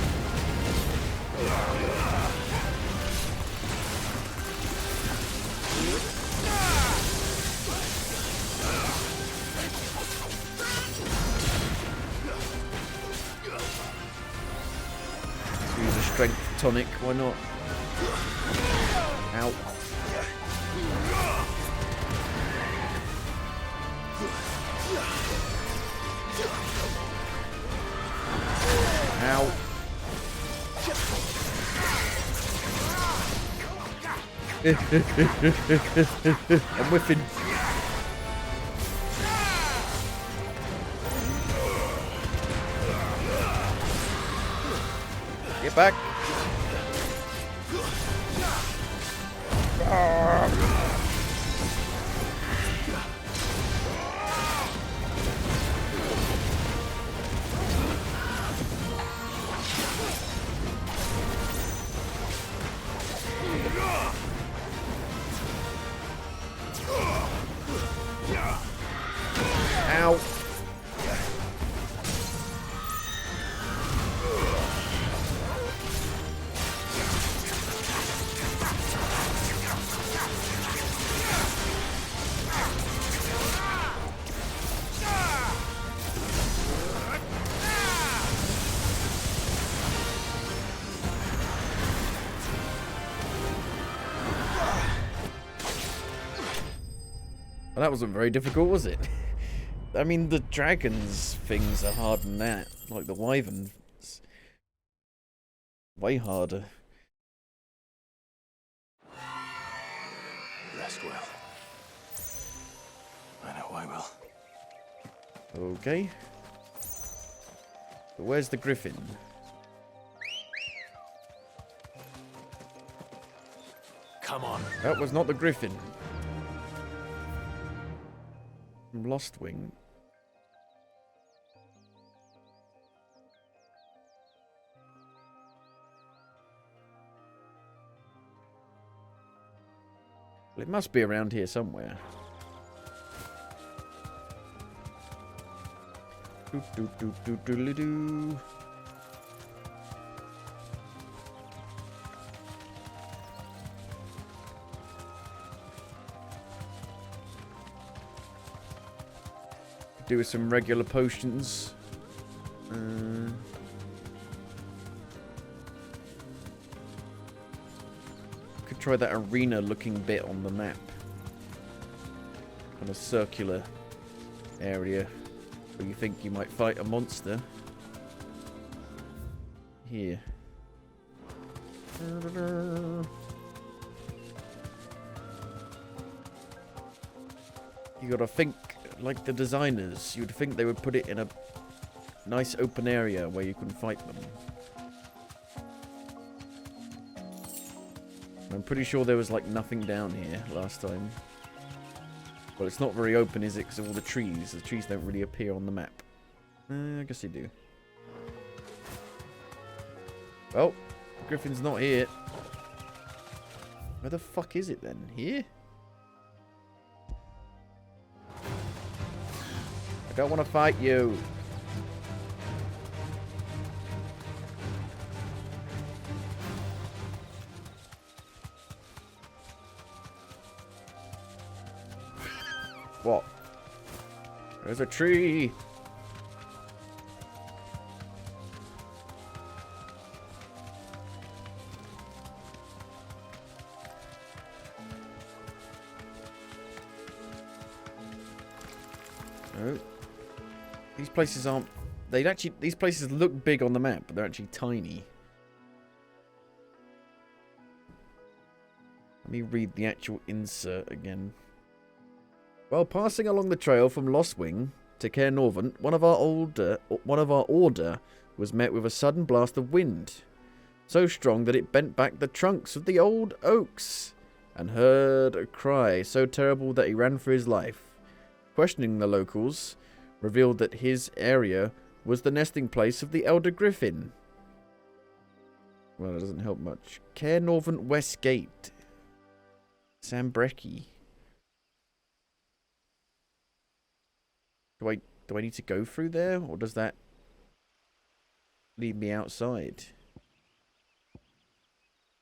Use a strength tonic, why not? Ow. Ow. I'm whiffing. Get back. Ow. Well, that wasn't very difficult, was it? I mean, the dragons things are harder than that. Like the wyverns. Way harder. rest well. I know I will. Okay. But where's the griffin? Come on. That was not the griffin. From Lost Wing. Well, it must be around here somewhere. Doop doop doop doop doodly doo. Do with some regular potions. Could try that arena looking bit on the map. Kind of circular area where you think you might fight a monster. Here. You gotta think like the designers. You'd think they would put it in a nice open area where you can fight them. I'm pretty sure there was like nothing down here last time. Well, it's not very open, is it? Because of all the trees. The trees don't really appear on the map. I guess they do. Well, Griffin's not here. Where the fuck is it then? Here? I don't want to fight you. What? There's a tree. No. These places aren't... These places look big on the map, but they're actually tiny. Let me read the actual insert again. While passing along the trail from Lost Wing to Caer Norvent, one of our order was met with a sudden blast of wind, so strong that it bent back the trunks of the old oaks, and heard a cry so terrible that he ran for his life. Questioning the locals, revealed that his area was the nesting place of the elder griffin. Well, it doesn't help much. Caer Norvent West Gate. Sambrecky. Do I need to go through there, or does that leave me outside?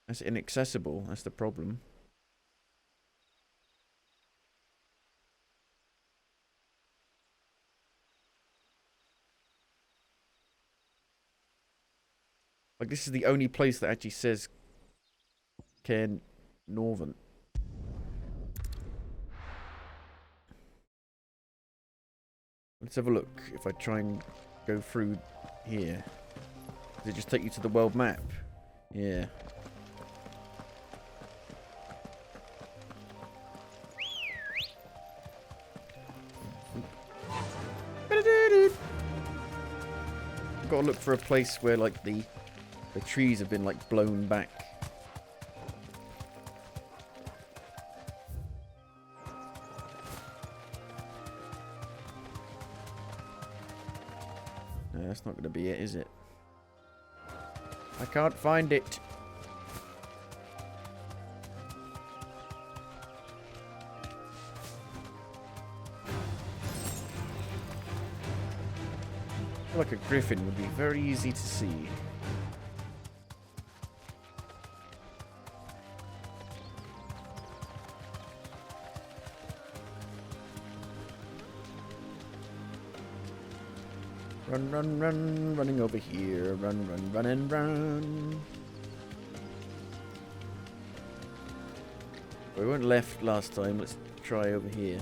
That's inaccessible. That's the problem. Like, this is the only place that actually says Caer Norvent. Let's have a look. If I try and go through here, does it just take you to the world map? Yeah. I've got to look for a place where like the trees have been like blown back. No, that's not going to be it, is it? I can't find it. I feel like a griffin would be very easy to see. Run, run, run, running over here. Run, run, run, and run. We went left last time. Let's try over here.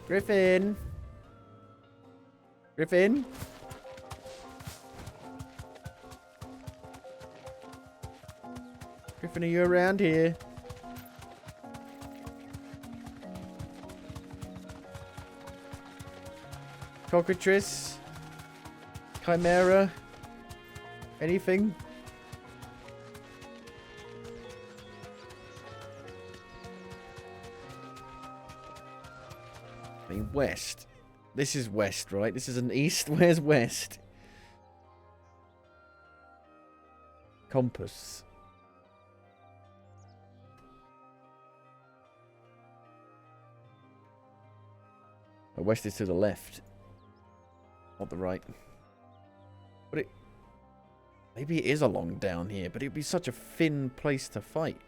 Griffin! Griffin! Nothing of you around here. Cockatrice? Chimera? Anything? I mean, west. This is west, right? This is an east. Where's west? Compass. Oh, west is to the left. Not the right. But it... Maybe it is along down here, but it'd be such a thin place to fight.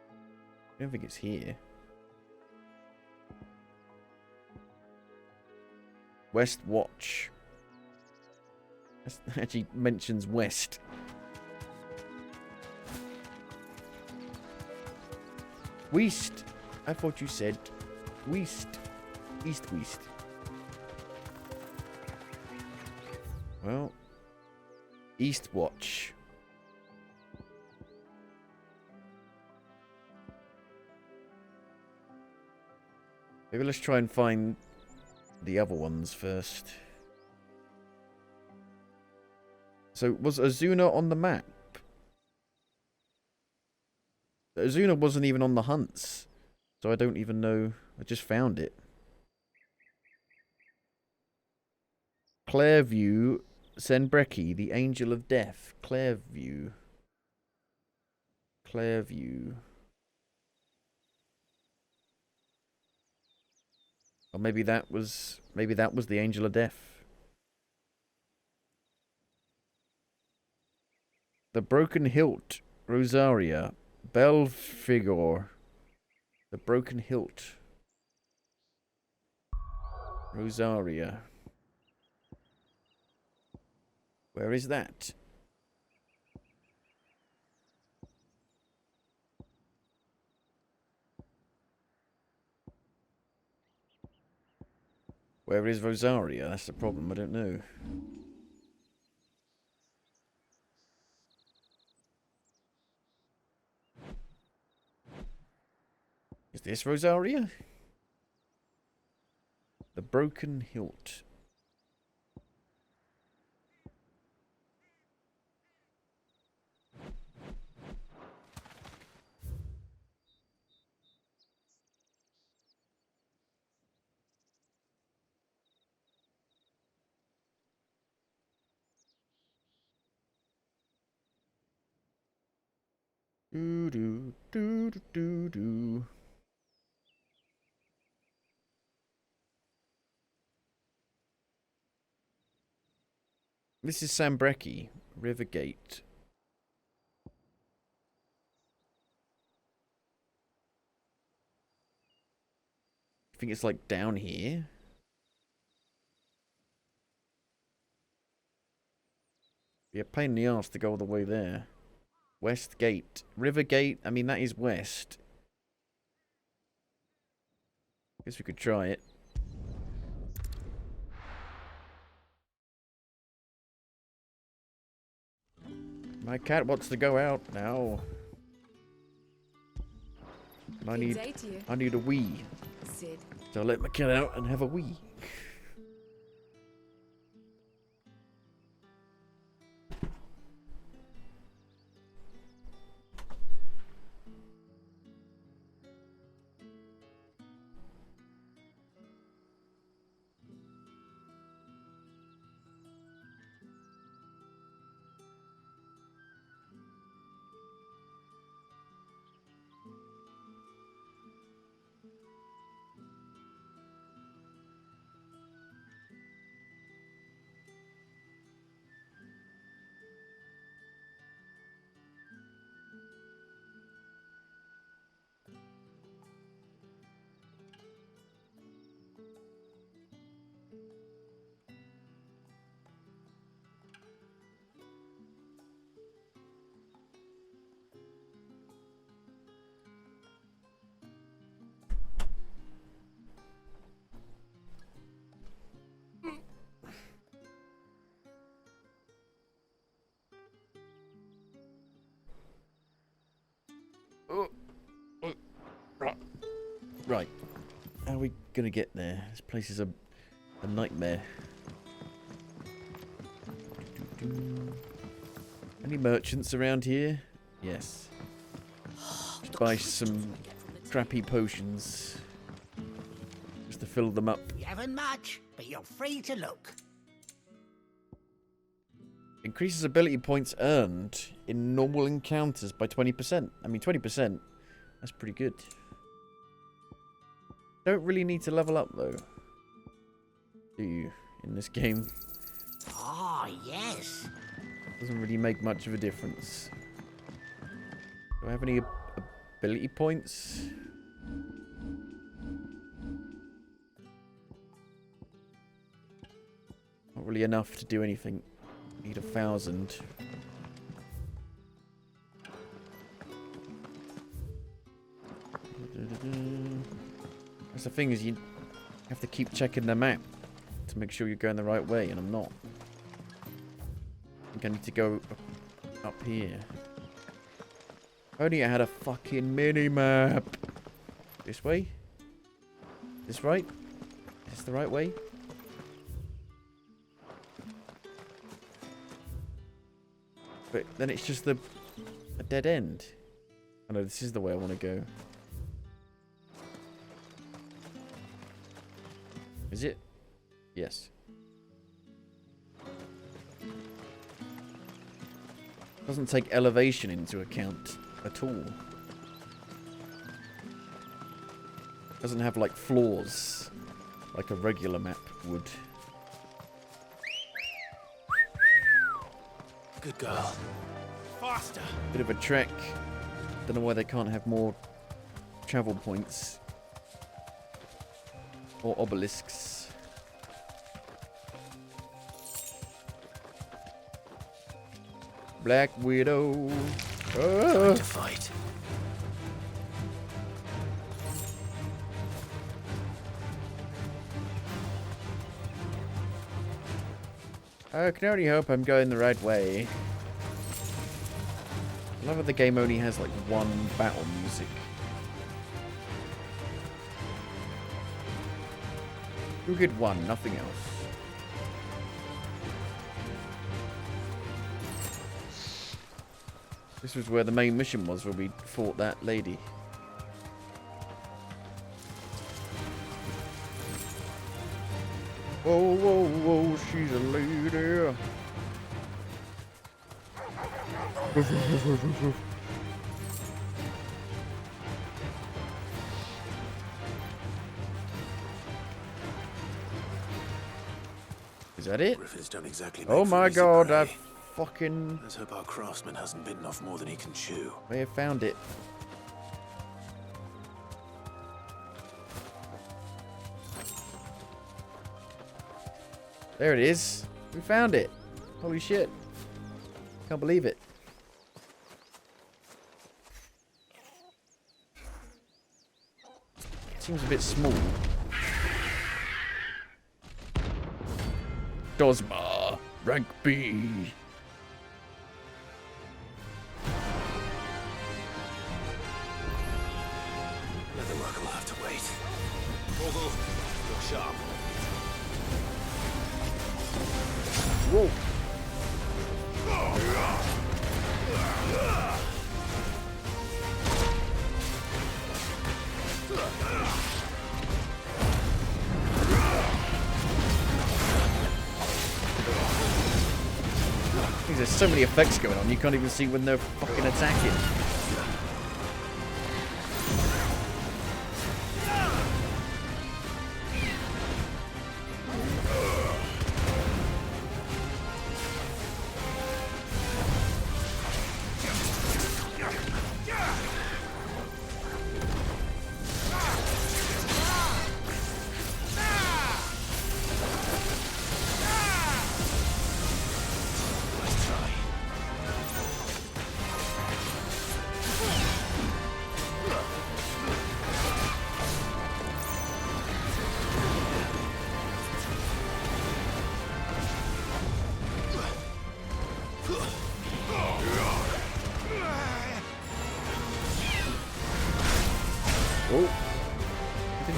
I don't think it's here. West Watch. That actually mentions west. West. I thought you said west. East west. Well, East Watch. Maybe let's try and find the other ones first. So, was Azuna on the map? Azuna wasn't even on the hunts. So I don't even know. I just found it. Clairview, Senbrecki, the Angel of Death. Clairview. Clairview. Or maybe that was the Angel of Death. The Broken Hilt, Rosaria, Belfigor. The Broken Hilt. Rosaria. Where is that? Where is Rosaria? That's the problem, I don't know. Is this Rosaria? The Broken Hilt. Do do do do do do. This is Sambrecki, Rivergate. I think it's like down here. Yeah, pain in the arse to go all the way there. West Gate. Rivergate, I mean, that is west. Guess we could try it. My cat wants to go out now. I need a wee. Sid. So I'll let my cat out and have a wee. Right. How are we going to get there? This place is a nightmare. Any merchants around here? Yes. Just buy some crappy potions. Just to fill them up. You haven't much, but you're free to look. Increases ability points earned in normal encounters by 20%. I mean, 20%. That's pretty good. Don't really need to level up, though. Do you? In this game? Ah, yes. Doesn't really make much of a difference. Do I have any ability points? Not really enough to do anything. Need 1,000. That's the thing, is you have to keep checking the map to make sure you're going the right way, and I'm not. I think I need to go up here. If only I had a fucking mini-map. This way? This right? Is this the right way? But then it's just a dead end. Oh no, this is the way I want to go. Is it? Yes. Doesn't take elevation into account at all. Doesn't have like floors like a regular map would. Good girl. Faster. Bit of a trek. Don't know why they can't have more travel points or obelisks. Black Widow. Time to fight. I can only hope I'm going the right way. I love how the game only has like one battle music. You get one, nothing else. This was where the main mission was, where we fought that lady. Whoa, whoa, whoa, she's a lady. Is that it? Griffiths don't exactly Oh make for my easy god, prey. I fucking... Let's hope our craftsman hasn't bitten off more than he can chew. May have found it. There it is. We found it. Holy shit. Can't believe it. Seems a bit small. Dosma, rank B. Leatherwork will have to wait. Look sharp. Whoa. There's so many effects going on, you can't even see when they're fucking attacking.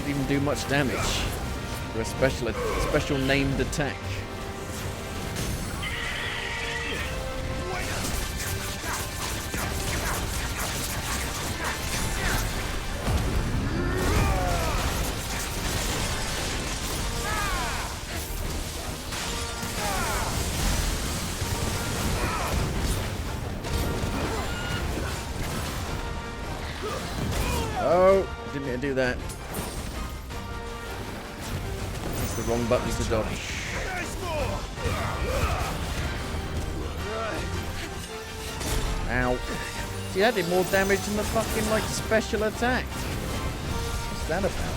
Doesn't even do much damage for a special named attack. Oh, didn't mean to do that. That's the wrong button to dodge. Ow. See, that did more damage than the fucking, like, special attack. What's that about?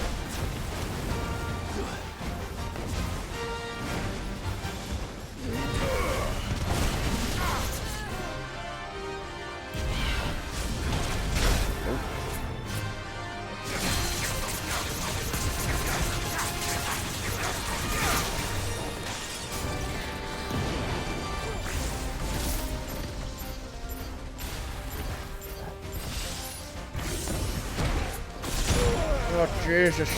Oh, Jesus.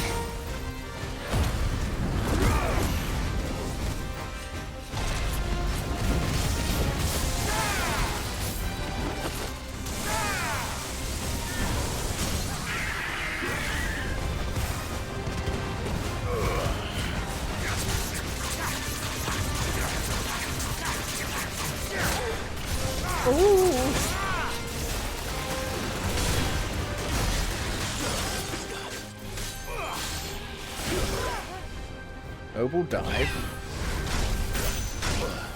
Ooh. Noble dive.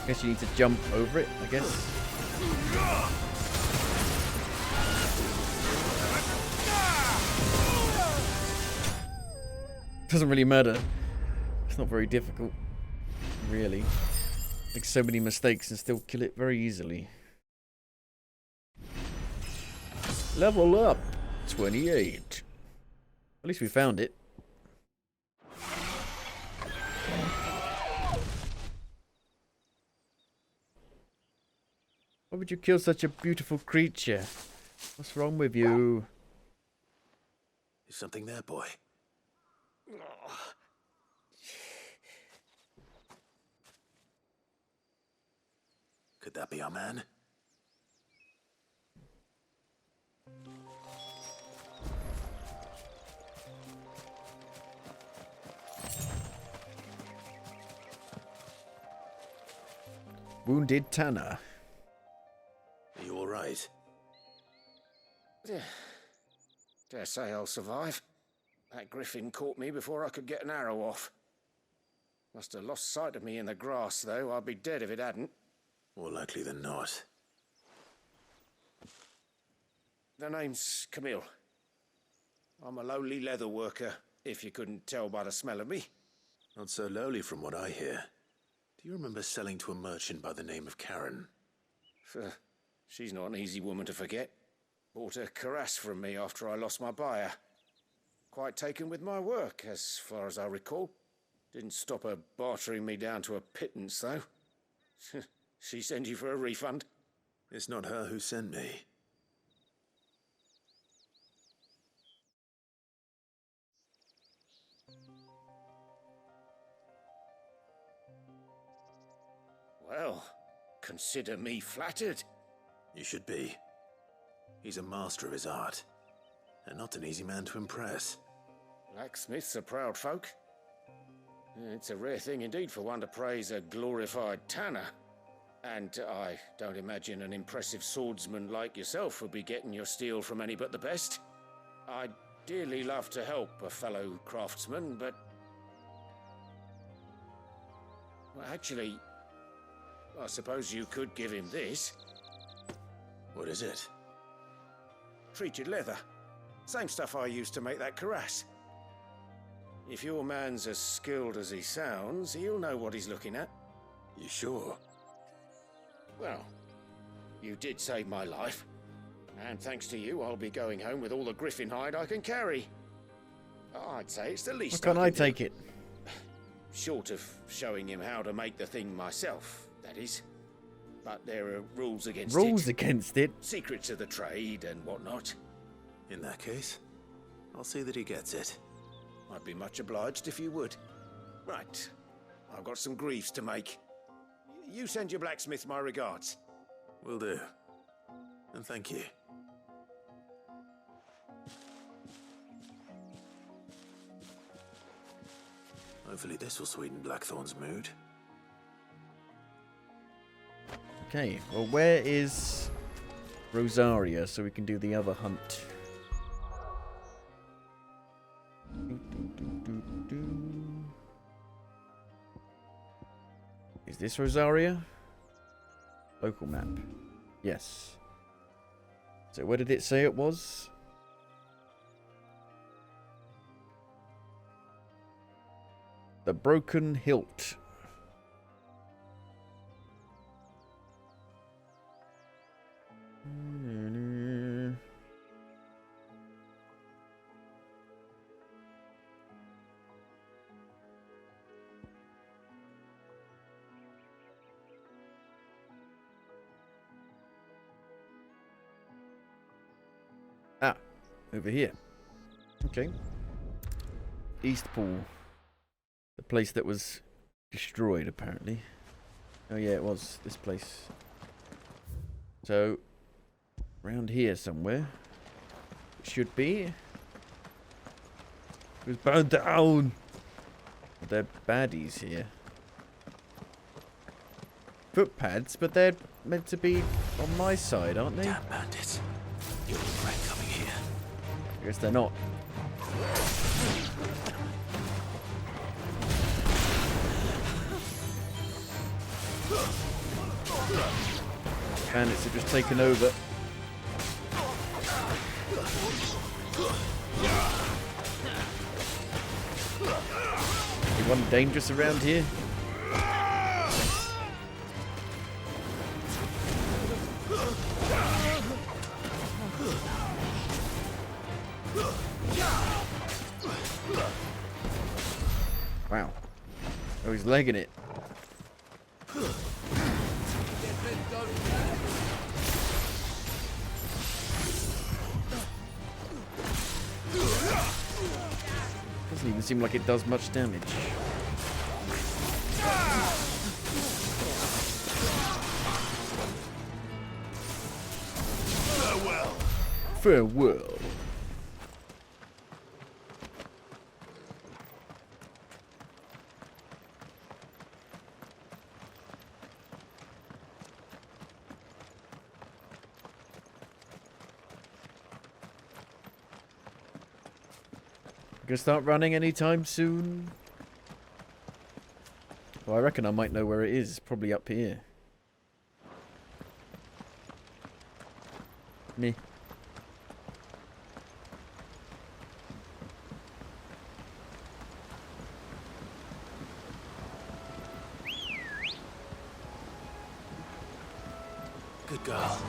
Guess you need to jump over it, I guess. Doesn't really matter. It's not very difficult, really. Make so many mistakes and still kill it very easily. Level up, 28. At least we found it. Why would you kill such a beautiful creature? What's wrong with you? Is something there, boy? Could that be our man? Wounded Tanner. Are you all right? Dare say I'll survive. That griffin caught me before I could get an arrow off. Must have lost sight of me in the grass, though. I'd be dead if it hadn't. More likely than not. The name's Camille. I'm a lowly leather worker, if you couldn't tell by the smell of me. Not so lowly from what I hear. Do you remember selling to a merchant by the name of Karen? She's not an easy woman to forget. Bought a cuirass from me after I lost my buyer. Quite taken with my work, as far as I recall. Didn't stop her bartering me down to a pittance, though. She sent you for a refund? It's not her who sent me. Well, consider me flattered. You should be. He's a master of his art, and not an easy man to impress. Blacksmiths are proud folk. It's a rare thing indeed for one to praise a glorified tanner. And I don't imagine an impressive swordsman like yourself would be getting your steel from any but the best. I'd dearly love to help a fellow craftsman, but... Well, actually, I suppose you could give him this. What is it? Treated leather. Same stuff I used to make that cuirass. If your man's as skilled as he sounds, he'll know what he's looking at. You sure? Well, you did save my life. And thanks to you, I'll be going home with all the griffin hide I can carry. I'd say it's the least. Why can't I take it? Short of showing him how to make the thing myself, that is. But there are rules against it. Rules against it? Secrets of the trade and whatnot. In that case, I'll see that he gets it. I'd be much obliged if you would. Right. I've got some greaves to make. You send your blacksmith my regards. Will do. And thank you. Hopefully this will sweeten Blackthorn's mood. Okay, well, where is Rosaria so we can do the other hunt? Is this Rosaria? Local map. Yes. So where did it say it was? The Broken Hilt. Ah, over here. Okay. Eastpool. The place that was destroyed, apparently. Oh yeah, it was this place. So, around here somewhere. It should be. It was burned down. They're baddies here. Footpads, but they're meant to be on my side, aren't they? Damn bandits. You'll regret coming here. I guess they're not. Bandits have just taken over. Anyone dangerous around here? Wow. Oh, he's legging it. Doesn't even seem like it does much damage. Farewell. Farewell. Gonna start running anytime soon? Well, I reckon I might know where it is. Probably up here. Me. Good girl.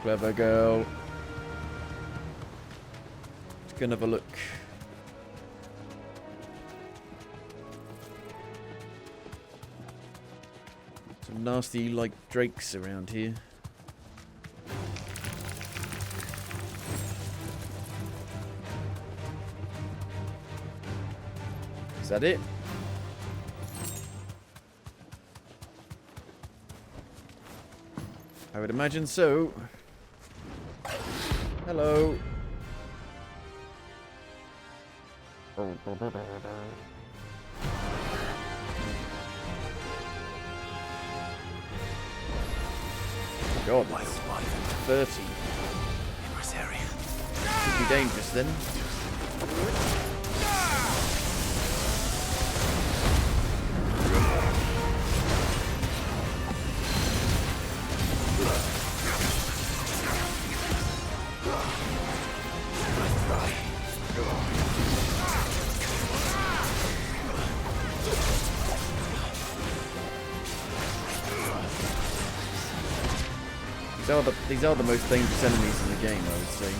Clever girl. Let's go and have a look. Some nasty, like, drakes around here. Is that it? I would imagine so. Hello. God, that's 30. In this area. Could be dangerous then. These are the most dangerous enemies in the game, I would say.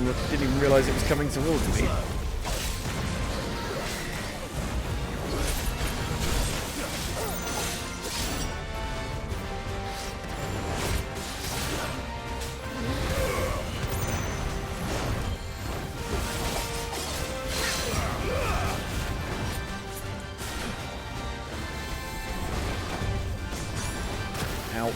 didn't even realise it was coming towards me. Ow.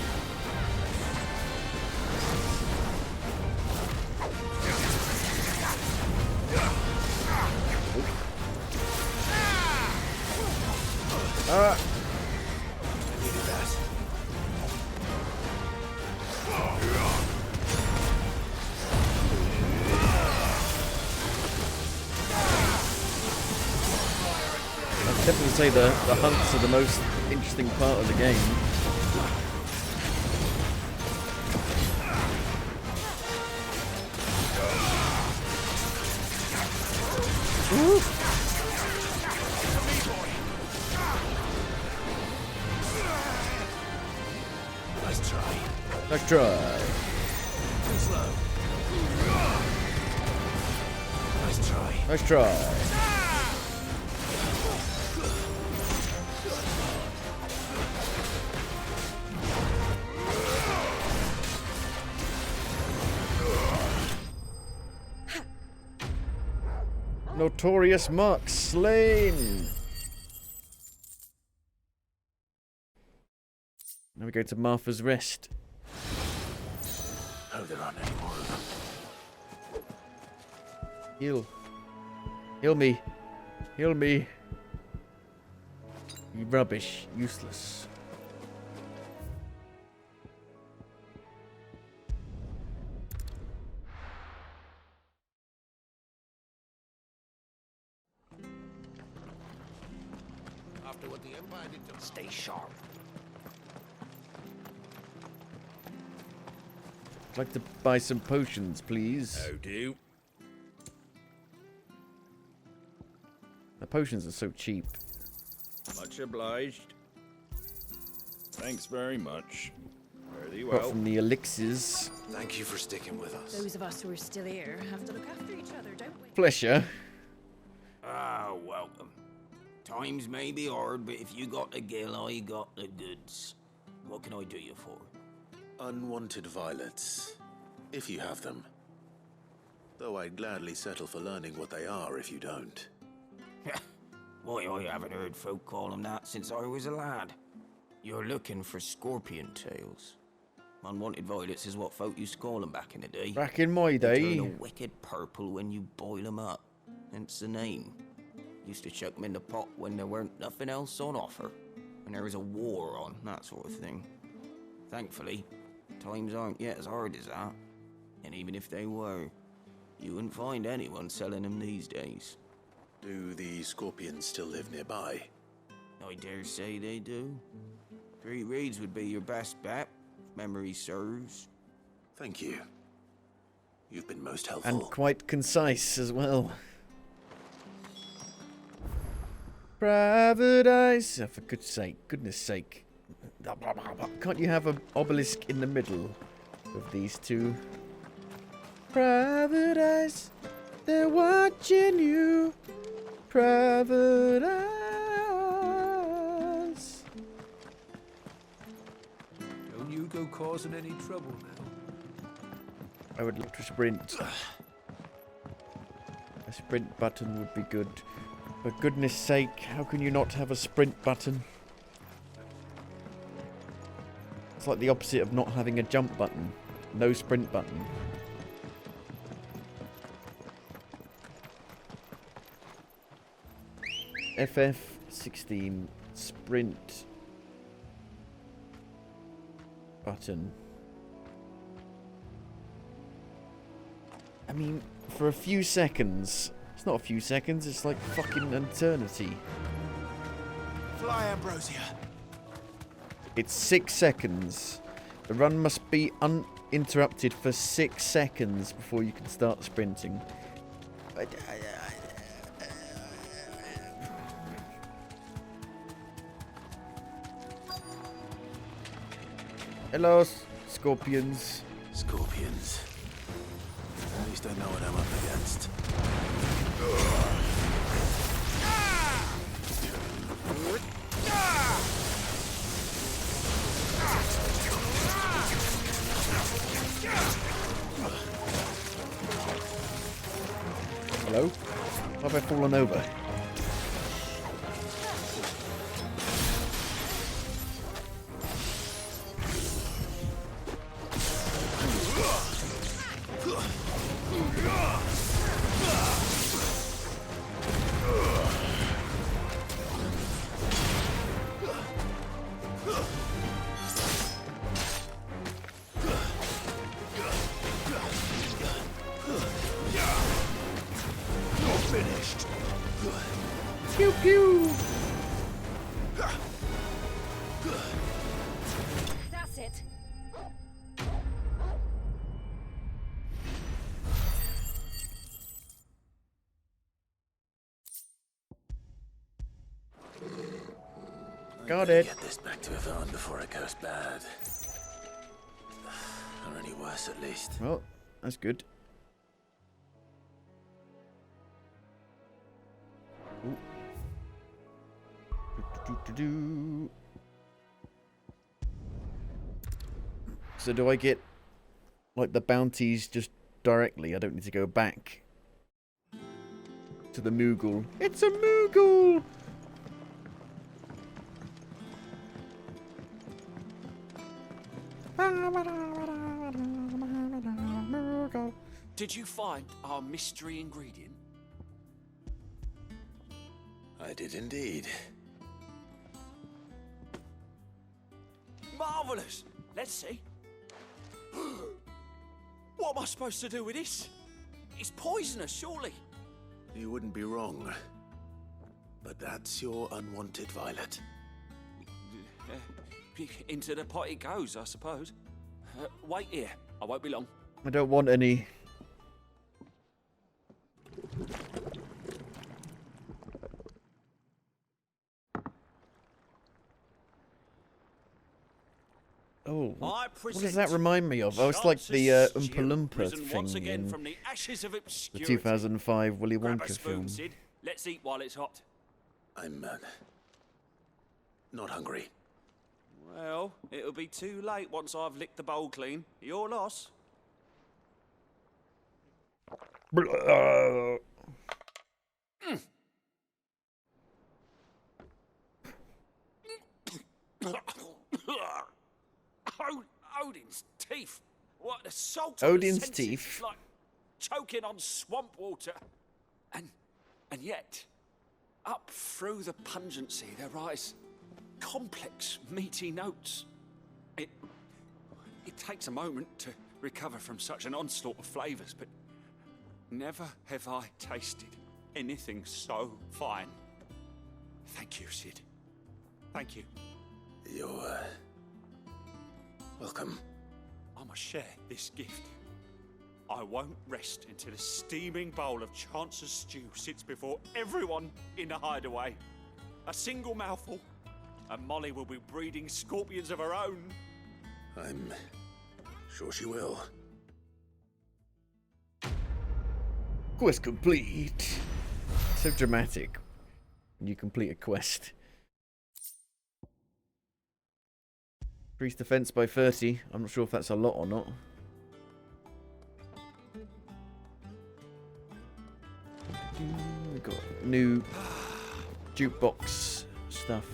I needed that. I'd definitely say the hunts are the most interesting part of the game. Ooh. Nice try. Nice try. Too slow. Nice try. Nice try. Notorious Mark slain. Now we go to Martha's Rest. Oh, there aren't any more of them. Heal. Heal me. Heal me. You rubbish. Useless. After what the Empire did to... Stay sharp. I'd like to buy some potions, please. Oh, do. The potions are so cheap. Much obliged. Thanks very much. Very Apart well. from the elixirs. Thank you for sticking with us. Those of us who are still here have to look after each other, don't we? Flesher. Ah, welcome. Times may be hard, but if you got the gill, I got the goods. What can I do you for? Unwanted violets, if you have them. Though I'd gladly settle for learning what they are if you don't. Why, I haven't heard folk call them that since I was a lad. You're looking for scorpion tails. Unwanted violets is what folk used to call them back in the day. Back in my They day. turn a wicked purple when you boil them up. Hence the name. Used to chuck them in the pot when there weren't nothing else on offer. When there was a war on, that sort of thing. Thankfully, times aren't yet as hard as that. And even if they were, you wouldn't find anyone selling them these days. Do the scorpions still live nearby? I dare say they do. 3 reeds would be your best bet, if memory serves. Thank you. You've been most helpful. And quite concise as well. Private eyes. Oh, for goodness sake. Can't you have an obelisk in the middle of these two? Private eyes, they're watching you. Private eyes. Don't you go causing any trouble now. I would like to sprint. A sprint button would be good. For goodness sake, how can you not have a sprint button? It's like the opposite of not having a jump button. No sprint button. FF16 sprint button. I mean, for a few seconds. It's not a few seconds, it's like fucking eternity. Fly, Ambrosia. It's 6 seconds. The run must be uninterrupted for 6 seconds before you can start sprinting. Hello, scorpions. Scorpions. At least least I know what I'm up against. Hello? Why have I fallen over? Finished. Pew pew. That's it. Got it. Get this back to Yvonne before it goes bad. Or any worse, at least. Well, that's good. Ooh. Do. So do I get like the bounties just directly? I don't need to go back to the Moogle. It's a Moogle! Did you find our mystery ingredient? I did indeed. Marvellous! Let's see. What am I supposed to do with this? It's poisonous, surely. You wouldn't be wrong. But that's your unwanted violet. Into the pot it goes, I suppose. Wait here. I won't be long. I don't want any. Oh, what does that remind me of? Oh, it's like the Oompa Loompa thing in from the ashes of the obscurity. 2005 Willy Grab a Wonka spoon, film. Sid. Let's eat while it's hot. I'm not hungry. Well, it'll be too late once I've licked the bowl clean. Your loss. Odin's teeth. What the salt on the Odin's senses teeth. is like choking on swamp water. And yet, up through the pungency there rise complex, meaty notes. It takes a moment to recover from such an onslaught of flavours, but never have I tasted anything so fine. Thank you, Sid. Thank you. You're welcome. I must share this gift. I won't rest until a steaming bowl of Chance's stew sits before everyone in the hideaway. A single mouthful, and Molly will be breeding scorpions of her own. I'm sure she will. Quest complete. So dramatic when you complete a quest. Increase defense by 30. I'm not sure if that's a lot or not. We've got new jukebox stuff.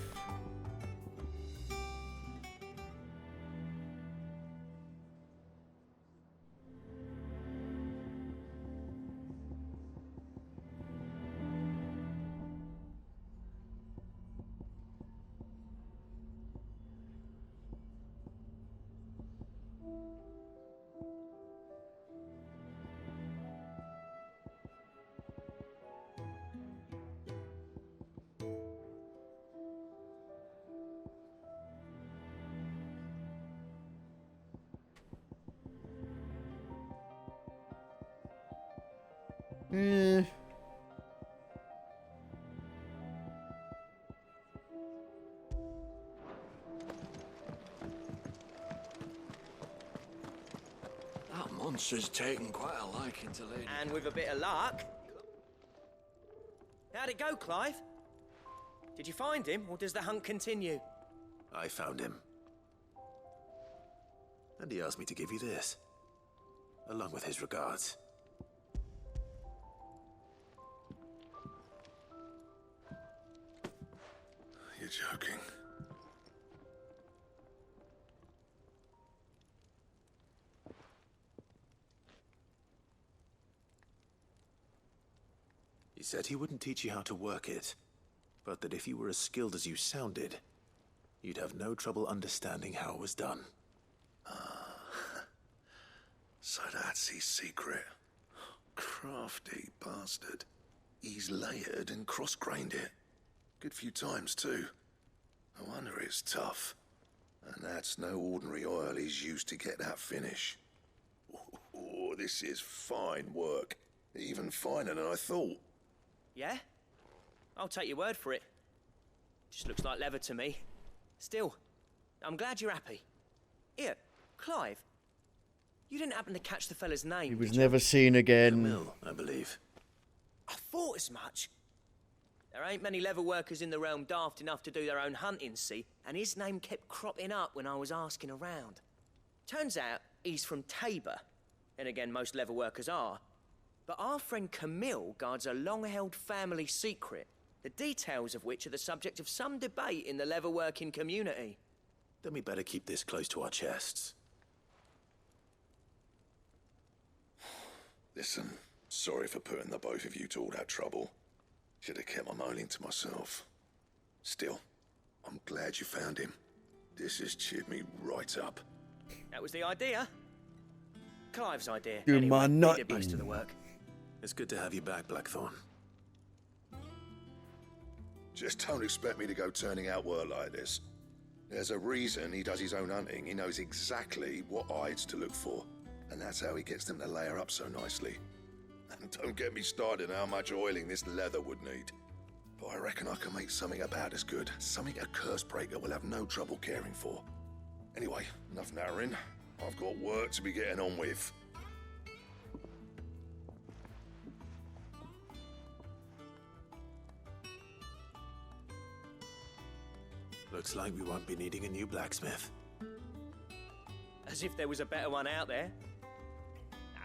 monster's taken quite a liking to Lady. And with a bit of luck. How'd it go, Clive? Did you find him, or does the hunt continue? I found him. And he asked me to give you this, along with his regards. You're joking. He said he wouldn't teach you how to work it, but that if you were as skilled as you sounded, you'd have no trouble understanding how it was done. So that's his secret. Crafty bastard. He's layered and cross-grained it. Good few times, too. No wonder it's tough. And that's no ordinary oil he's used to get that finish. Oh, this is fine work. Even finer than I thought. Yeah? I'll take your word for it. Just looks like leather to me. Still, I'm glad you're happy. Here, Clive. You didn't happen to catch the fella's name, He was did you? never seen again. Camille, I believe. I thought as much. There ain't many leather workers in the realm daft enough to do their own hunting, see? And his name kept cropping up when I was asking around. Turns out he's from Tabor. And again, most leather workers are. But our friend Camille guards a long-held family secret, the details of which are the subject of some debate in the leather-working community. Then we better keep this close to our chests. Listen, sorry for putting the both of you to all that trouble. Should have kept my moaning to myself. Still, I'm glad you found him. This has cheered me right up. That was the idea. Clive's idea. Do anyway, my he nut did most of the in. work. It's good to have you back, Blackthorn. Just don't expect me to go turning out work like this. There's a reason he does his own hunting. He knows exactly what hides to look for. And that's how he gets them to layer up so nicely. And don't get me started on how much oiling this leather would need. But I reckon I can make something about as good. Something a Cursebreaker will have no trouble caring for. Anyway, enough narrowing. I've got work to be getting on with. Looks like we won't be needing a new blacksmith. As if there was a better one out there.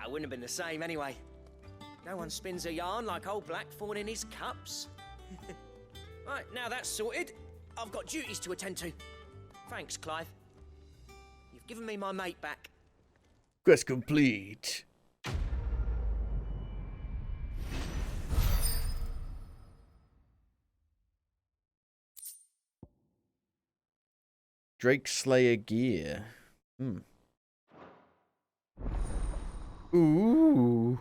It wouldn't have been the same anyway. No one spins a yarn like old Blackthorn in his cups. Right, now that's sorted, I've got duties to attend to. Thanks, Clive. You've given me my mate back. Quest complete. Drake Slayer gear. Ooh.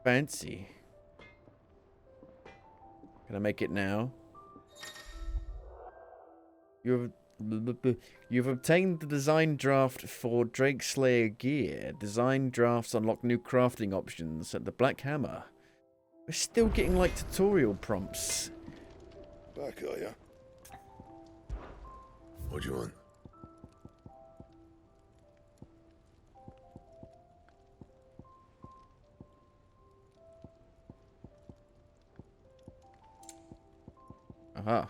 Fancy. Can I make it now? You've obtained the design draft for Drake Slayer gear. Design drafts unlock new crafting options at the Black Hammer. We're still getting like tutorial prompts. Back, are ya? What do you want? Aha.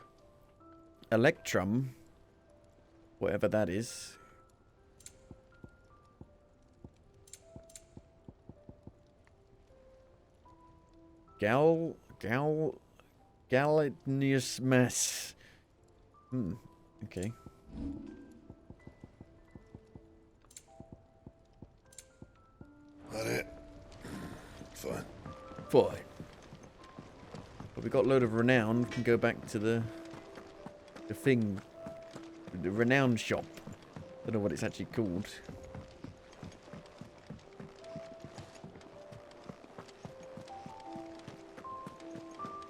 Electrum. Whatever that is. Gallinius mass. Okay. That it? Fine. Fine. But we got a load of renown. Can go back to the thing, the renown shop. Don't know what it's actually called.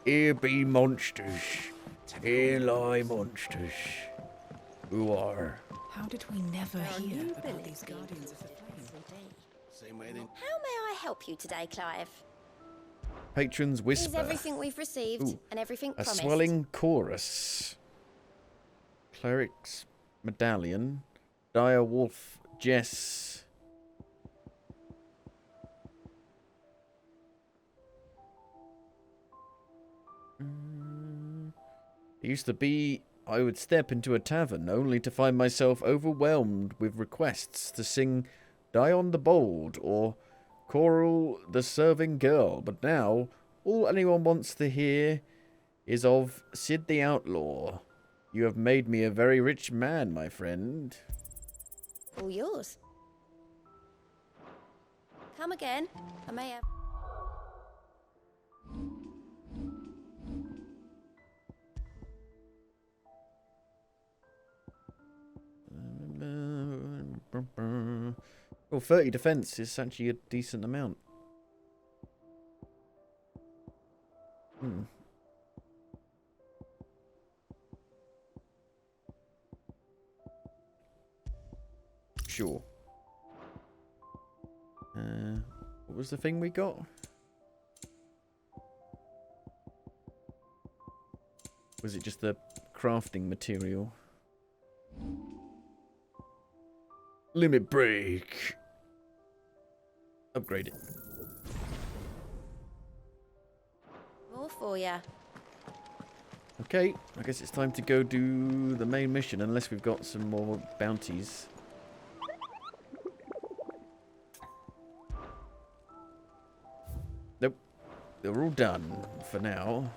Here be monsters. Here lie monsters. Who are? How did we never hear about these guardians of the flame? Same way then. How may I help you today, Clive? Patron's Whisper. Here's everything we've received Ooh, and everything a promised. swelling chorus. Cleric's medallion. Dire Wolf, Jess. It used to be I would step into a tavern only to find myself overwhelmed with requests to sing Dion the Bold or Coral the Serving Girl, but now all anyone wants to hear is of Sid the Outlaw. You have made me a very rich man, my friend. All yours. Come again. I may have... Well, 30 defense is actually a decent amount. Sure. What was the thing we got? Was it just the crafting material? Limit break. Upgrade it. More for ya. Okay, I guess it's time to go do the main mission, unless we've got some more bounties. Nope. They're all done for now.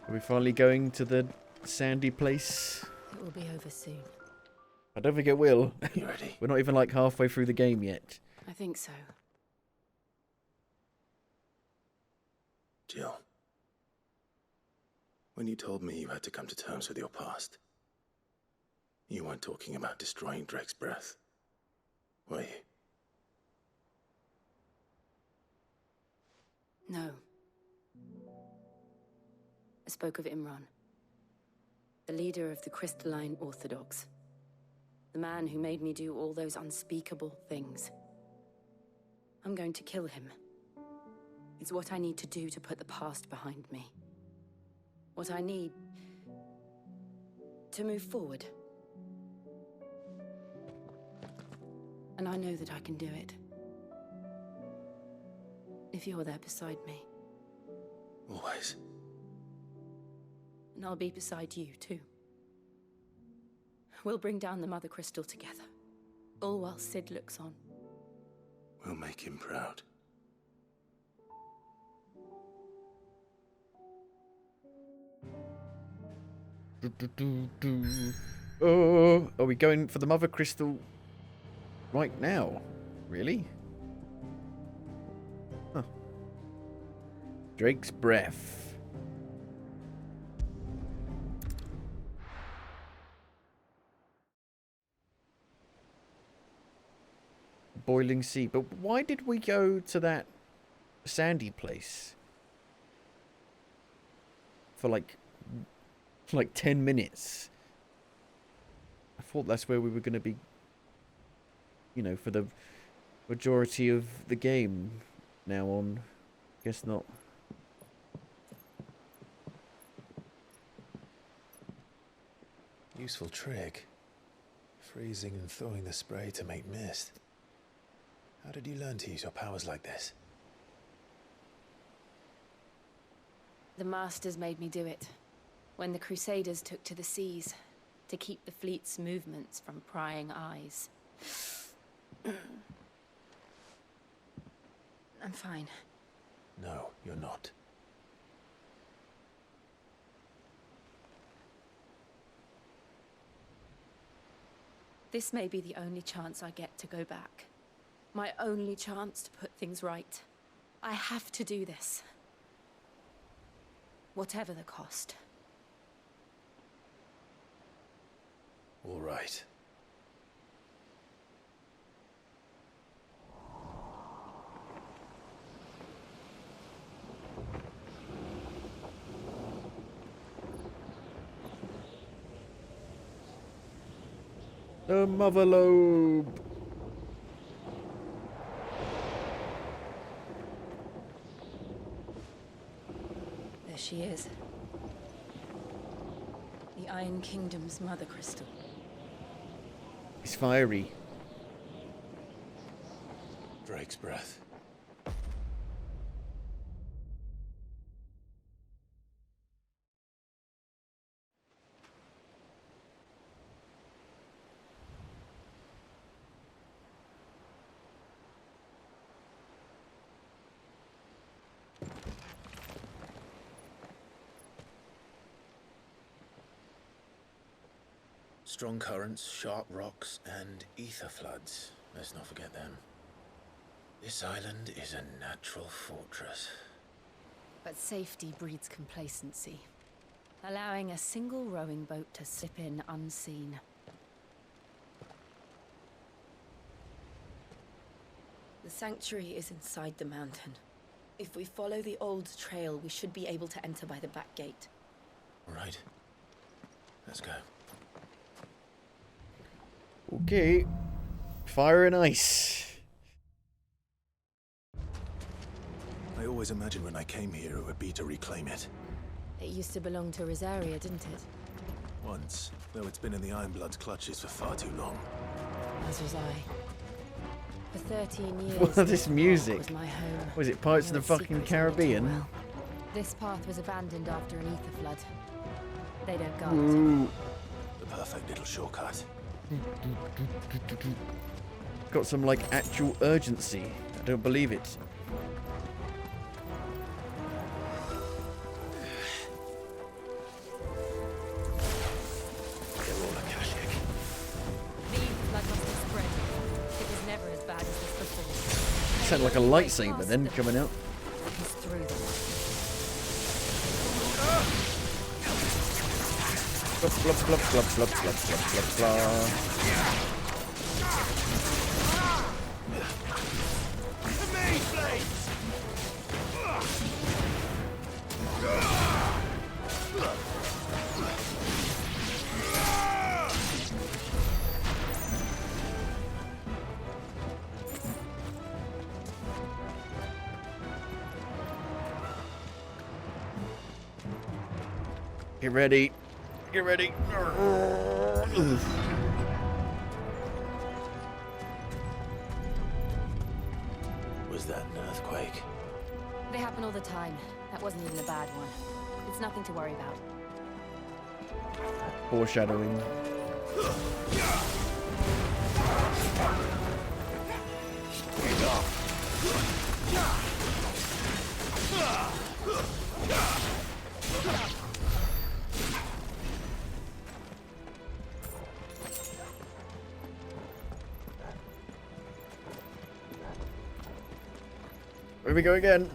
Are we finally going to the sandy place? It will be over soon. I don't think it will. You ready? We're not even like halfway through the game yet. I think so. Jill, when you told me you had to come to terms with your past, you weren't talking about destroying Drake's breath, were you? No. I spoke of Imran, the leader of the Crystalline Orthodox. The man who made me do all those unspeakable things. I'm going to kill him. It's what I need to do to put the past behind me. What I need to move forward. And I know that I can do it. If you're there beside me. Always. And I'll be beside you, too. We'll bring down the Mother Crystal together. All while Sid looks on. We'll make him proud. Oh, are we going for the Mother Crystal right now? Really? Huh. Drake's breath. Boiling sea. But why did we go to that sandy place? For like 10 minutes. I thought that's where we were going to be, you know, for the majority of the game now on. Guess not. Useful trick. Freezing and thawing the spray to make mist. How did you learn to use your powers like this? The Masters made me do it. When the Crusaders took to the seas, to keep the fleet's movements from prying eyes. I'm fine. No, you're not. This may be the only chance I get to go back. My only chance to put things right. I have to do this. Whatever the cost. All right. The Mother Lobe. she is. The Iron Kingdom's mother crystal. It's fiery. Drake's breath. Strong currents, sharp rocks, and ether floods. Let's not forget them. This island is a natural fortress. But safety breeds complacency, allowing a single rowing boat to slip in unseen. The sanctuary is inside the mountain. If we follow the old trail, we should be able to enter by the back gate. Right. Let's go. Okay. Fire and ice. I always imagined when I came here it would be to reclaim it. It used to belong to Rosaria, didn't it? Once, though it's been in the Ironblood's clutches for far too long. As was I. For 13 years, What is this music? was my home. Was it Pirates of the Its fucking secrets I knew too Caribbean? well. This path was abandoned after an ether flood. They don't guard Ooh. The perfect little shortcut. Got some like actual urgency. I don't believe it. The ether flood must have spread. It was never as bad as this before. Sounded like a lightsaber then coming out. He's through them. Blub, blub, blub, blub, blub, blub, blub, blub, blub. Get ready. Get ready. Was that an earthquake? They happen all the time. That wasn't even a bad one. It's nothing to worry about. Foreshadowing. Here we go again.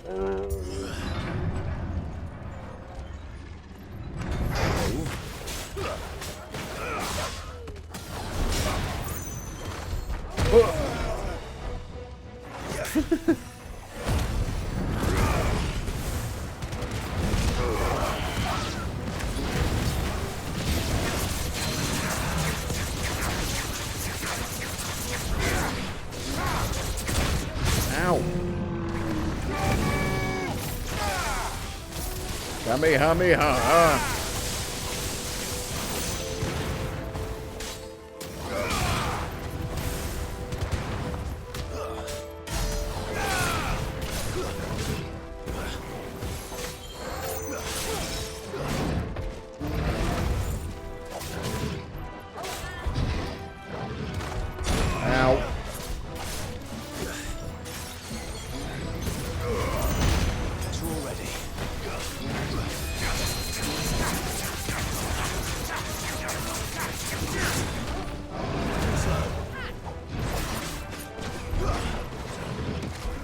Ow. Kamehameha. Ow.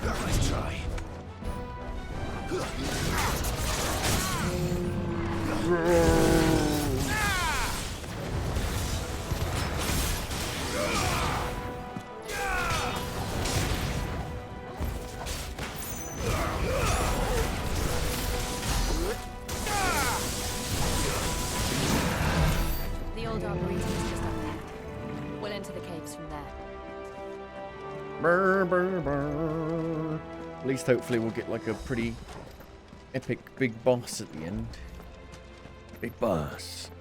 Nice try. The old arboretum is just up there. We'll enter the caves from there. Brr, brr, brr. At least hopefully we'll get like a pretty epic big boss at the end. Big boss.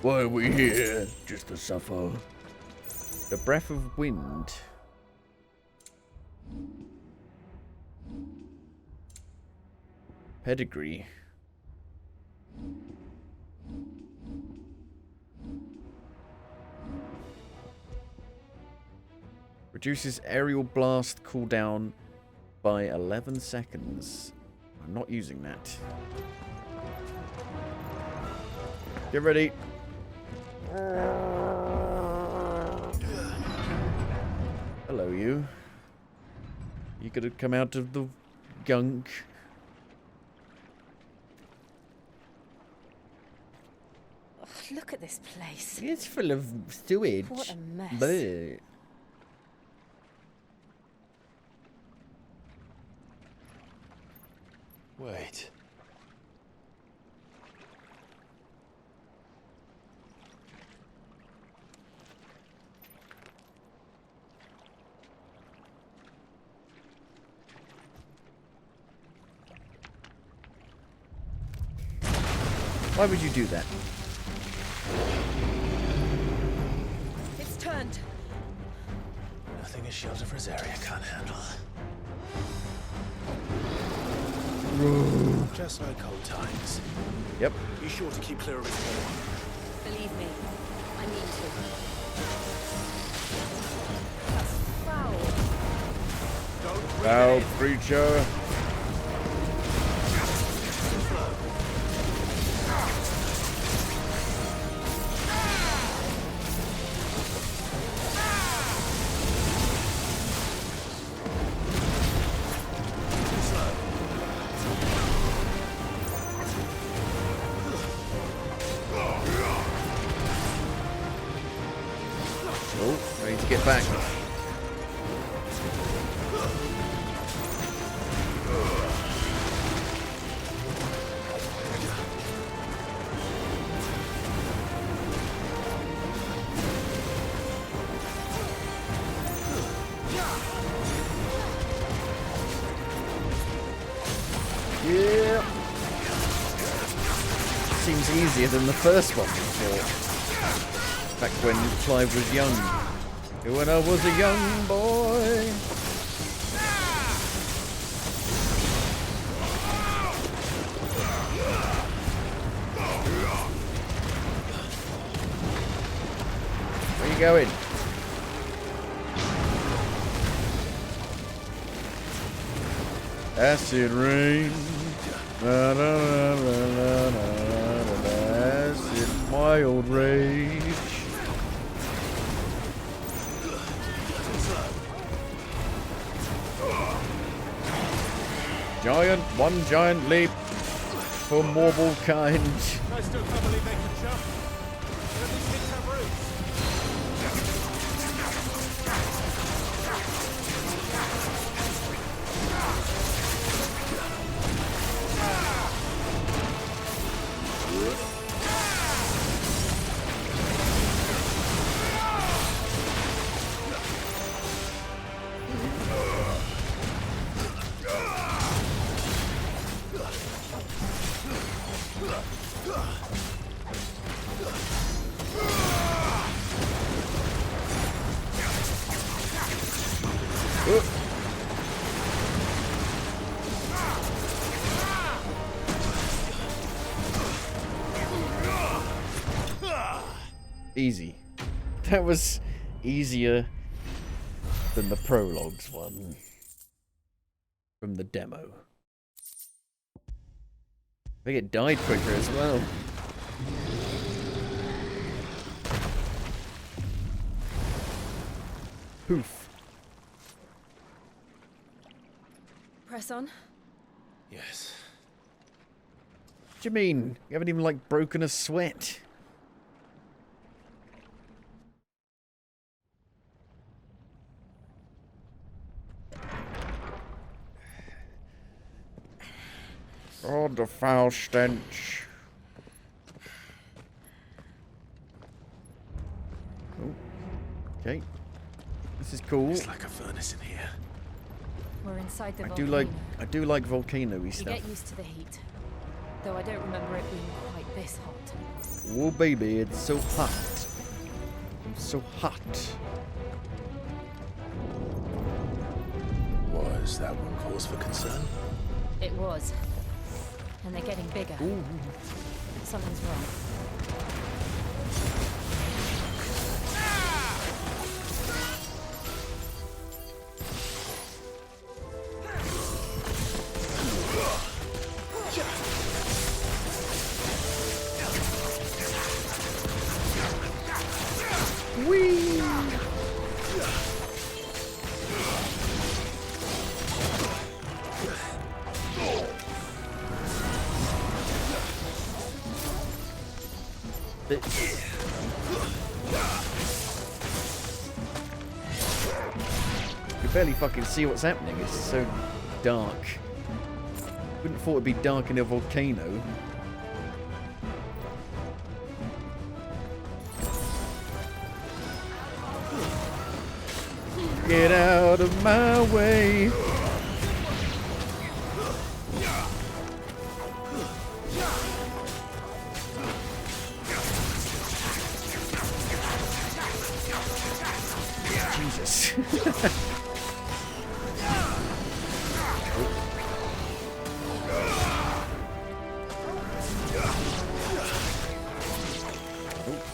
Why are we here? Just to suffer. The breath of wind. Pedigree. Reduces aerial blast cooldown by 11 seconds. I'm not using that. Get ready. Hello, you. You gonna come out of the gunk? Ugh, look at this place. It's full of sewage. What a mess. Bleh. Wait. Why would you do that? It's turned. Nothing a shield of Rosaria can't handle. Just like old times. Yep. Be sure to keep clear of his wall. Believe me, I need to. That's foul. Foul creature. Get back. Yeah. Seems easier than the first one before. Back when Clive was young. When I was a young boy. Where you going? Acid rain. Na, na, na, na, na, na, na, acid wild rage. One giant leap for mortal kind. I still can't believe they can jump. But these things have roots. Easy. That was easier than the prologues one from the demo. I think it died quicker as well. Poof. Press on. Yes. What do you mean? You haven't even, like, broken a sweat. Oh, the foul stench. Oh. Okay. This is cool. It's like a furnace in here. We're inside the I volcano. do like volcano-y You stuff. get used to the heat. Though I don't remember it being quite this hot. Oh baby, it's so hot. So hot. Was that one cause for concern? It was. And they're getting bigger. Ooh. Something's wrong. Whee! You barely fucking see what's happening. It's so dark. Wouldn't have thought it'd be dark in a volcano. Get out of my way. Jesus.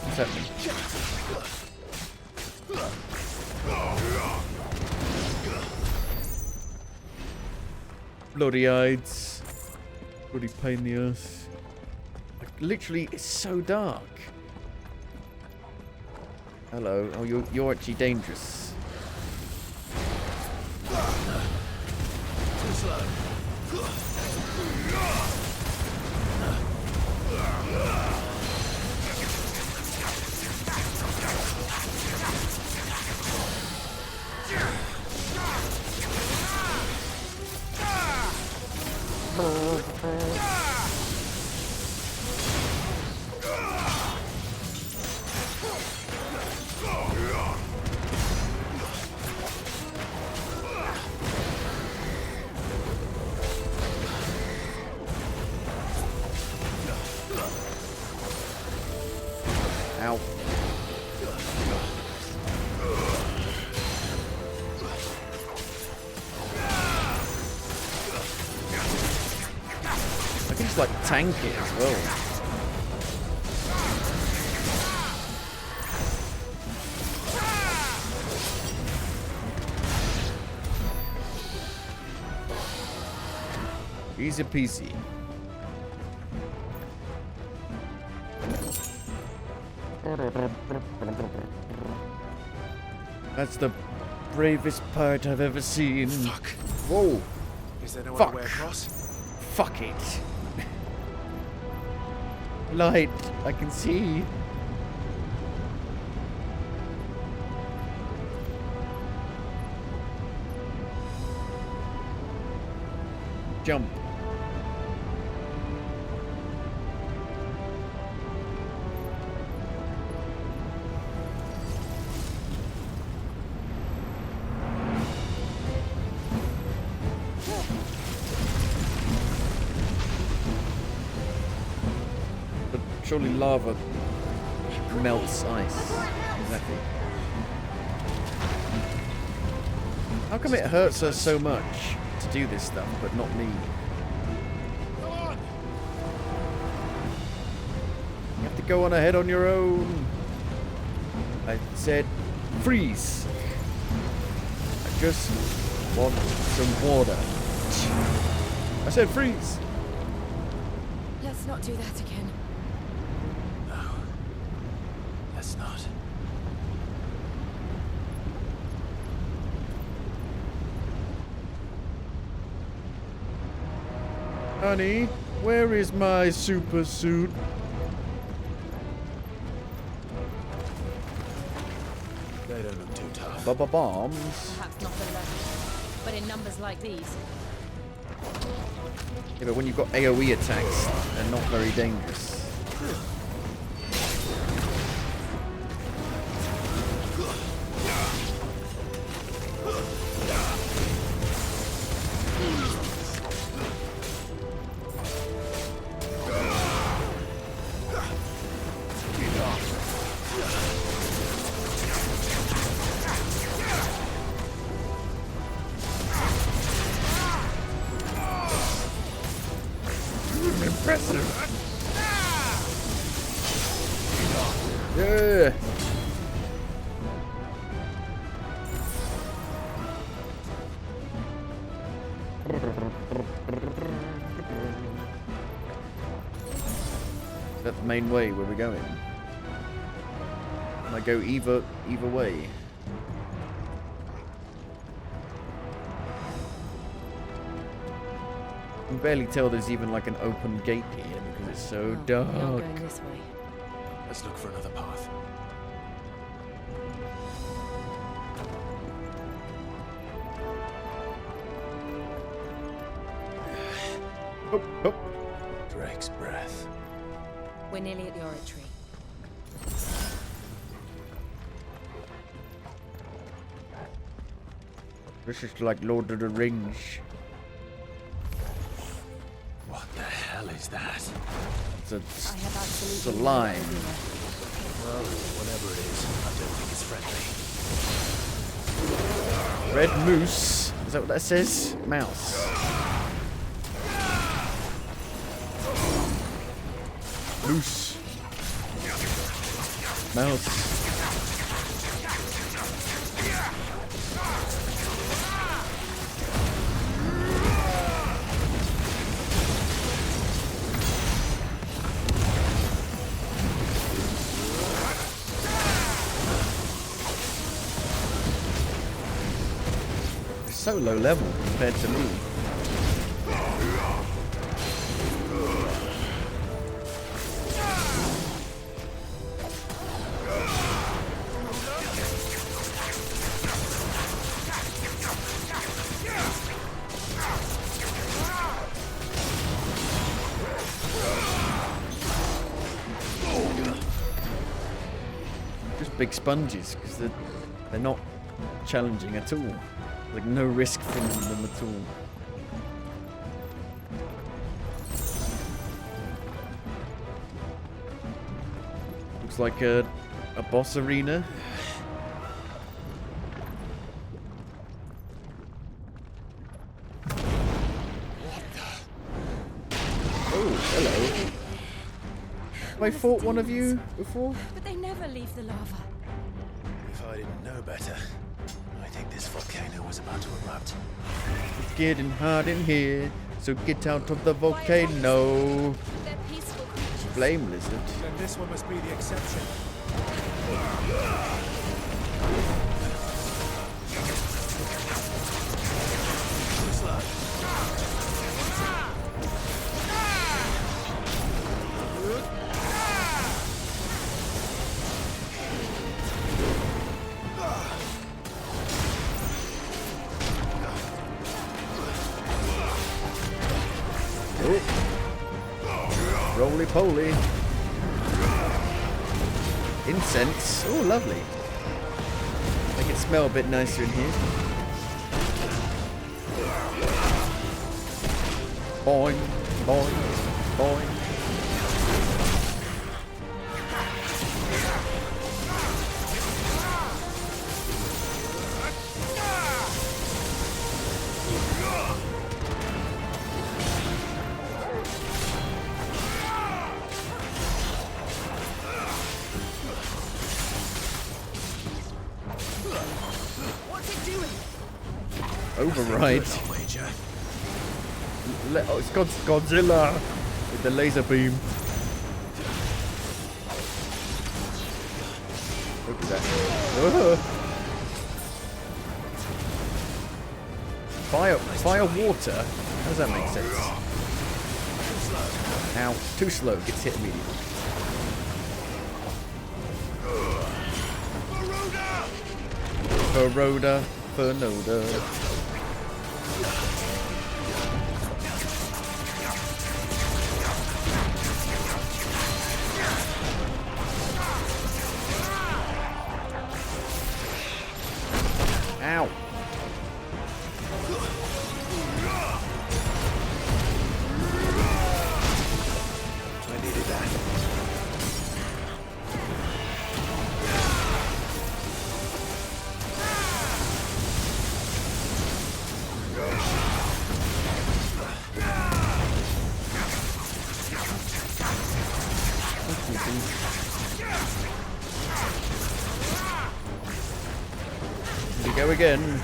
What's happening? Bloody eyes. Bloody pain in the ass. Like, literally, it's so dark. Hello. Oh, you're actually dangerous. Too slow. Ow. I can just like tank it as well. Easy peasy. That's the bravest part I've ever seen. Fuck. Whoa. Is there no Fuck. other way across? Fuck it. Light, I can see. Jump. But surely lava melts ice. Exactly. How come it hurts her so much to do this stuff, but not me? You have to go on ahead on your own. I said freeze. I just want some water. I said freeze. Let's not do that again. No. Let's not. Honey, where is my super suit? They don't look too tough. Bubba bombs. Perhaps not for left. But in numbers like these. Yeah, but when you've got AoE attacks, they're not very dangerous. Yeah. Is that the main way where we're going? Can I go either way? You can barely tell there's even like an open gate here because it's so dark. Not going this way. Let's look for another path. Oh. Drake's breath. We're nearly at the oratory. This is like Lord of the Rings. What the hell is that? It's a lime. Well, whatever it is, I don't think it's friendly. Red moose. Is that what that says? Mouse. Moose. Mouse. So low level compared to me. Just big sponges because they're not challenging at all. Like no risk from them at all. Looks like a boss arena. Oh, hello. Have I fought one of you before? But they never leave the lava. If I didn't know better, I think this volcano was about to erupt. It's getting hot in here, so get out of the volcano. They're peaceful creatures. Flame lizard. Then this one must be the exception. Roly poly. Incense. Oh, lovely. Make it smell a bit nicer in here. Boing, boing, boing. Override. Oh, it's Godzilla with the laser beam. Look at that. Whoa. Fire water? How does that make sense? Ow, too slow, gets hit immediately. Baroda, Fernoda. Ow. I needed that. Here we go again.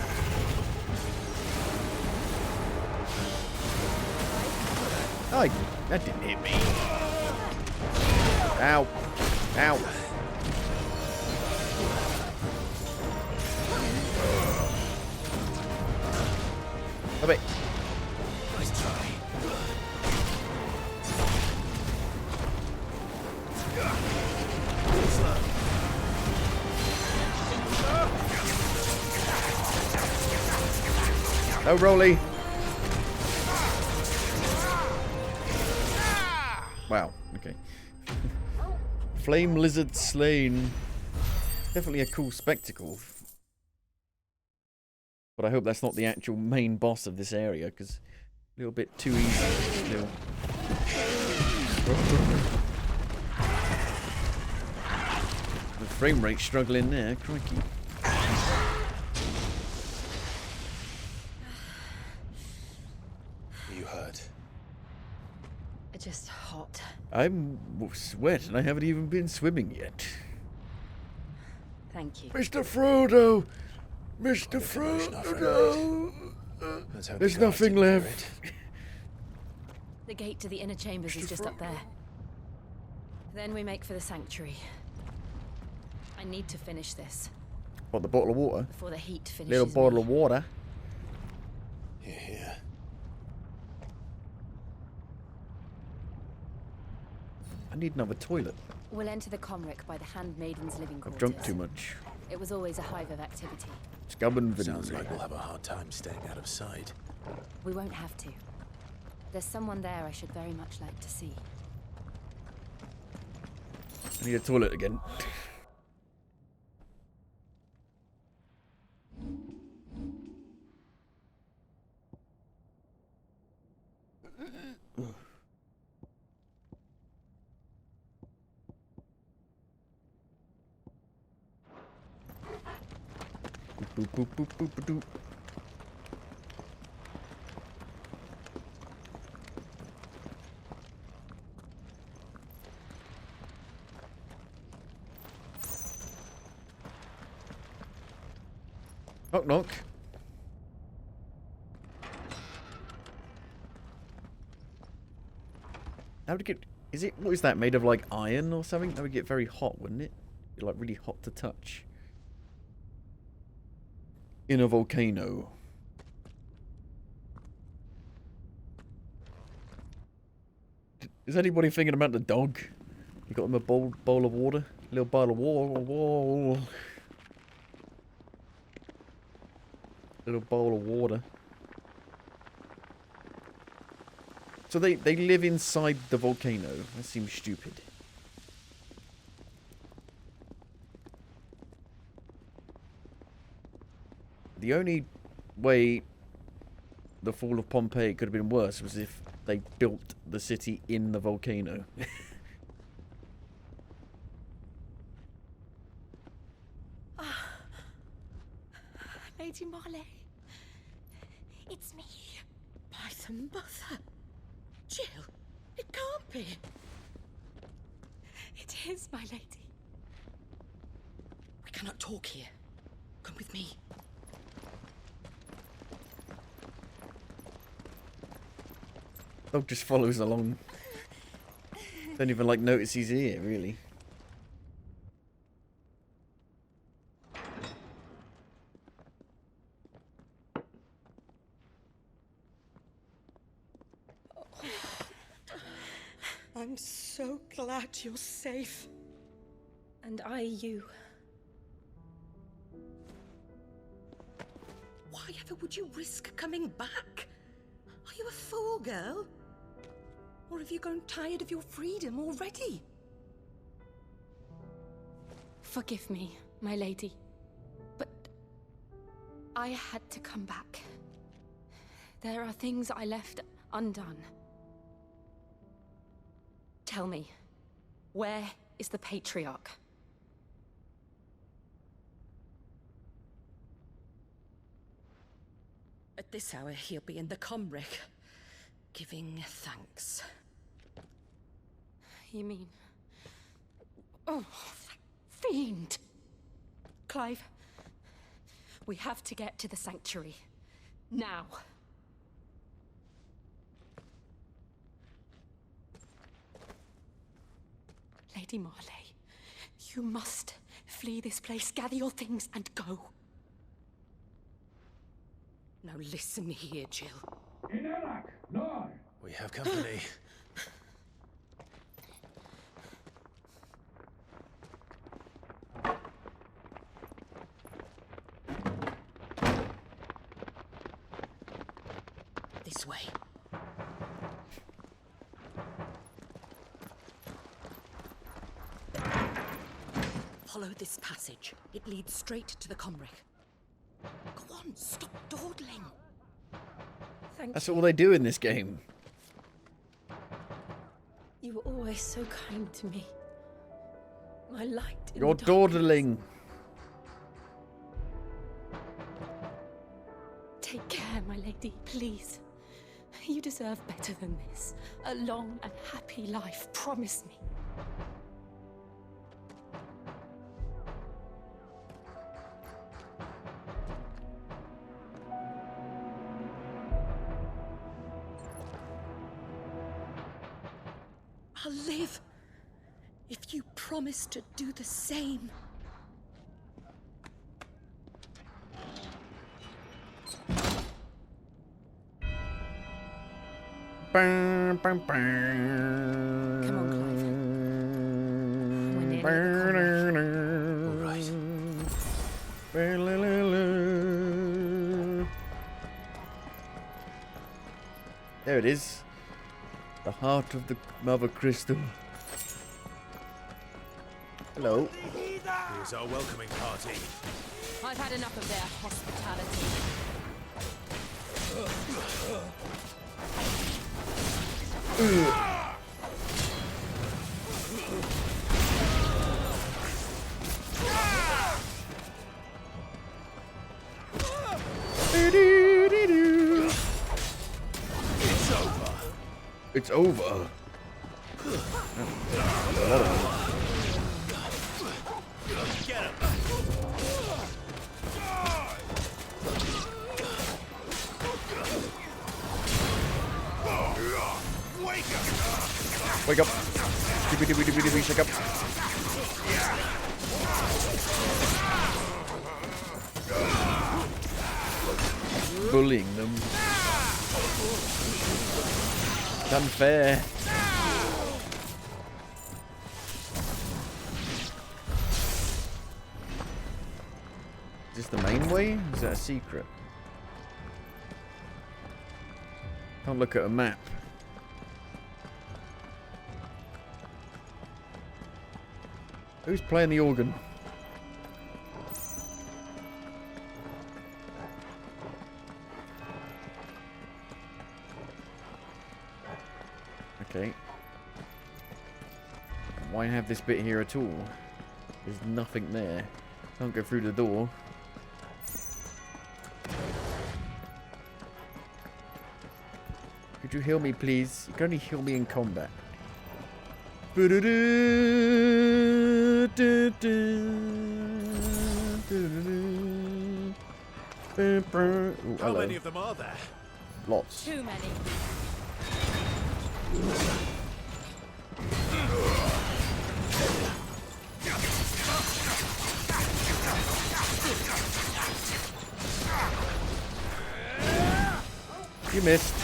Oh, that didn't hit me. Ow. Ow. Oh, wait. Nice try. No, Rolly. Wow, okay. Flame lizard slain. Definitely a cool spectacle. But I hope that's not the actual main boss of this area, because a little bit too easy still. The frame rate struggling there, crikey. You hurt? Just hot. I'm wet and I haven't even been swimming yet. Thank you. Mr. Frodo! Mr. Frodo! There's nothing left. The gate to the inner chambers is just up there. Then we make for the sanctuary. I need to finish this. What, the bottle of water? Before the heat finishes Little bottle me. of water. Here. I need another toilet. We'll enter the Comric by the Handmaiden's living quarters. I've drunk too much. It was always a hive of activity. Scum and Sounds vinegar. like we'll have a hard time staying out of sight. We won't have to. There's someone there I should very much like to see. I need a toilet again. Boop, boop, boop, boop, boop, boop. Knock, knock. That would get... Is it... What is that? Made of, like, iron or something? That would get very hot, wouldn't it? Be, like, really hot to touch. In a volcano. Is anybody thinking about the dog? You got him a bowl of water? A little bowl of water. Little bowl of water. So they live inside the volcano. That seems stupid. The only way the fall of Pompeii could have been worse was if they built the city in the volcano. Lady Marley. It's me. By the mother. Jill, it can't be. It is, my lady. We cannot talk here. Come with me. Dog just follows along. Don't even like notice he's here, really. I'm so glad you're safe. And I you. Why ever would you risk coming back? Are you a fool, girl? Or have you grown tired of your freedom already? Forgive me, my lady. But I had to come back. There are things I left undone. Tell me, where is the Patriarch? At this hour, he'll be in the Comric, giving thanks. You mean... Oh, that fiend! Clive, we have to get to the sanctuary. Now. Lady Marley, you must flee this place, gather your things, and go. Now listen here, Jill. We have company. This way. Follow this passage. It leads straight to the Comric. Go on, stop dawdling. That's all they do in this game. You were always so kind to me. My light in You're the darkness. dawdling. Take care, my lady, please. You deserve better than this. A long and happy life, promise me. I'll live if you promise to do the same. Come on, Clive. We're nearly There it is. The heart of the Mother Crystal. Hello. Here's our welcoming party. I've had enough of their hospitality. It's over. Get him! Wake up. Dibby, shake up. Bullying them. It's unfair. Is this the main way? Is that a secret? Can't look at a map. Who's playing the organ? Okay. Why have this bit here at all? There's nothing there. Can't go through the door. Could you heal me, please? You can only heal me in combat. Ooh, How many of them are there? Lots. Too many. You missed.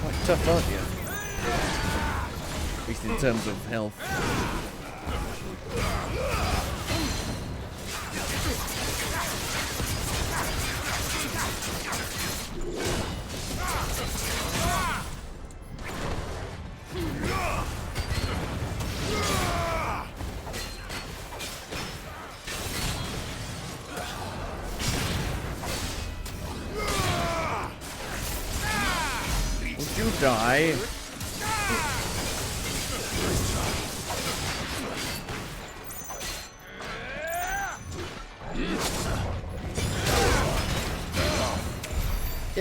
Quite tough, aren't you? At least in terms of health. Would you die?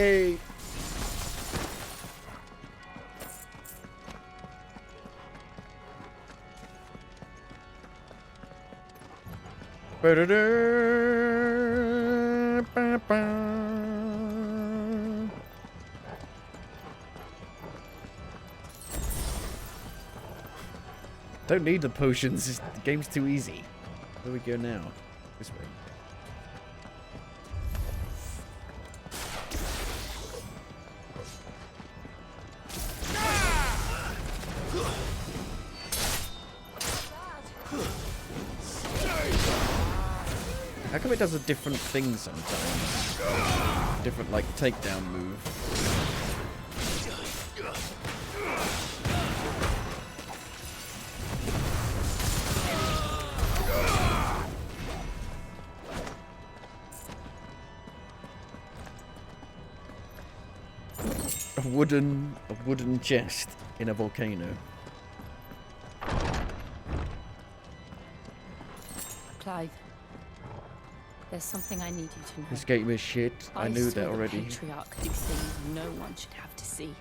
Yay! Don't need the potions, the game's too easy. Where do we go now? This way. How come it does a different thing sometimes? Different, like, takedown move. A wooden chest in a volcano. Clive, there's something I need you to know. This game is shit. I knew that already. The patriarch do things no one should have to see,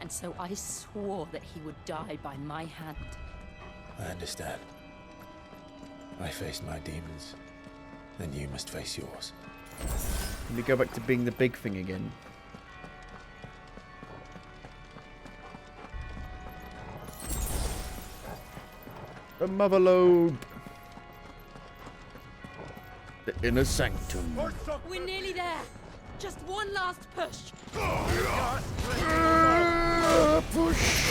and so I swore that he would die by my hand. I understand. I faced my demons, then you must face yours. Can we go back to being the big thing again? The mother lobe. The inner sanctum. We're nearly there. Just one last push. Push.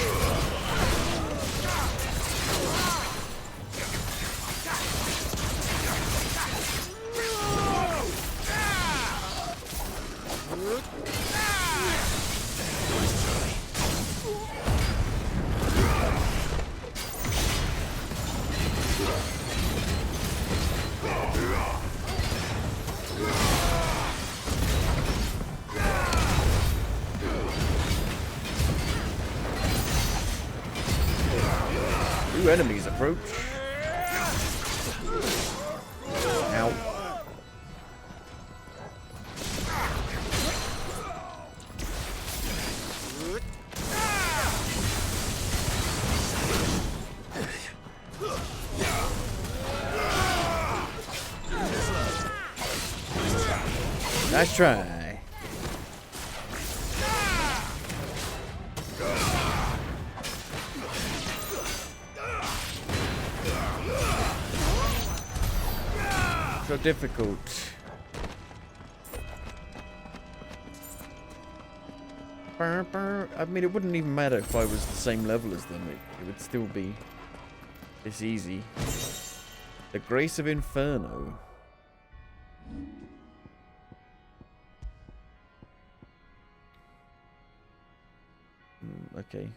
New enemies approach. Ow. Nice try. So difficult. I mean, it wouldn't even matter if I was the same level as them. It would still be this easy. The Grace of Inferno. Okay.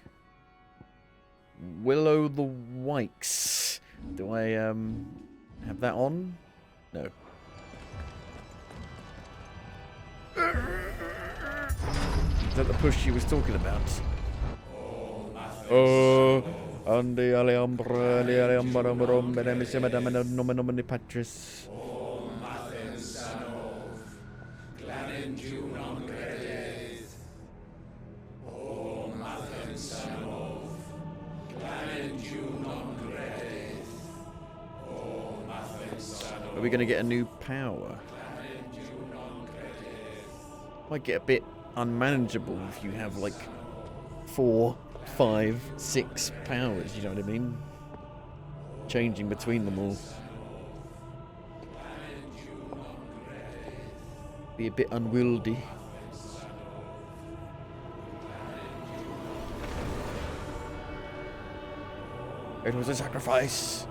Willow the Wikes. Do I have that on? No. Is that the push she was talking about? Oh, Andi Aleambra, Aleambra, Benemis, Madame, Nomenomini Patris. Are we going to get a new power? Might get a bit unmanageable if you have like 4, 5, 6 powers, you know what I mean? Changing between them all. Be a bit unwieldy. It was a sacrifice.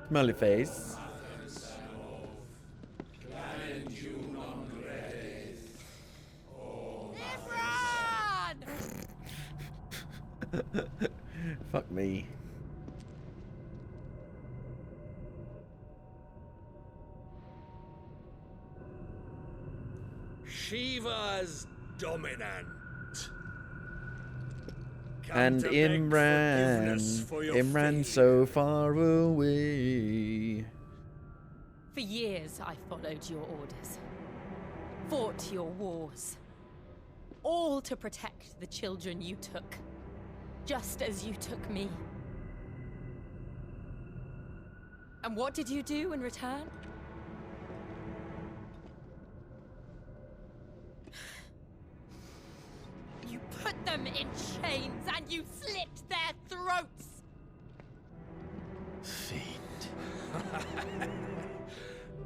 Smiley face. Fuck me. Shiva's dominant. And Imran so far away. For years, I followed your orders. Fought your wars. All to protect the children you took. Just as you took me. And what did you do in return? You put them in chains and you slit their throats! Fiend.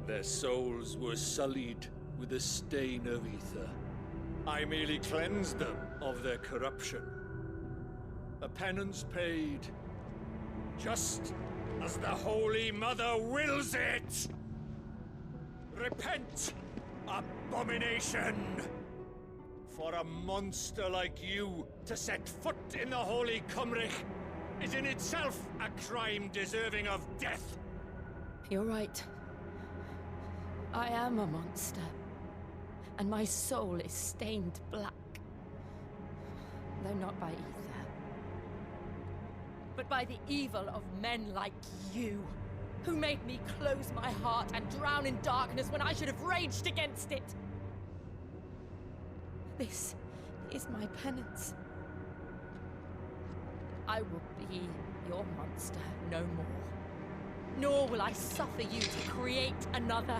Their souls were sullied with a stain of ether. I merely cleansed them of their corruption. A penance paid, just as the Holy Mother wills it! Repent, abomination! For a monster like you to set foot in the Holy Cymric is in itself a crime deserving of death. You're right. I am a monster. And my soul is stained black. Though not by ether. But by the evil of men like you, who made me close my heart and drown in darkness when I should have raged against it. This is my penance. I will be your monster no more. Nor will I suffer you to create another.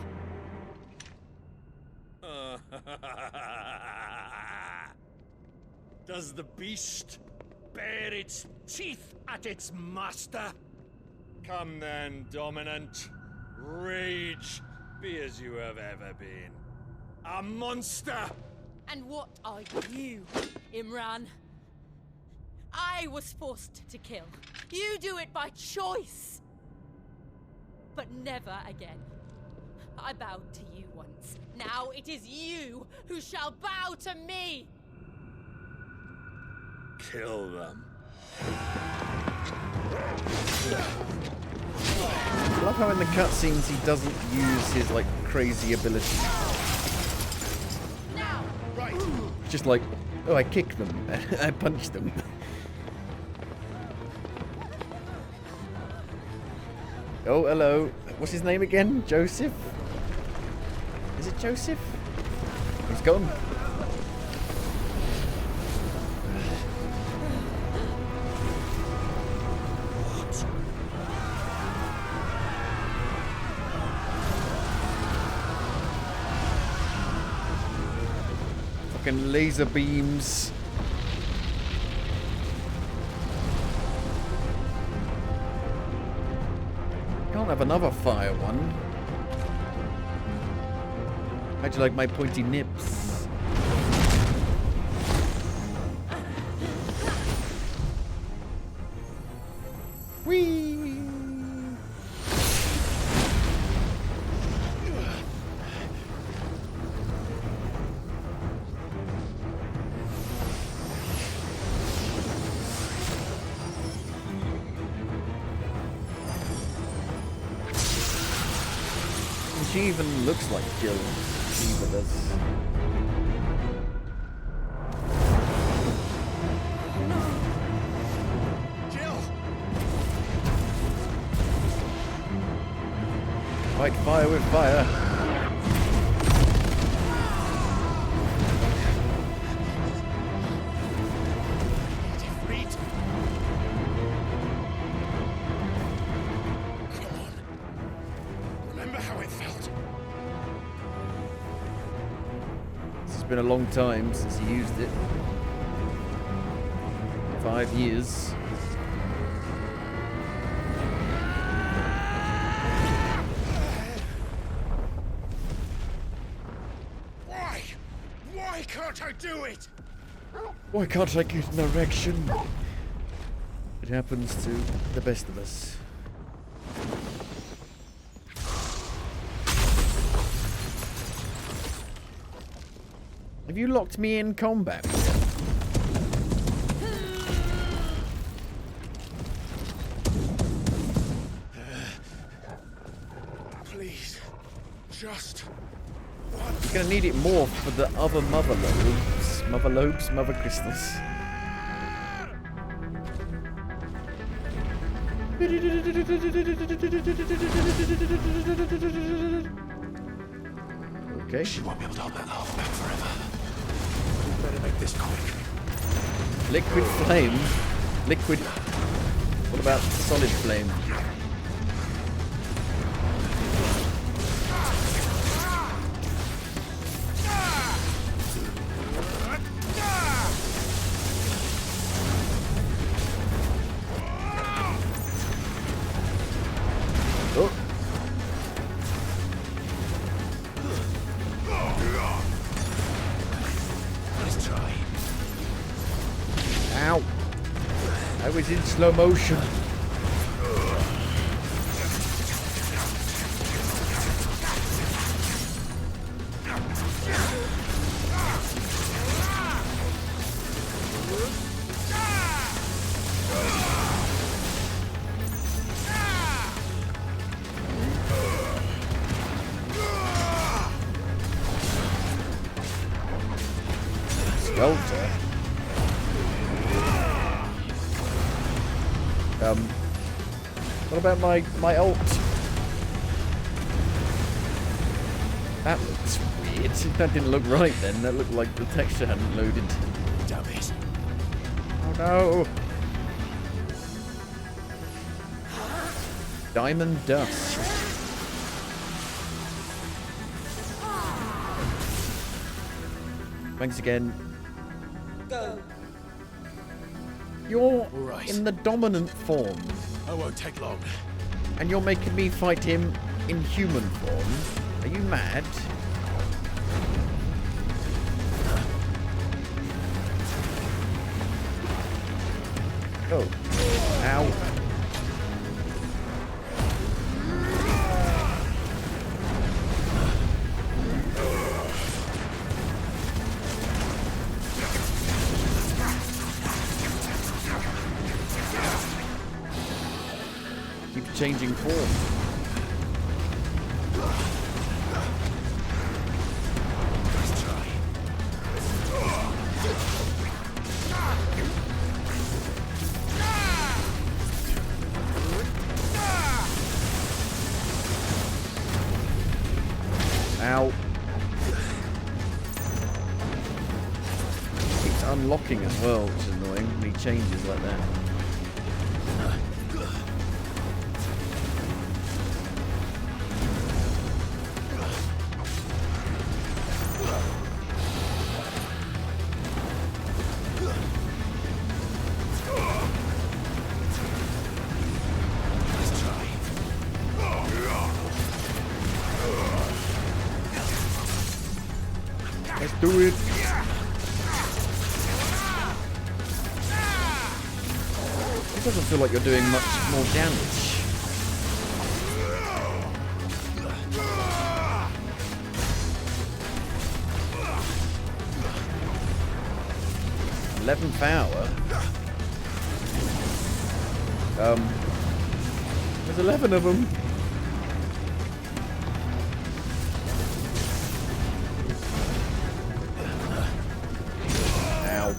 Does the beast bare its teeth at its master? Come then, dominant. Rage, be as you have ever been. A monster! And what are you, Imran? I was forced to kill. You do it by choice. But never again. I bowed to you once. Now it is you who shall bow to me! Kill them. I love how in the cutscenes he doesn't use his, like, crazy ability. Now! Right. Just like, oh, I kicked them. I punched them. Oh, hello. What's his name again? Joseph? Is it Joseph? He's gone. Fucking laser beams. Can't have another fire one. How'd you like my pointy nips? Whee! She even looks like Jill. Eva does. Jill! Fight fire with fire. It's been a long time since he used it. 5 years. Why? Why can't I do it? Why can't I get an erection? It happens to the best of us. Have you locked me in combat? Please, just one. You're gonna need it more for the other mother lobes, mother crystals. Okay. She won't be able to hold that half back forever. We better make this quick. Liquid flame? Liquid... What about solid flame? Oh. Let's try. Ow. I was in slow motion. Swelter. What about my ult? That looks weird. That didn't look right then. That looked like the texture hadn't loaded. Damn it. Oh no! Diamond dust. Thanks again. Go. You're Right. in the dominant form. I won't take long. And you're making me fight him in human form? Are you mad? Oh. Ow. Keep changing form. Let's try. Ow. Keeps unlocking as well, which is annoying when he changes like that. Let's do it. It doesn't feel like you're doing much more damage. $11th hour. There's 11 of them. Ow.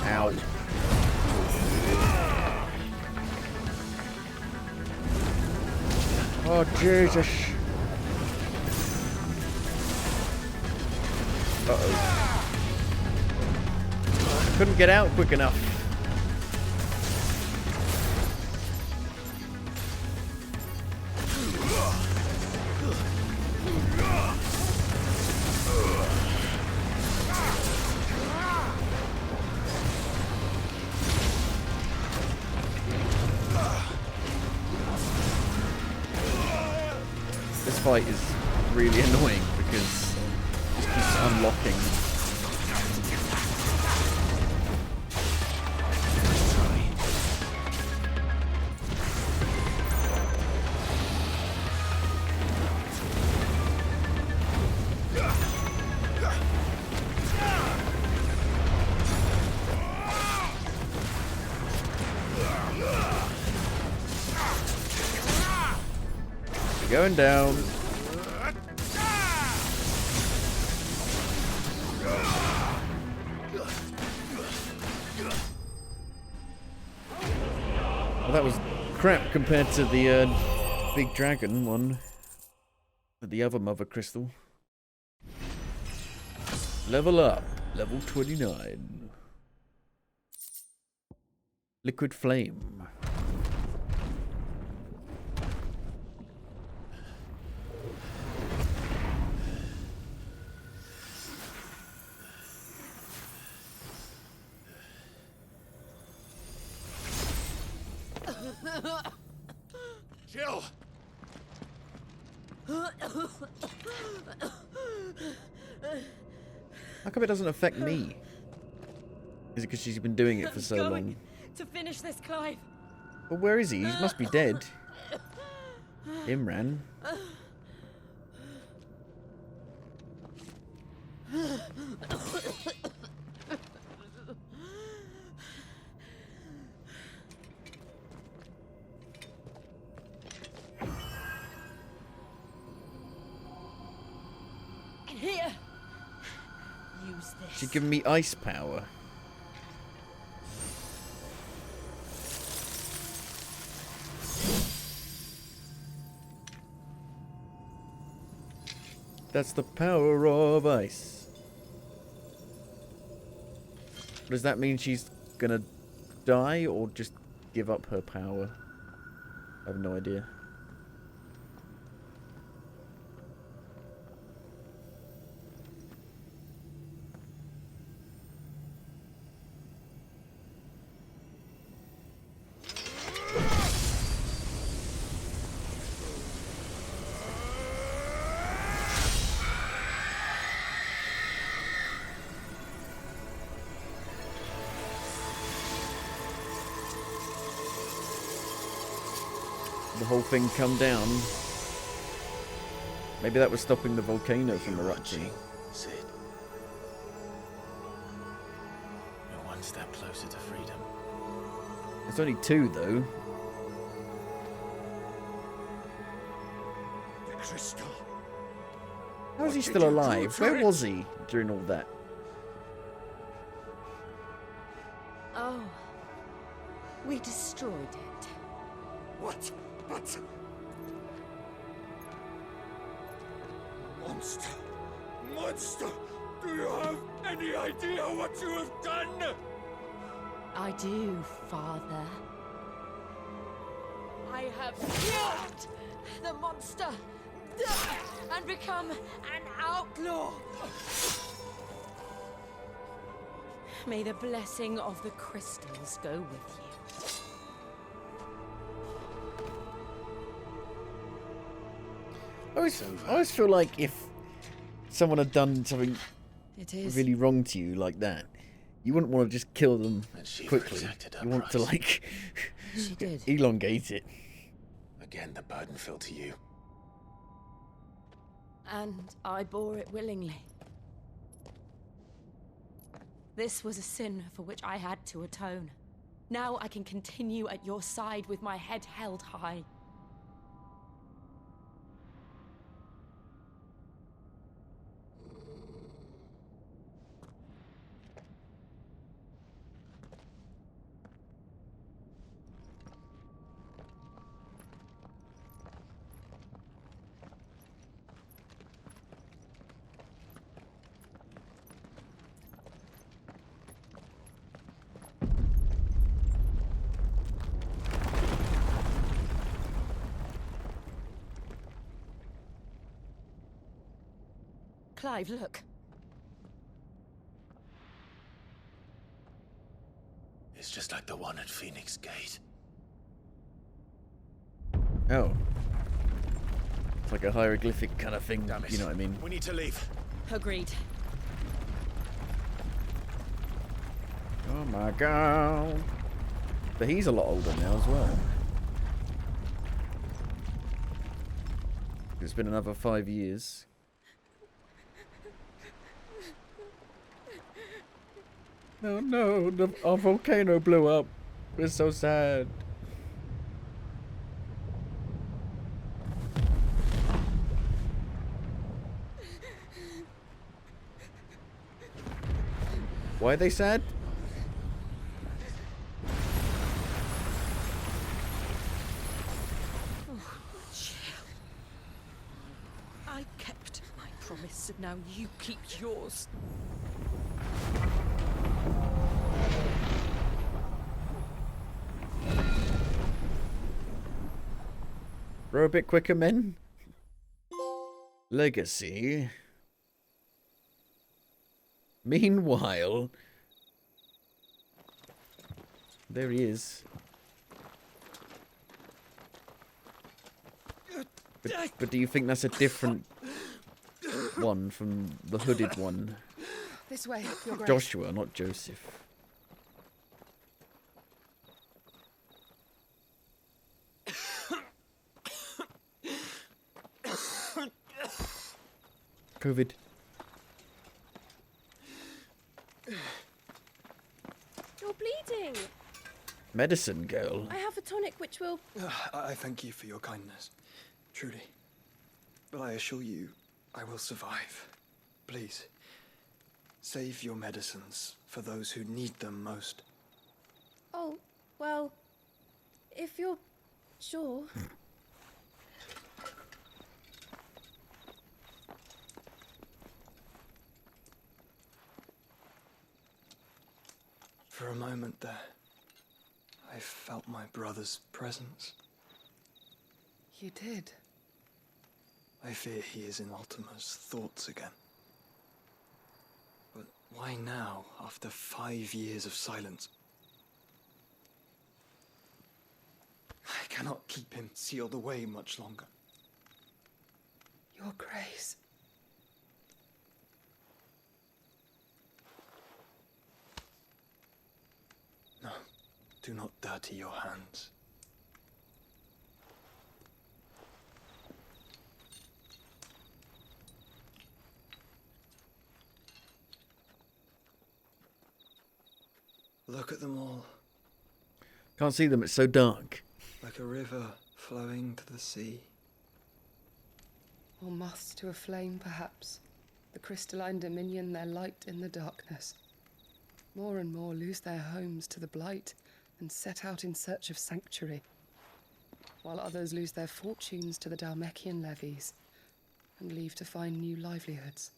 Ow. Oh, Jesus. Uh-oh. Couldn't get out quick enough. This fight is really annoying because it just keeps unlocking. Going down. Well, that was crap compared to the big dragon one. The other mother crystal. Level up. Level 29. Liquid flame. Jill! How come it doesn't affect me? Is it because she's been doing it for so long? To finish this, Clive. Well, where is he? He must be dead. Imran. Here. Use this. She's giving me ice power. That's the power of ice. Does that mean she's gonna die or just give up her power? I have no idea. The whole thing come down. Maybe that was stopping the volcano from erupting. Sid. You're one step closer to freedom. It's only 2 though. The crystal. How is he What still did you do alive? to Where it? was he during all that? Oh. We destroyed it. What? But... Monster! Monster! Do you have any idea what you have done? I do, Father. I have killed the monster and become an outlaw. May the blessing of the crystals go with you. I always feel like if someone had done something It is. really wrong to you like that, you wouldn't want to just kill them She quickly. exacted her You want to price. like She did. elongate it. Again, the burden fell to you. And I bore it willingly. This was a sin for which I had to atone. Now I can continue at your side with my head held high. Clive, look. It's just like the one at Phoenix Gate. Oh. It's like a hieroglyphic kind of thing, Damn it. you know what I mean? We need to leave. Agreed. Oh my god. But he's a lot older now as well. It's been another 5 years. Oh no, our volcano blew up. We're so sad. Why are they sad? so now you keep yours. Row a bit quicker, men. Legacy. Meanwhile, there he is. But do you think that's a different one from the hooded one? This way, Your Grace. Joshua, not Joseph. COVID. You're bleeding. Medicine girl. I have a tonic which will... I thank you for your kindness, truly. But I assure you, I will survive. Please, save your medicines for those who need them most. Oh, well, if you're sure. For a moment there, I felt my brother's presence. You did? I fear he is in Ultima's thoughts again. But why now, after 5 years of silence? I cannot keep him sealed away much longer. Your Grace. No, do not dirty your hands. Look at them all, Can't see them, it's so dark. like a river flowing to the sea. Or moths to a flame, perhaps. The crystalline dominion their light in the darkness. More and more lose their homes to the blight and set out in search of sanctuary, while others lose their fortunes to the Dhalmekian levies and leave to find new livelihoods.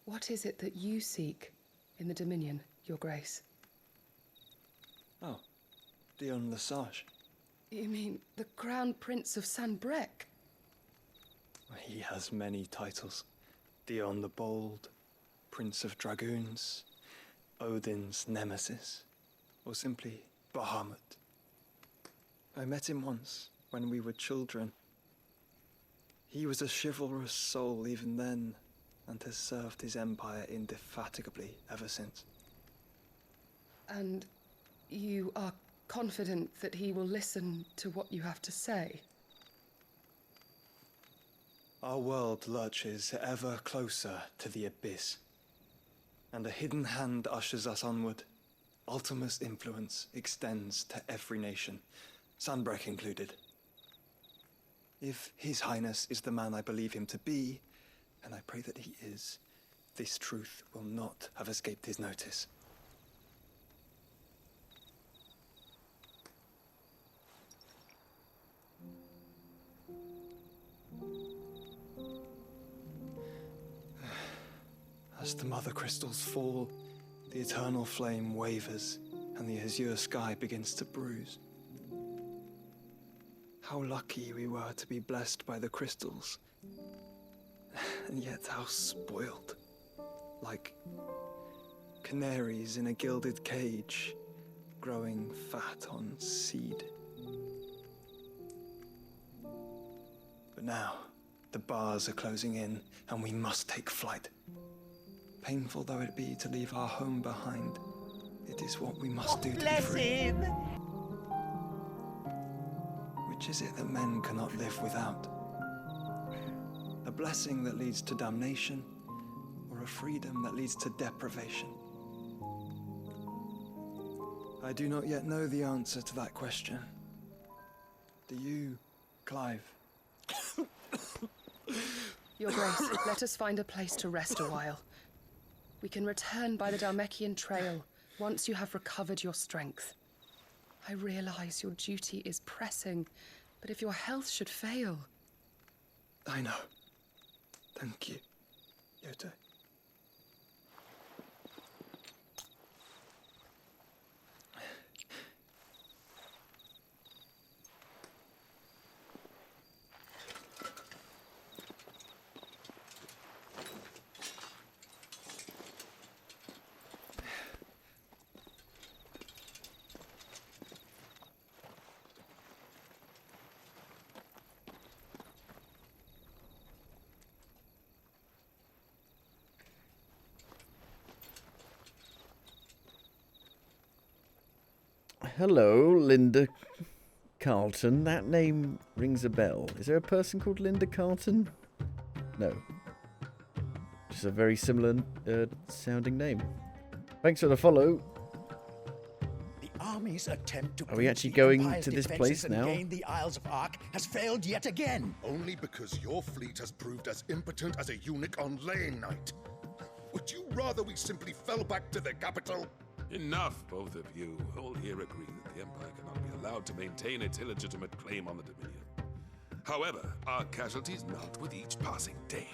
What is it that you seek in the Dominion, Your Grace? Oh, Dion Lesage. You mean the Crown Prince of Sanbrec? He has many titles. Dion the Bold, Prince of Dragoons, Odin's Nemesis, or simply Bahamut. I met him once, when we were children. He was a chivalrous soul even then, and has served his empire indefatigably ever since. And you are confident that he will listen to what you have to say? Our world lurches ever closer to the abyss, and a hidden hand ushers us onward. Ultima's influence extends to every nation, Sanbrec included. If His Highness is the man I believe him to be, and I pray that he is, this truth will not have escaped his notice. As the mother crystals fall, the eternal flame wavers, and the azure sky begins to bruise. How lucky we were to be blessed by the crystals, and yet how spoiled. Like canaries in a gilded cage, growing fat on seed. But now, the bars are closing in, and we must take flight. Painful though it be to leave our home behind, it is what we must do to be free. Which is it that men cannot live without? A blessing that leads to damnation, or a freedom that leads to deprivation? I do not yet know the answer to that question. Do you, Clive? Your Grace, let us find a place to rest a while. We can return by the Dhalmekian trail once you have recovered your strength. I realize your duty is pressing, but if your health should fail... I know. Thank you, Yote. Hello, Linda Carlton. That name rings a bell. Is there a person called Linda Carlton? No. Just a very similar sounding name. Thanks for the follow. The army's attempt to Are we actually going to this place and now? gain the Isles of Ark has failed yet again. Only because your fleet has proved as impotent as a eunuch on laying night. Would you rather we simply fell back to the capital? Enough, both of you. All here agree that the Empire cannot be allowed to maintain its illegitimate claim on the Dominion. However, our casualties mount with each passing day.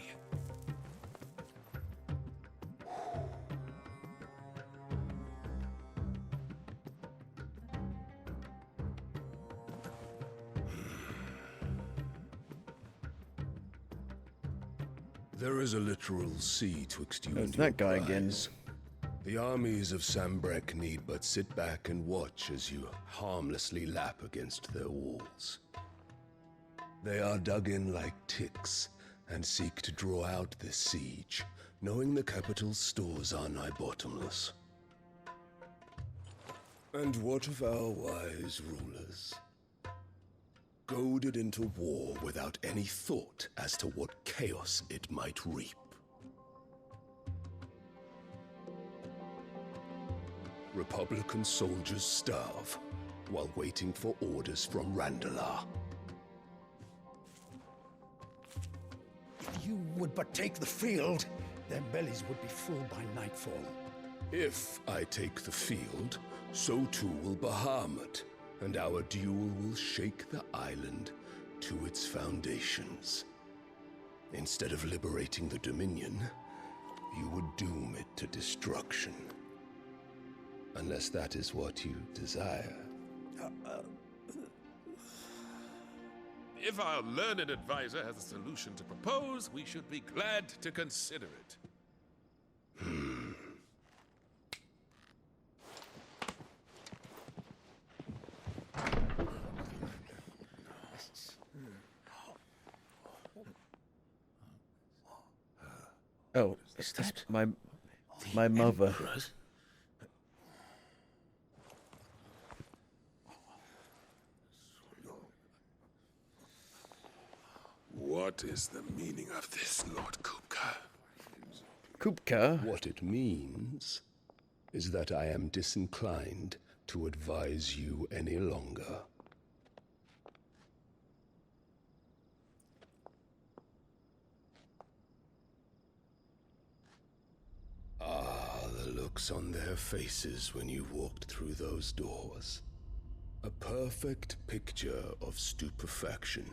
There is a literal sea twixt you There's and that your guy again. prize. The armies of Sambrek need but sit back and watch as you harmlessly lap against their walls. They are dug in like ticks and seek to draw out this siege, knowing the capital's stores are nigh bottomless. And what of our wise rulers? Goaded into war without any thought as to what chaos it might reap. Republican soldiers starve while waiting for orders from Randalar. If you would but take the field, their bellies would be full by nightfall. If I take the field, so too will Bahamut, and our duel will shake the island to its foundations. Instead of liberating the Dominion, you would doom it to destruction. Unless that is what you desire. If our learned advisor has a solution to propose, we should be glad to consider it. Oh, that's my mother. What is the meaning of this, Lord Kupka? Kupka? What it means is that I am disinclined to advise you any longer. Ah, the looks on their faces when you walked through those doors. A perfect picture of stupefaction.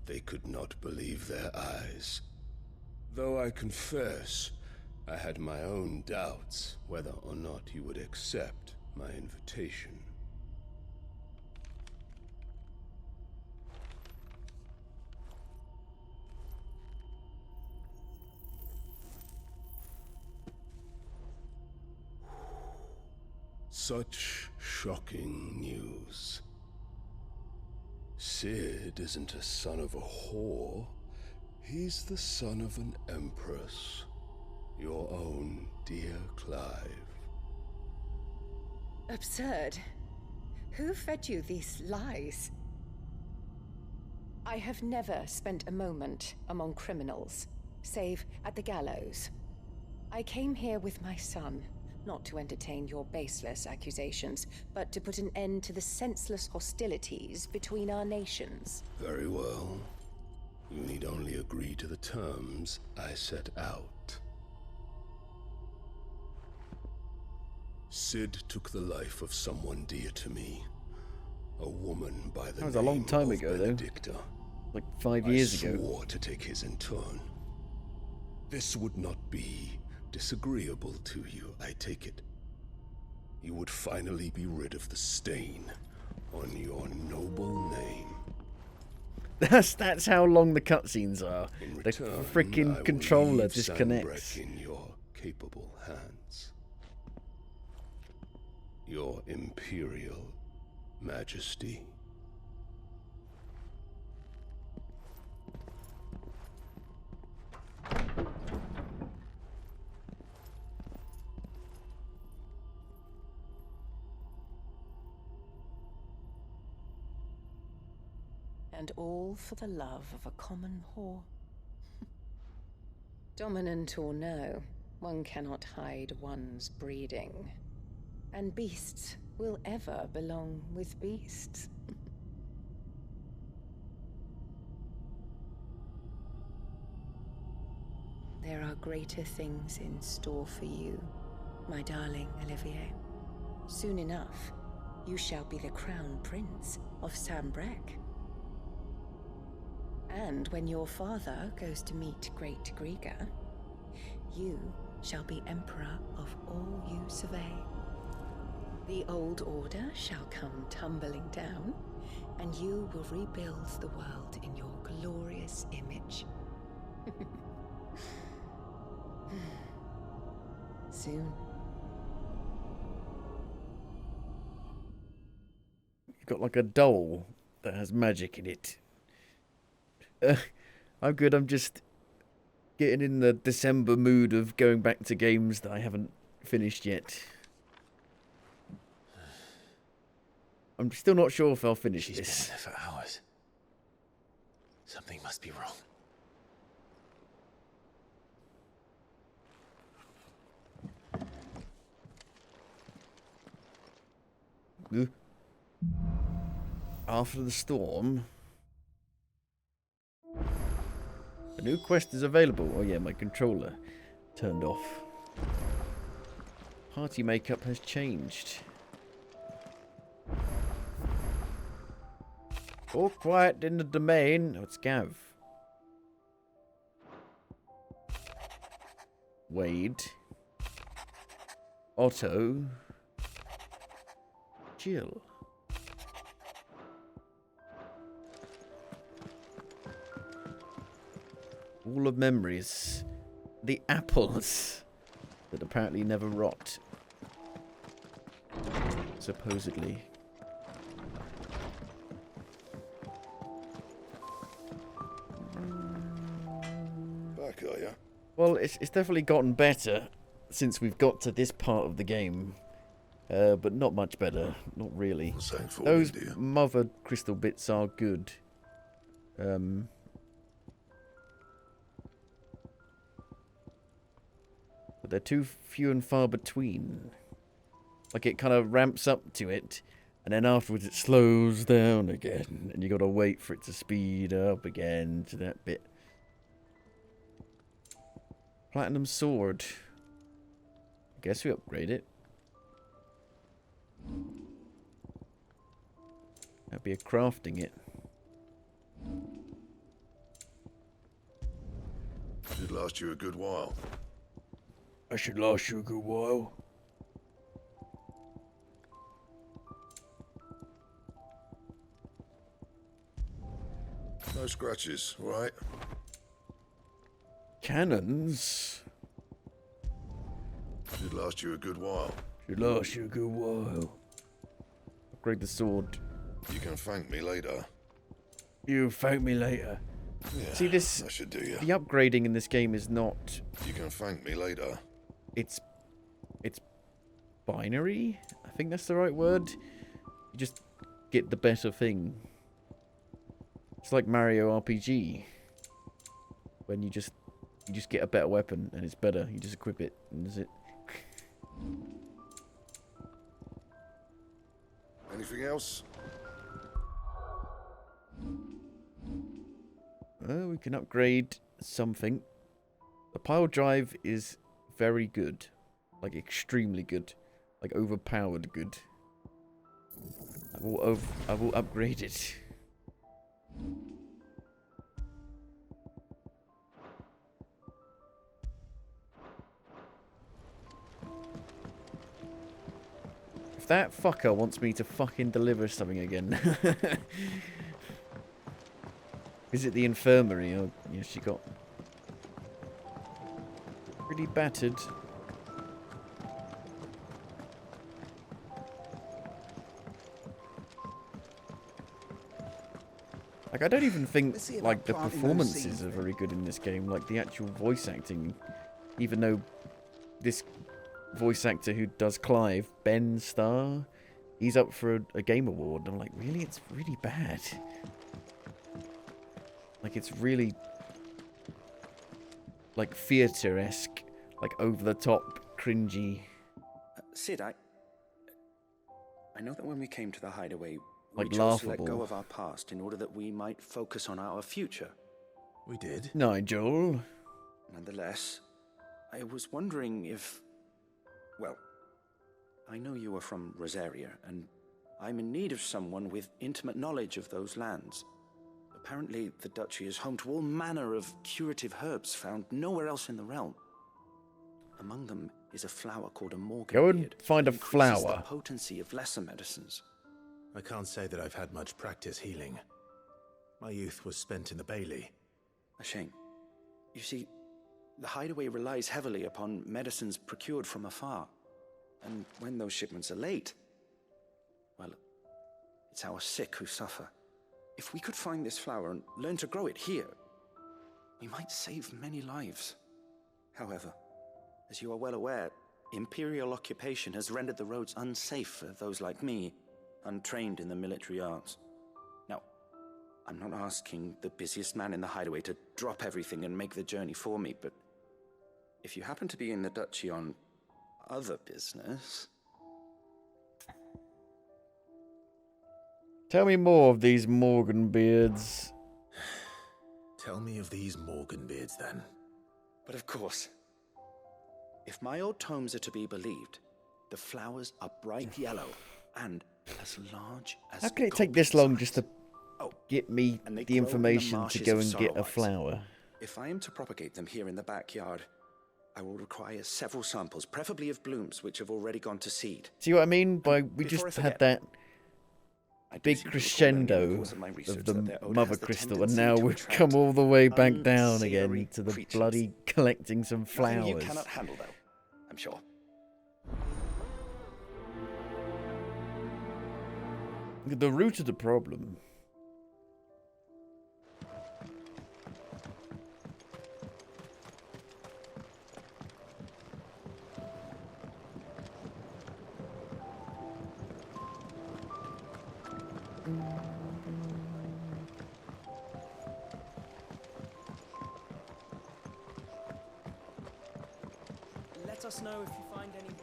They could not believe their eyes. Though I confess, I had my own doubts whether or not you would accept my invitation. Such shocking news. Sid isn't a son of a whore. He's the son of an empress. Your own dear Clive. Absurd. Who fed you these lies? I have never spent a moment among criminals, save at the gallows. I came here with my son, not to entertain your baseless accusations, but to put an end to the senseless hostilities between our nations. Very well. You need only agree to the terms I set out. Sid took the life of someone dear to me. A woman by the That was a long time ago, though. Benedicta. Like 5 years I ago. swore to take his in turn. This would not be disagreeable to you, I take it. You would finally be rid of the stain on your noble name. That's how long the cutscenes are. In The return, I freaking will controller leave disconnects. Sanbreque in your capable hands. Your Imperial Majesty. And all for the love of a common whore. Dominant or no, one cannot hide one's breeding. And beasts will ever belong with beasts. There are greater things in store for you, my darling Olivier. Soon enough, you shall be the crown prince of Sanbreque. And when your father goes to meet Great Griga, you shall be emperor of all you survey. The old order shall come tumbling down, and you will rebuild the world in your glorious image. Soon. You've got like a doll that has magic in it. I'm good. I'm just getting in the December mood of going back to games that I haven't finished yet. I'm still not sure if I'll finish She's this. been there for hours. Something must be wrong. After the storm. A new quest is available. Oh yeah, my controller turned off. Party makeup has changed. All quiet in the domain. Oh, it's Gav. Wade. Otto. Jill. All of memories. The apples that apparently never rot. Supposedly. Back, are ya? Well, it's definitely gotten better since we've got to this part of the game. But not much better. Not really. Those mother crystal bits are good. But they're too few and far between. Like it kind of ramps up to it, and then afterwards it slows down again, and you gotta wait for it to speed up again to that bit. Platinum sword. I guess we upgrade it. That'd be a crafting it. Should last you a good while. I should last you a good while. No scratches, right? Cannons. Should last you a good while. Should last you a good while. Upgrade the sword. You can thank me later. You thank me later. Yeah, see this? That should do you. The upgrading in this game is not. You can thank me later. It's binary. I think that's the right word. You just get the better thing. It's like Mario RPG. When you just get a better weapon and it's better. You just equip it and that's it. Anything else? We can upgrade something. The pile drive is very good. Like extremely good. Like overpowered good. I will upgrade it. that fucker wants me to fucking deliver something again. Is it the infirmary? Oh, yeah, she got pretty battered. Like, I don't even think, like, the performances are very good in this game. Like, the actual voice acting. Even though this voice actor who does Clive, Ben Starr, he's up for a Game Award. I'm like, really? It's really bad. Like, it's really, like, theatre-esque. Like, over-the-top, cringy. Sid, I know that when we came to the hideaway, Like, we chose to laughable. let go of our past in order that we might focus on our future. We did. Nigel. Nonetheless, I was wondering if... Well, I know you are from Rosaria, and I'm in need of someone with intimate knowledge of those lands. Apparently, the duchy is home to all manner of curative herbs found nowhere else in the realm. Among them is a flower called a morgan. Go and find a The flower. potency of lesser medicines. I can't say that I've had much practice healing. My youth was spent in the Bailey. A shame. You see, the hideaway relies heavily upon medicines procured from afar. And when those shipments are late, well, it's our sick who suffer. If we could find this flower and learn to grow it here, we might save many lives. However, as you are well aware, imperial occupation has rendered the roads unsafe for those like me, untrained in the military arts. Now, I'm not asking the busiest man in the hideaway to drop everything and make the journey for me, but if you happen to be in the duchy on other business... Tell me more of these Morganbeards. Tell me of these Morganbeards, then. But of course, if my old tomes are to be believed, the flowers are bright yellow and as large as... How can it take this long just to get me the information to go and get a flower? If I am to propagate them here in the backyard, I will require several samples, preferably of blooms which have already gone to seed. See what I mean? By we Before just I had forget, that big crescendo of the mother crystal, and now we've come all the way back down again to the bloody collecting some Nothing you flowers. cannot handle, though, I'm sure. The root of the problem. Let us know if you find any rotten...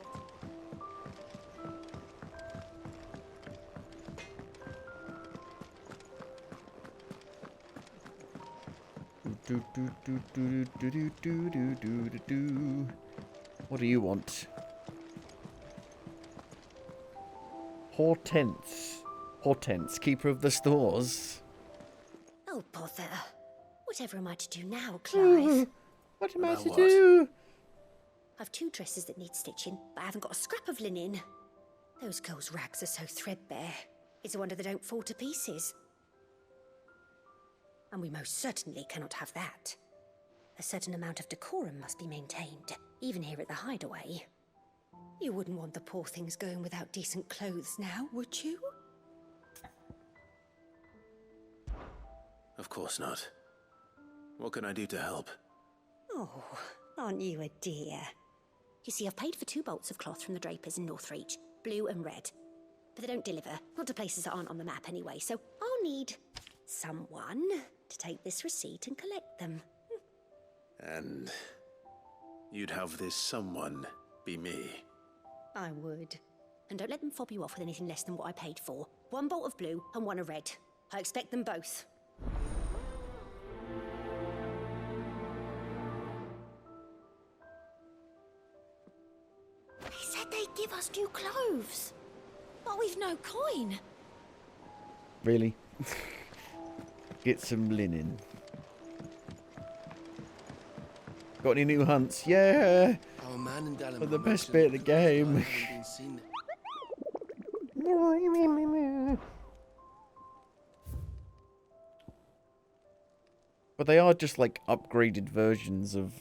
What do you want? Hortense, keeper of the stores. Oh, bother. Whatever am I to do now, Clive? What am I to do? I've 2 dresses that need stitching, but I haven't got a scrap of linen. Those girls' rags are so threadbare. It's a wonder they don't fall to pieces. And we most certainly cannot have that. A certain amount of decorum must be maintained, even here at the hideaway. You wouldn't want the poor things going without decent clothes now, would you? Of course not. What can I do to help? Oh, aren't you a dear? You see, I've paid for 2 bolts of cloth from the drapers in Northreach, blue and red. But they don't deliver, not to places that aren't on the map anyway, so I'll need someone to take this receipt and collect them. And you'd have this someone be me. I would. And don't let them fob you off with anything less than what I paid for. 1 bolt of blue and 1 of red. I expect them both. They said they'd give us new clothes. But we've no coin. Really? Get some linen. Got any new hunts? Yeah! Our man in Dalamar For the best mentioned bit of the that game. hadn't been seen. But they are just like upgraded versions of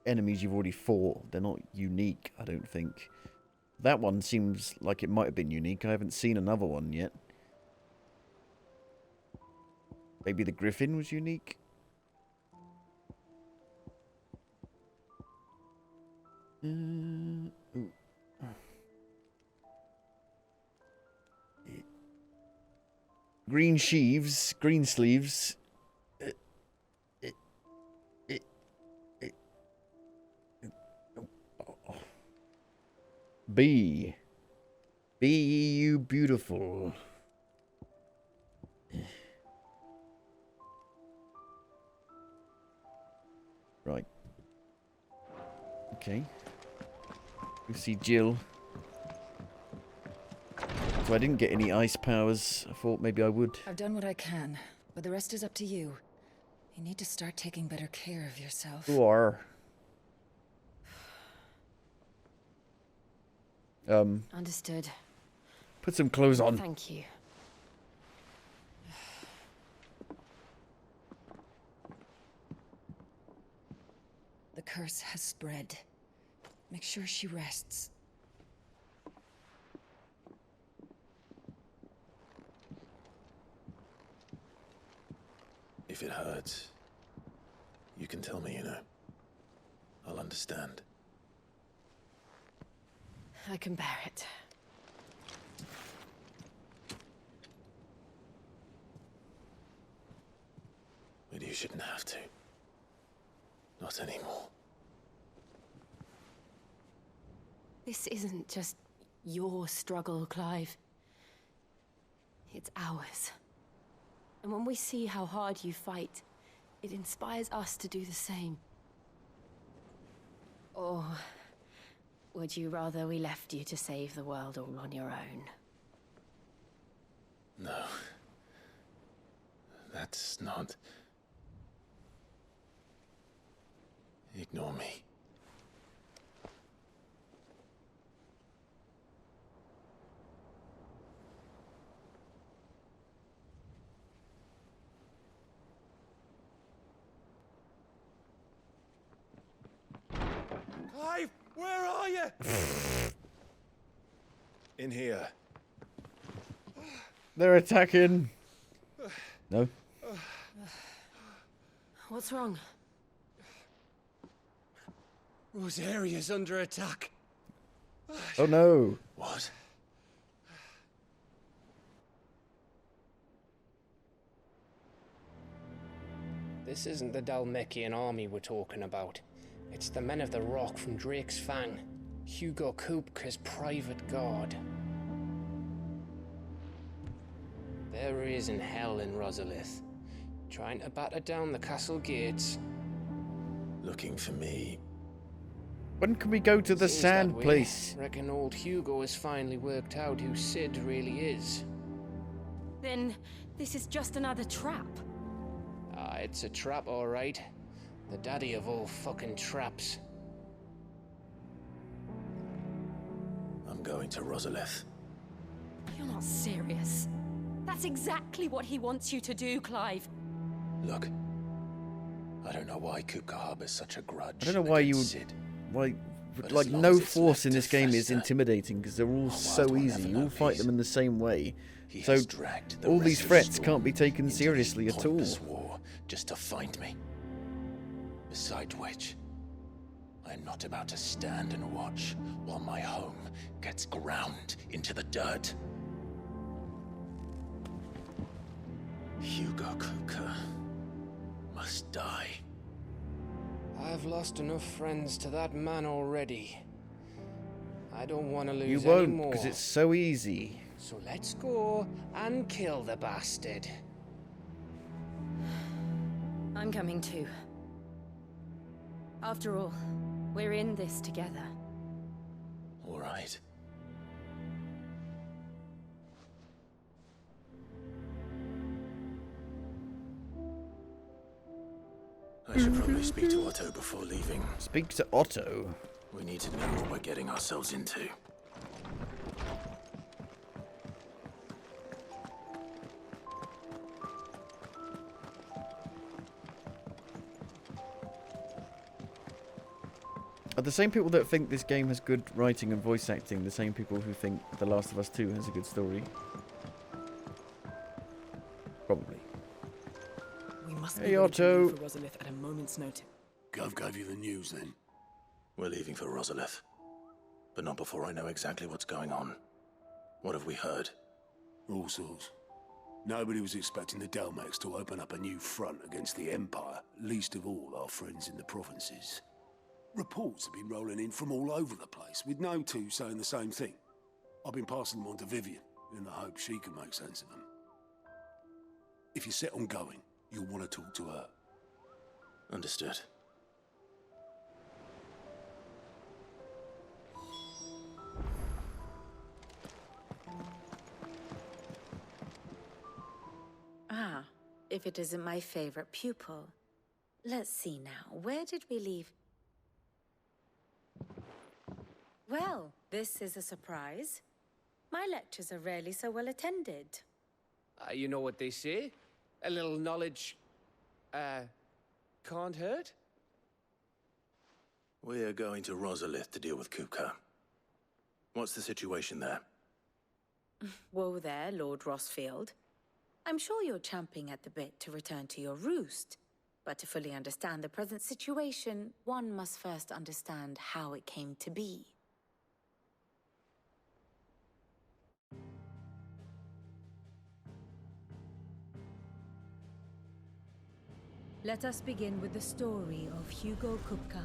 enemies you've already fought. They're not unique, I don't think. That one seems like it might have been unique. I haven't seen another one yet. Maybe the Griffin was unique? Ooh. Green sheaves, green sleeves. Be you beautiful. Right. Okay. We see Jill. So I didn't get any ice powers. I thought maybe I would. I've done what I can, but the rest is up to you. You need to start taking better care of yourself. Who are? Understood. Put some clothes on. Thank you. The curse has spread. Make sure she rests. If it hurts, you can tell me, you know. I'll understand. I can bear it. But you shouldn't have to. Not anymore. This isn't just your struggle, Clive. It's ours. And when we see how hard you fight, it inspires us to do the same. Or would you rather we left you to save the world all on your own? No. That's not... Ignore me. Clive, where are you? In here. They're attacking. No. What's wrong? Rosaria's under attack. Oh no. What? This isn't the Dalmekian army we're talking about. It's the men of the Rock from Drake's Fang. Hugo Kupka's private guard. There he is in hell in Rosalith, trying to batter down the castle gates. Looking for me. When can we go to the Seems sand that way. place? Reckon old Hugo has finally worked out who Sid really is. Then this is just another trap. Ah, it's a trap, all right. The daddy of all fucking traps. I'm going to Rosalith. You're not serious. That's exactly what he wants you to do, Clive. Look. I don't know why Kupka harbors such a grudge. I don't know why you against Sid. Why, But like, as long no as it's force left in to this game is fester, intimidating because they're all our so world will easy. never You know all fight peace. them in the same way. He So has dragged the all these rest of threats Storm can't be taken into seriously this at all. pointless war just to find me. Besides which, I am not about to stand and watch while my home gets ground into the dirt. Hugo Kupka must die. I've lost enough friends to that man already. I don't want to lose You any won't more. because it's so easy. So let's go and kill the bastard. I'm coming too. After all, we're in this together. All right. I should probably speak to Otto before leaving. Speak to Otto? We need to know what we're getting ourselves into. the same people that think this game has good writing and voice acting, the same people who think The Last of Us 2 has a good story. Probably. We must Hey, be ready to Otto. leave for Rosalith at a moment's notice. Gov gave you the news then? We're leaving for Rosalith. But not before I know exactly what's going on. What have we heard? All sorts. Nobody was expecting the Dalmex to open up a new front against the Empire, least of all our friends in the provinces. Reports have been rolling in from all over the place, with no two saying the same thing. I've been passing them on to Vivian, in the hope she can make sense of them. If you're set on going, you'll want to talk to her. Understood. Ah, if it isn't my favorite pupil. Let's see now, where did we leave? Well, this is a surprise. My lectures are rarely so well attended. You know what they say? A little knowledge, can't hurt? We're going to Rosalith to deal with Kupka. What's the situation there? Whoa there, Lord Rossfield. I'm sure you're champing at the bit to return to your roost. But to fully understand the present situation, one must first understand how it came to be. Let us begin with the story of Hugo Kupka,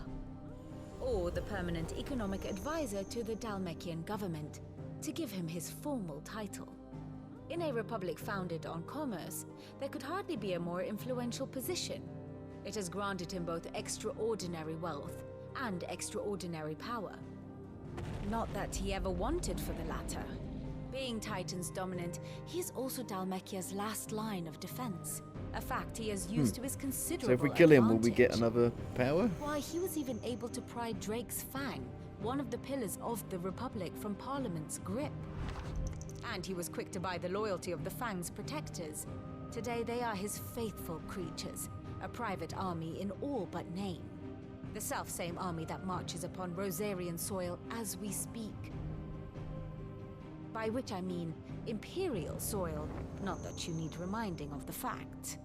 or the permanent economic advisor to the Dalmekian government, to give him his formal title. In a republic founded on commerce, there could hardly be a more influential position. It has granted him both extraordinary wealth and extraordinary power. Not that he ever wanted for the latter. Being Titan's dominant, he is also Dalmekia's last line of defense. A fact he has used to his considerable So if we kill him, will we advantage. get another power? Why, he was even able to pry Drake's Fang, one of the pillars of the Republic, from Parliament's grip. And he was quick to buy the loyalty of the Fang's protectors. Today they are his faithful creatures, a private army in all but name. The self-same army that marches upon Rosarian soil as we speak. By which I mean Imperial soil, not that you need reminding of the fact.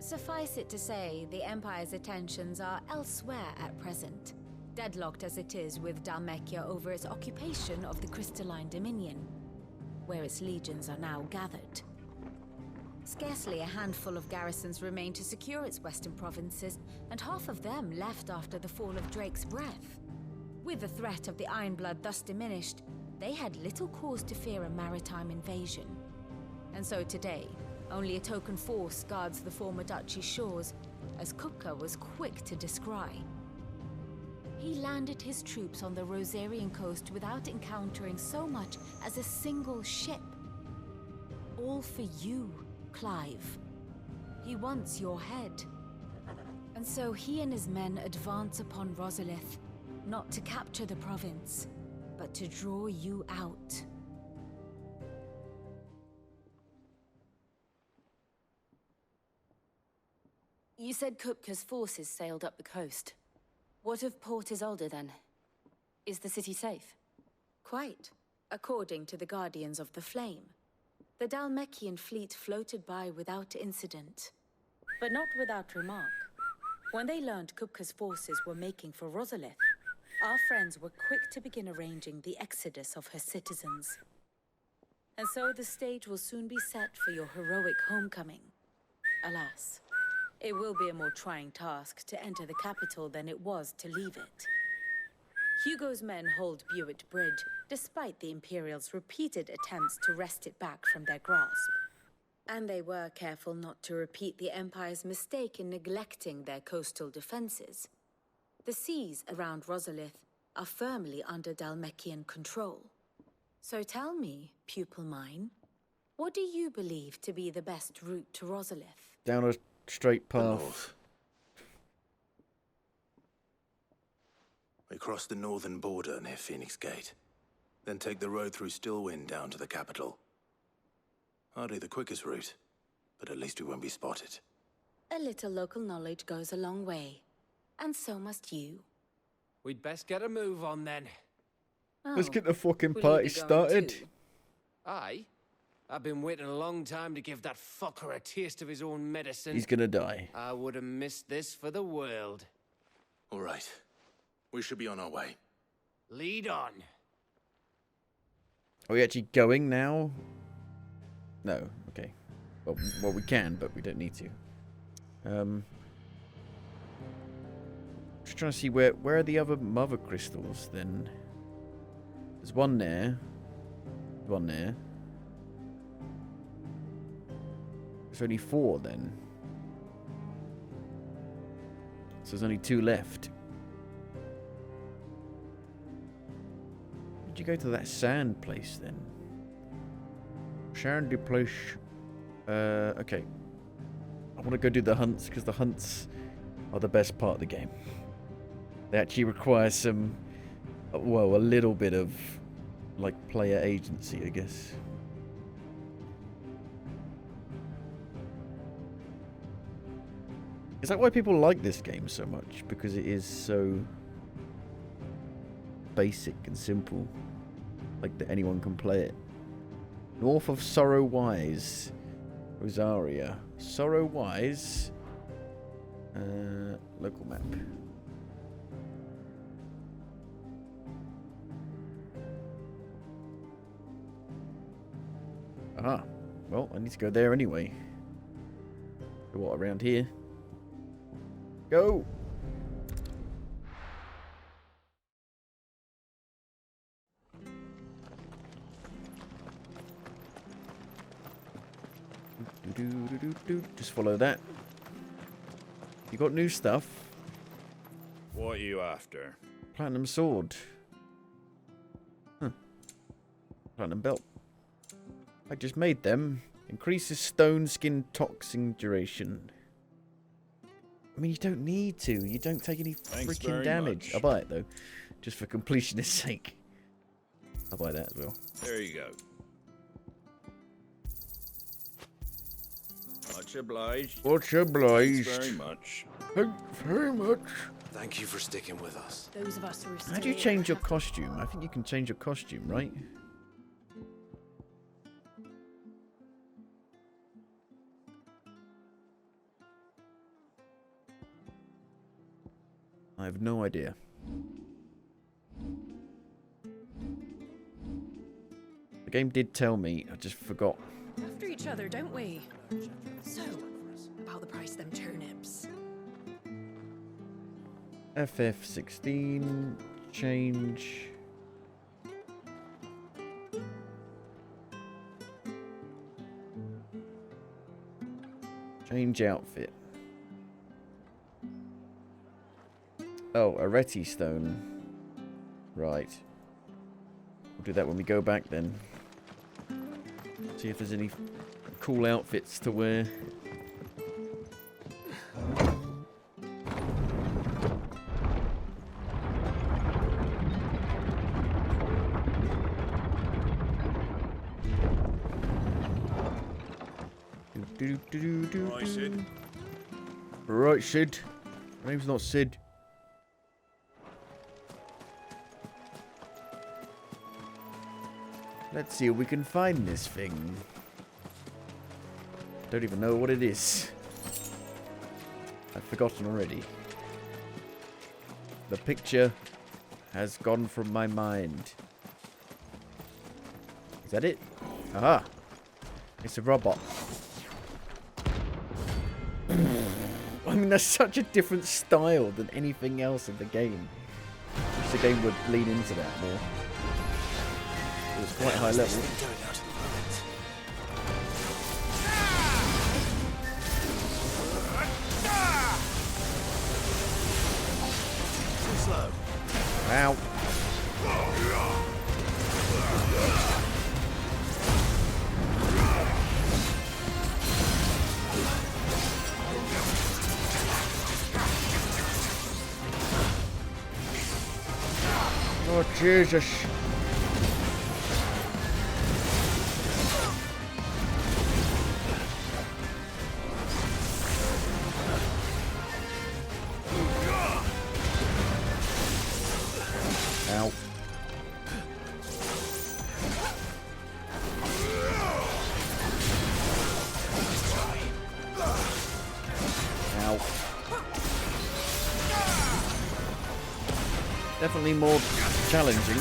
Suffice it to say, the Empire's attentions are elsewhere at present, deadlocked as it is with Dalmekia over its occupation of the Crystalline Dominion, where its legions are now gathered. Scarcely a handful of garrisons remain to secure its western provinces, and half of them left after the fall of Drake's Breath. With the threat of the Ironblood thus diminished, they had little cause to fear a maritime invasion. And so today, only a token force guards the former duchy's shores, as Kupka was quick to descry. He landed his troops on the Rosarian coast without encountering so much as a single ship. All for you, Clive. He wants your head. And so he and his men advance upon Rosalith, not to capture the province, but to draw you out. You said Kupka's forces sailed up the coast. What of Port Isolde, then? Is the city safe? Quite, according to the Guardians of the Flame. The Dalmekian fleet floated by without incident. But not without remark. When they learned Kupka's forces were making for Rosalith, our friends were quick to begin arranging the exodus of her citizens. And so the stage will soon be set for your heroic homecoming. Alas, it will be a more trying task to enter the capital than it was to leave it. Hugo's men hold Buet Bridge, despite the Imperials' repeated attempts to wrest it back from their grasp. And they were careful not to repeat the Empire's mistake in neglecting their coastal defenses. The seas around Rosalith are firmly under Dalmekian control. So tell me, pupil mine, what do you believe to be the best route to Rosalith? Down a straight path. We cross the northern border near Phoenix Gate, then take the road through Stillwind down to the capital. Hardly the quickest route, but at least we won't be spotted. A little local knowledge goes a long way, and so must you. We'd best get a move on then. Let's get the fucking Will you party be going started. too? Aye. I've been waiting a long time to give that fucker a taste of his own medicine. He's gonna die. I would have missed this for the world. All right. We should be on our way. Lead on. Are we actually going now? No. Okay. Well, we can, but we don't need to. Just trying to see where are the other mother crystals then? There's one there. One there. There's only 4 then. So there's only 2 left. Did you go to that sand place then? Sandy place. Okay. I want to go do the hunts because the hunts are the best part of the game. They actually require some, well, a little bit of like player agency, I guess. Is that why people like this game so much? Because it is so basic and simple. Like that anyone can play it. North of Sorrow Wise. Rosaria. Sorrow Wise. Local map. Aha. Well, I need to go there anyway. So what, around here? Go! Just follow that. You got new stuff? What are you after? Platinum sword. Huh. Platinum belt. I just made them. Increases stone skin toxin duration. I mean, you don't need to. You don't take any freaking damage. I'll buy it, though. Just for completionist sake. I'll buy that as well. There you go. Much obliged. Much obliged. Thanks very much. Thanks very much. Thank you for sticking with us. Those of us who are How do you change your costume? I think you can change your costume, right? I have no idea. The game did tell me, I just forgot. After each other, don't we? So, about the price of them turnips. FF16 change. Change outfit. Oh, Areti stone. Right. We'll do that when we go back then. See if there's any cool outfits to wear. Right, Sid. Right, Sid. My name's not Sid. Let's see if we can find this thing. Don't even know what it is. I've forgotten already. The picture has gone from my mind. Is that it? Aha! It's a robot. I mean, that's such a different style than anything else in the game. I wish the game would lean into that more. It was quite high level. Too slow. Ow. Oh, Jesus. Definitely more challenging.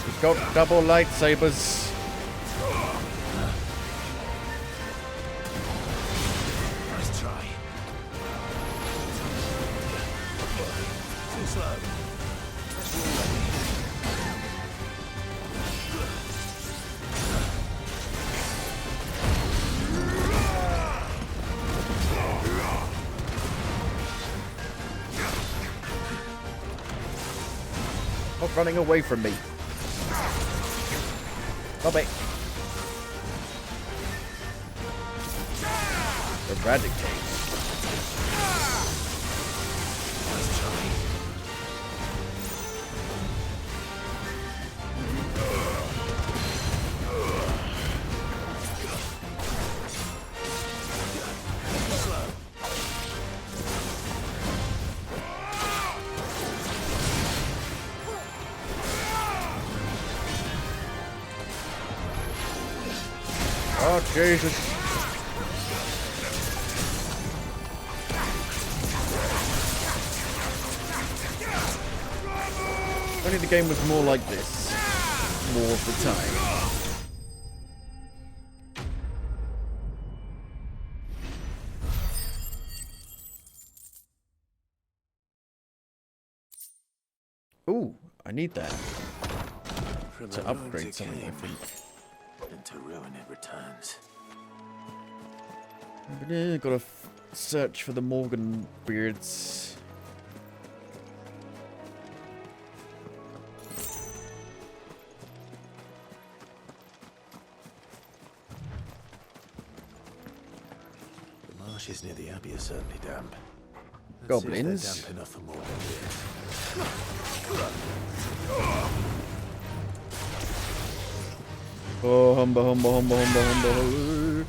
We've got double lightsabers. Nice try. Too slow. That's ready. Stop running away from me. Bye-bye. Eradicate. Nice try. Oh, Jesus. If only the game was more like this more of the time. Ooh, I need that to upgrade something, I think. And to ruin it returns. Gotta search for the Morgan beards. The marshes near the Abbey are certainly damp. Let's Goblins. see if they're damp enough for Morgan Oh, humba, humba, humba, humba, humba.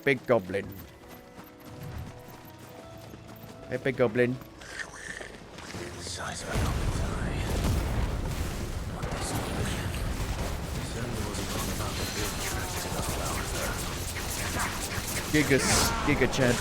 Big goblin. Hey, big goblin. Size of a goblin's eye. Not this one. Certainly wasn't wrong about the big attracted enough flowers there. Giga Chad.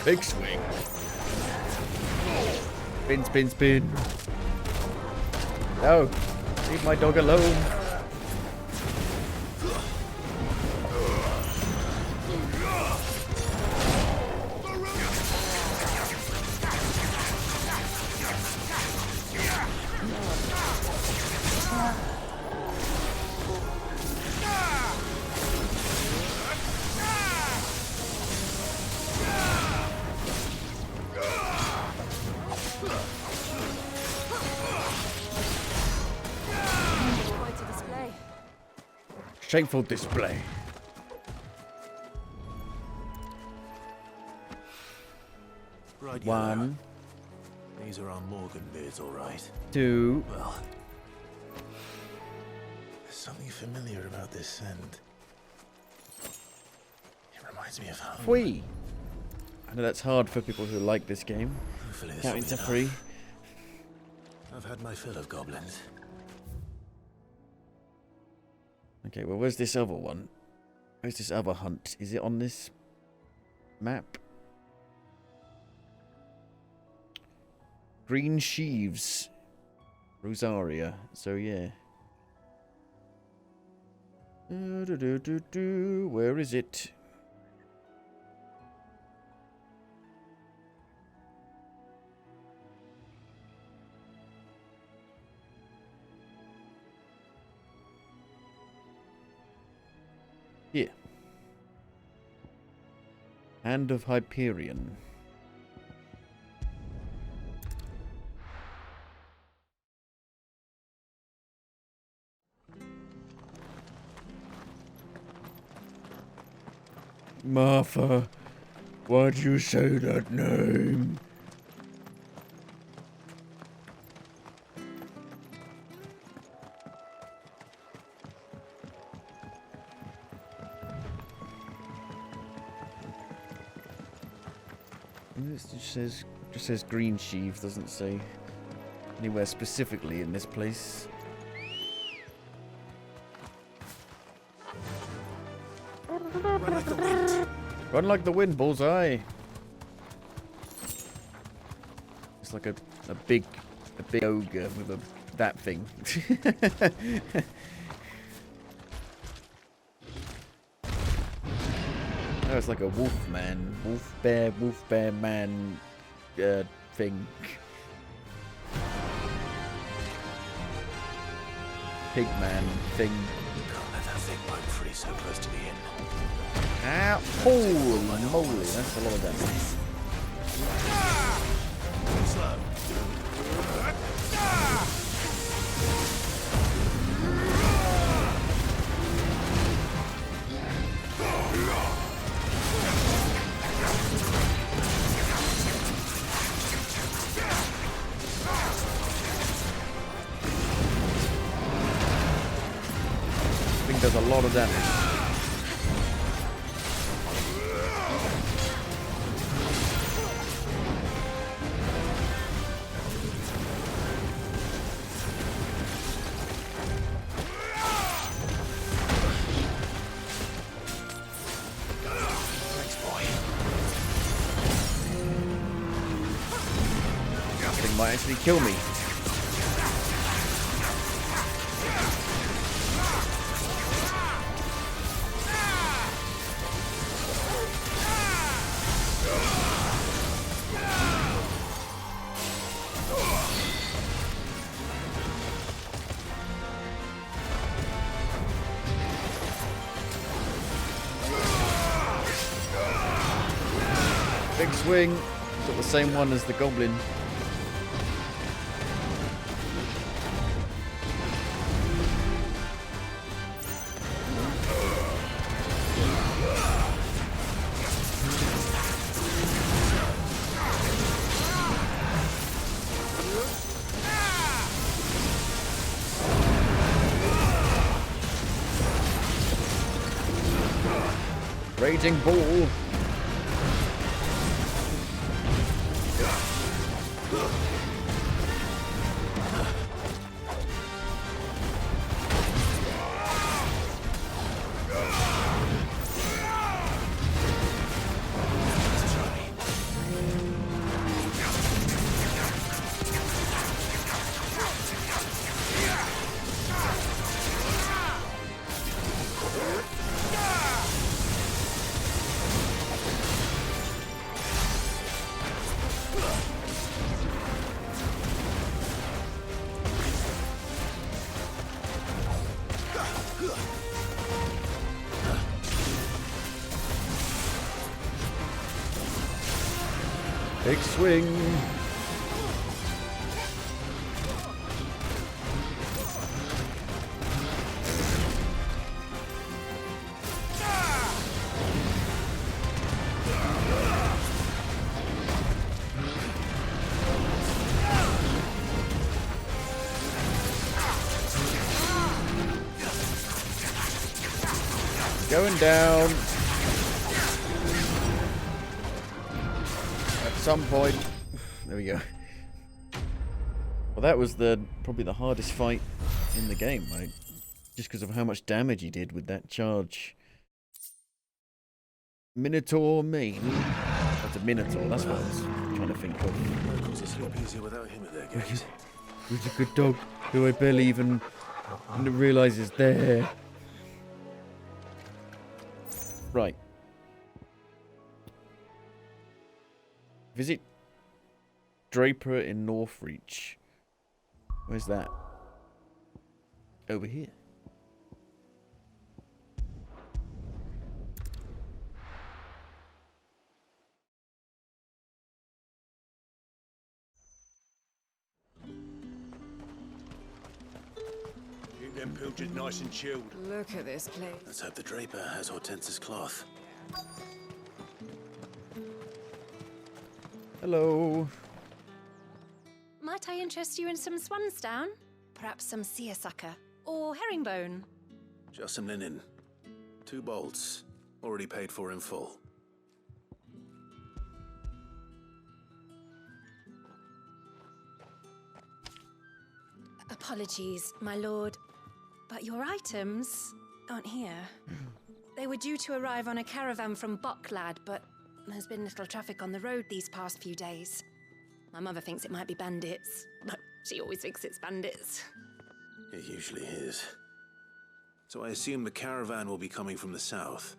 Big swing. Spin, spin, spin. No. Leave my dog alone. Shameful display. Right, One. These are our Morgan beards, all right. Two. Well, there's something familiar about this scent. It reminds me of home. Free. I know that's hard for people who like this game. Hopefully this Counting will to be enough. free. I've had my fill of goblins. Okay, well, where's this other one? Where's this other hunt? Is it on this map? Green Sheaves. Rosaria. So, yeah. Where is it? Here. Hand of Hyperion. Martha, why'd you say that name? It just says green sheave, doesn't say anywhere specifically in this place. Run like the wind. Run like the wind, bullseye. It's like a big ogre with that thing. No, it's like a wolf man, wolf bear man thing. Pig man thing. Can't let that thing bite free so close to the inn. Ow! Holy moly, that's a lot of damage. Slow. I think there's a lot of damage. Might actually kill me. Big swing. Got the same one as the goblin. Raging Bull. Big swing. Going down. At some point. There we go. Well, that was probably the hardest fight in the game, right? Just because of how much damage he did with that charge. Minotaur main. That's a Minotaur, that's what I was trying to think of. It's a lot easier without him at their gate. He's a good dog who I barely even realise is there. Right. Visit Draper in Northreach. Where's that? Over here. them pilchards nice and chilled. Look at this place. Let's hope the draper has Hortense's cloth. Hello. Might I interest you in some swansdown? Perhaps some seersucker? Or herringbone? Just some linen. 2 bolts. Already paid for in full. Apologies, my lord, but your items aren't here. They were due to arrive on a caravan from Bocklad, but there's been little traffic on the road these past few days. My mother thinks it might be bandits, but she always thinks it's bandits. It usually is. So I assume the caravan will be coming from the south.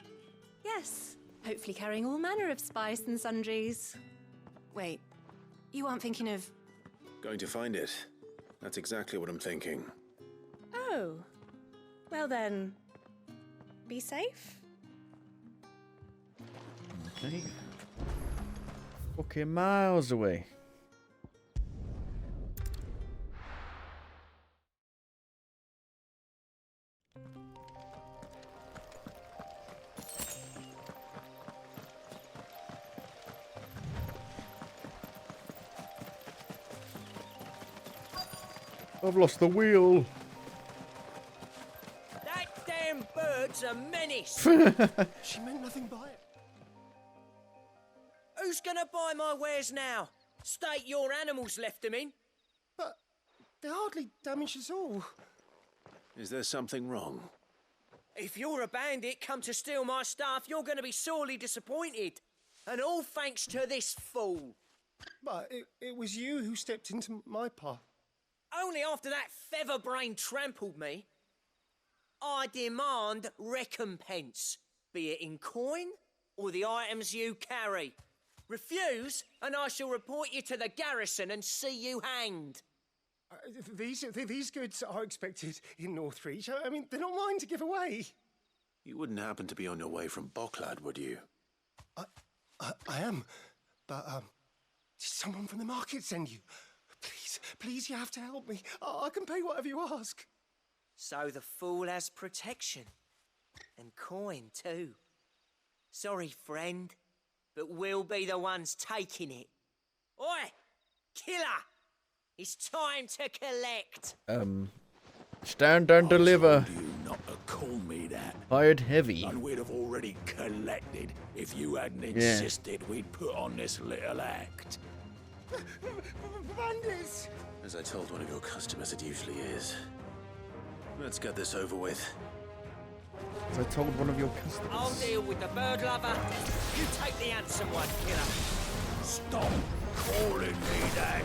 Yes, hopefully carrying all manner of spice and sundries. Wait, you aren't thinking of... Going to find it. That's exactly what I'm thinking. Oh, well then, be safe. Okay. Fucking miles away. I've lost the wheel. That damn bird's a menace. She meant nothing by it. Who's gonna buy my wares now? State your animals left them in. But they hardly damaged us all. Is there something wrong? If you're a bandit come to steal my stuff, you're gonna be sorely disappointed. And all thanks to this fool. But it was you who stepped into my path. Only after that feather-brain trampled me. I demand recompense, be it in coin or the items you carry. Refuse, and I shall report you to the garrison and see you hanged. These goods are expected in Northreach. I mean, they're not mine to give away. You wouldn't happen to be on your way from Bocklad, would you? I am, but did someone from the market send you? Please, you have to help me. I can pay whatever you ask. So the fool has protection. And coin, too. Sorry, friend, but we'll be the ones taking it. Oi! Killer! It's time to collect! Stand and deliver. Told you not to call me that. Hired heavy. And we'd have already collected if you hadn't insisted we'd put on this little act. Bandits! As I told one of your customers, it usually is. Let's get this over with. As I told one of your customers. I'll deal with the bird lover. You take the handsome one, killer. Stop calling me that.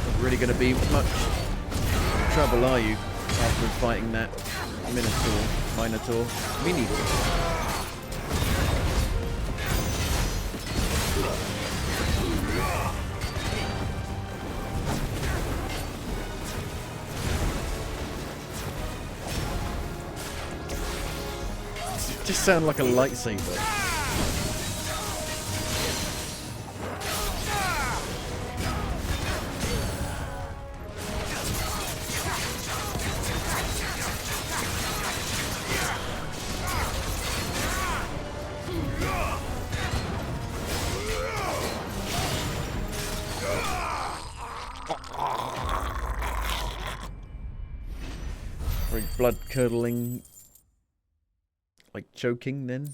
Not really going to be much trouble, are you? After fighting that Minotaur. Just sound like a lightsaber. Very blood-curdling, like choking then.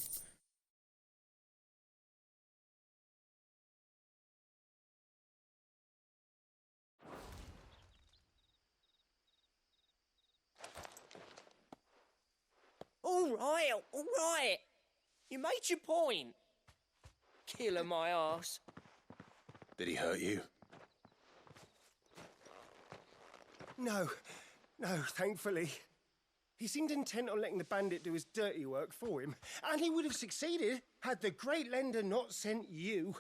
All right. You made your point. Killer my ass. Did he hurt you? No, thankfully. He seemed intent on letting the bandit do his dirty work for him, and he would have succeeded had the great lender not sent you.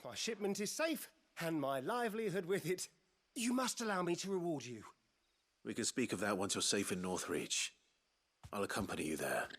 My shipment is safe, and my livelihood with it. You must allow me to reward you. We can speak of that once you're safe in Northreach. I'll accompany you there.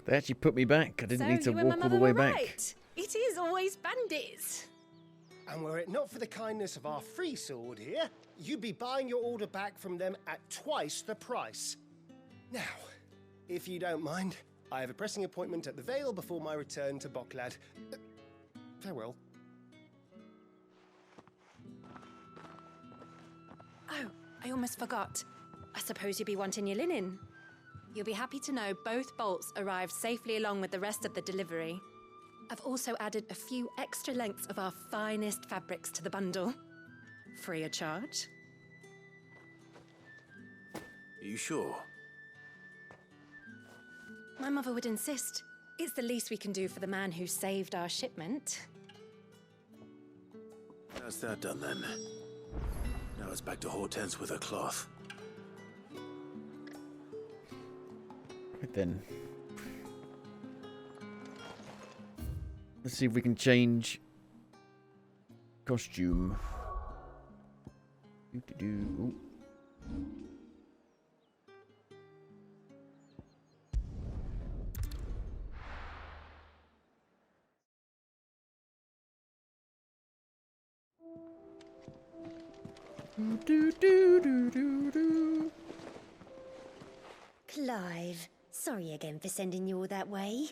They actually put me back. I didn't need to walk all the way back. Right. It is always bandits. And were it not for the kindness of our free sword here, you'd be buying your order back from them at twice the price. Now, if you don't mind, I have a pressing appointment at the Vale before my return to Bocklad. Farewell. Oh, I almost forgot. I suppose you'll be wanting your linen. You'll be happy to know both bolts arrived safely along with the rest of the delivery. I've also added a few extra lengths of our finest fabrics to the bundle. Free of charge. Are you sure? My mother would insist. It's the least we can do for the man who saved our shipment. That's that done then. Now it's back to Hortense with her cloth. Right then. Let's see if we can change costume. Ooh. Clive, sorry again for sending you all that way.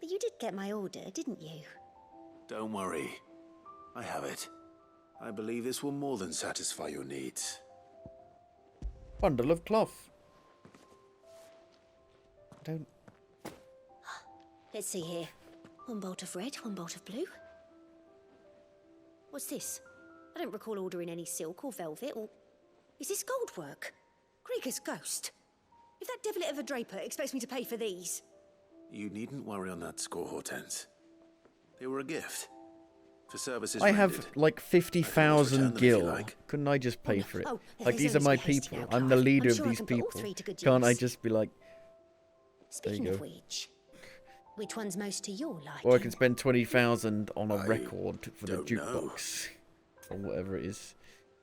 But you did get my order, didn't you? Don't worry. I have it. I believe this will more than satisfy your needs. Bundle of cloth. Don't. Let's see here. One bolt of red, one bolt of blue. What's this? I don't recall ordering any silk or velvet or... Is this gold work? Krieger's ghost. If that devilet of a draper expects me to pay for these... You needn't worry on that score, Hortense. They were a gift. For services I have rendered. like 50,000 gil. like. Couldn't I just pay for it? Oh, Like, these are there's my always haste people. now, I'm the Clive. leader I'm of sure I these can put all people. three to good Can't I use. just be like, Speaking there you of go. which one's most to your liking? Or I can spend 20,000 on a record for the don't know. jukebox. Or whatever it is.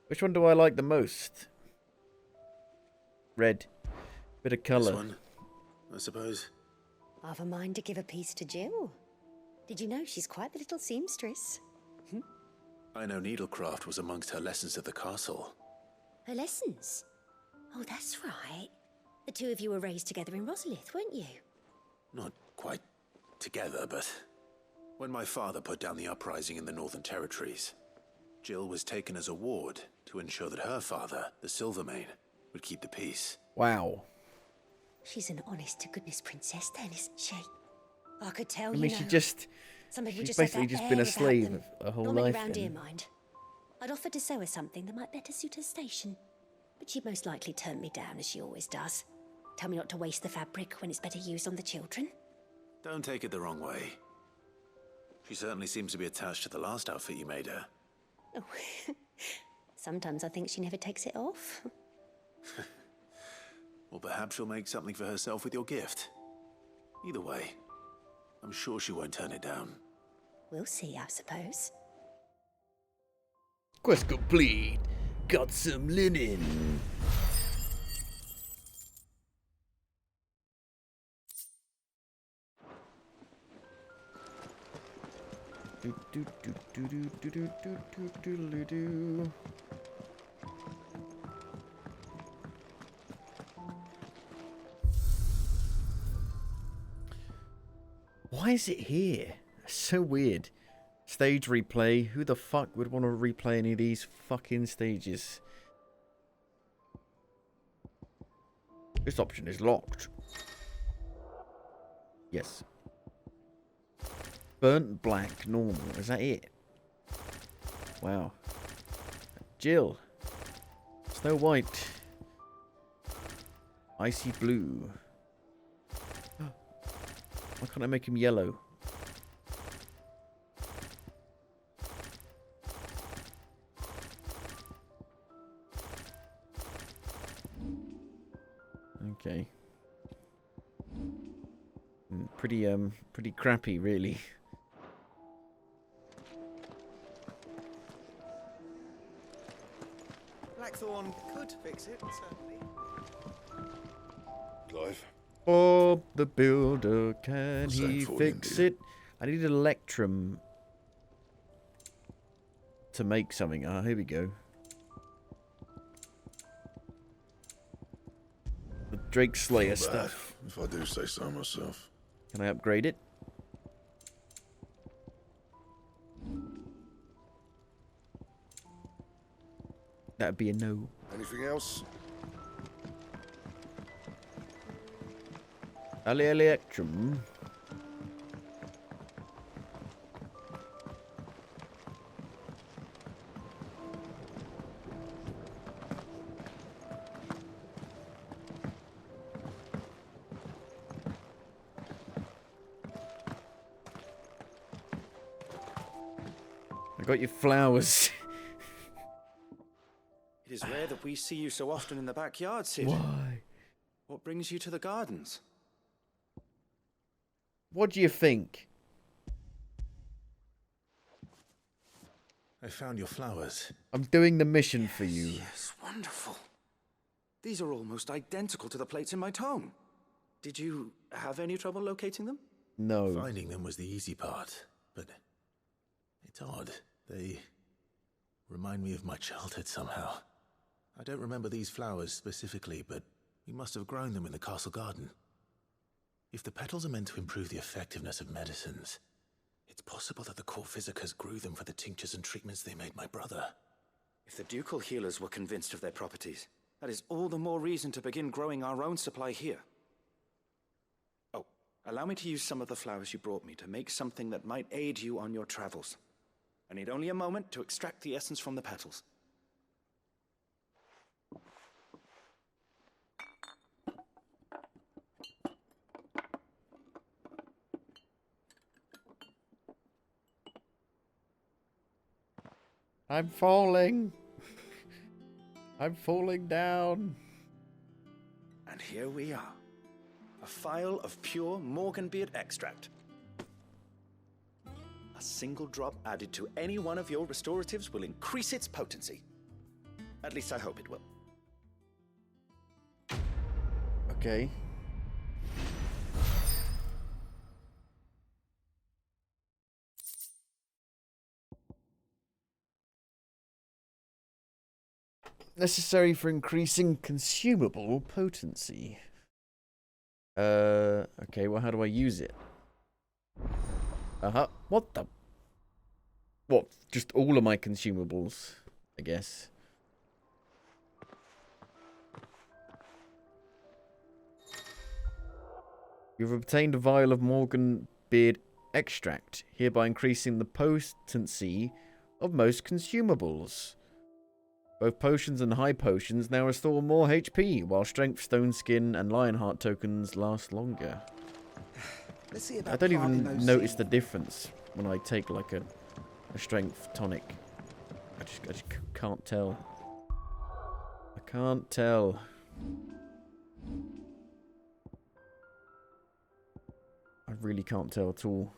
Which one do I like the most? Red. Bit of This colour. one, I suppose. I've a mind to give a piece to Jill. Did you know she's quite the little seamstress? I know needlecraft was amongst her lessons at the castle. Her lessons? Oh, that's right. The two of you were raised together in Rosalith, weren't you? Not quite together, but when my father put down the uprising in the Northern Territories, Jill was taken as a ward to ensure that her father, the Silvermane, would keep the peace. Wow. She's an honest-to-goodness princess then, isn't she? I could tell, I mean, you she know. just... Some people She's just have basically that just been a air about slave them. her whole Not many life. round here, then. mind. I'd offered to sew her something that might better suit her station. But she'd most likely turn me down, as she always does. Tell me not to waste the fabric when it's better used on the children. Don't take it the wrong way. She certainly seems to be attached to the last outfit you made her. Oh, sometimes I think she never takes it off. Or perhaps she'll make something for herself with your gift. Either way, I'm sure she won't turn it down. We'll see, I suppose. Quest complete. Got some linen. Do, do, do, do, do, do, do, do, do, do, do. Why is it here? So weird. Stage replay. Who the fuck would want to replay any of these fucking stages? This option is locked. Yes. Burnt black, normal. Is that it? Wow. Jill. Snow White. Icy blue. Why can't I make him yellow? Okay. Pretty crappy, really. Blackthorn could fix it, certainly. Clive, Bob the Builder, can What's that he for, fix India? it? I need an electrum to make something. Ah, here we go. The Drake Slayer Not bad, stuff. if I do say so myself. Can I upgrade it? That'd be a no. Anything else? Electrum. I got your flowers. It is rare that we see you so often in the backyard, Sid. Why? What brings you to the gardens? What do you think? I found your flowers. I'm doing the mission for you. Yes, wonderful. These are almost identical to the plates in my tome. Did you have any trouble locating them? No. Finding them was the easy part, but it's odd. They remind me of my childhood somehow. I don't remember these flowers specifically, but we must have grown them in the castle garden. If the petals are meant to improve the effectiveness of medicines, it's possible that the court physicers grew them for the tinctures and treatments they made my brother. If the ducal healers were convinced of their properties, that is all the more reason to begin growing our own supply here. Oh, allow me to use some of the flowers you brought me to make something that might aid you on your travels. I need only a moment to extract the essence from the petals. I'm falling. I'm falling down. And here we are. A phial of pure Morganbeard extract. A single drop added to any one of your restoratives will increase its potency. At least I hope it will. Okay. Necessary for increasing consumable potency. Okay, well, how do I use it? What the? What? Just all of my consumables, I guess. You've obtained a vial of Morganbeard extract, hereby increasing the potency of most consumables. Both potions and high potions now restore more HP, while strength, stone skin, and lionheart tokens last longer. Let's see about I don't planting even those notice seeds. the difference when I take like a strength tonic. I just can't tell. I can't tell. I really can't tell at all.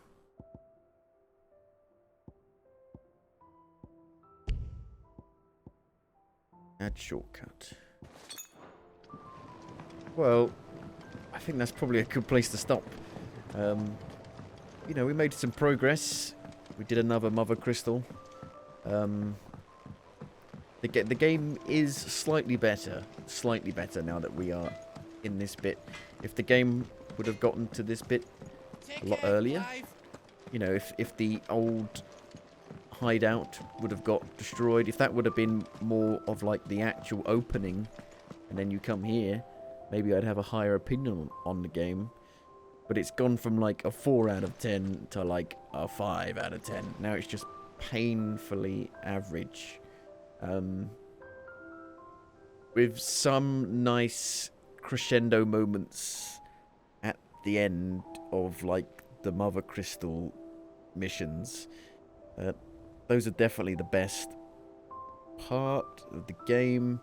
Add shortcut. Well, I think that's probably a good place to stop. You know, we made some progress. We did another Mother Crystal. The game is slightly better now that we are in this bit. If the game would have gotten to this bit a lot earlier, you know, if the old hideout would have got destroyed, if that would have been more of like the actual opening, and then you come here, maybe I'd have a higher opinion on the game. But it's gone from like a 4 out of 10 to like a 5 out of 10. Now it's just painfully average. With some nice crescendo moments at the end of like the Mother Crystal missions. Those are definitely the best part of the game.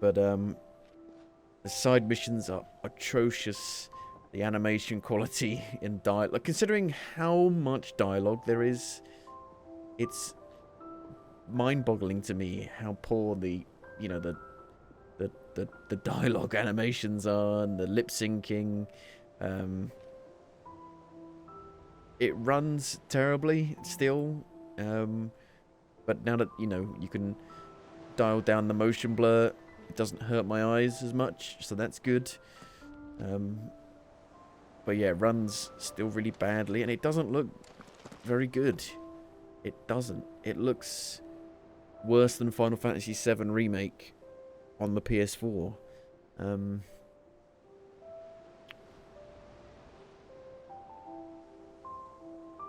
But the side missions are atrocious. The animation quality in dialogue, considering how much dialogue there is, it's mind-boggling to me how poor the the dialogue animations are and the lip syncing. It runs terribly still, but now that, you know, you can dial down the motion blur, it doesn't hurt my eyes as much, so that's good. But yeah, it runs still really badly, and it doesn't look very good. It doesn't. It looks worse than Final Fantasy VII Remake on the PS4.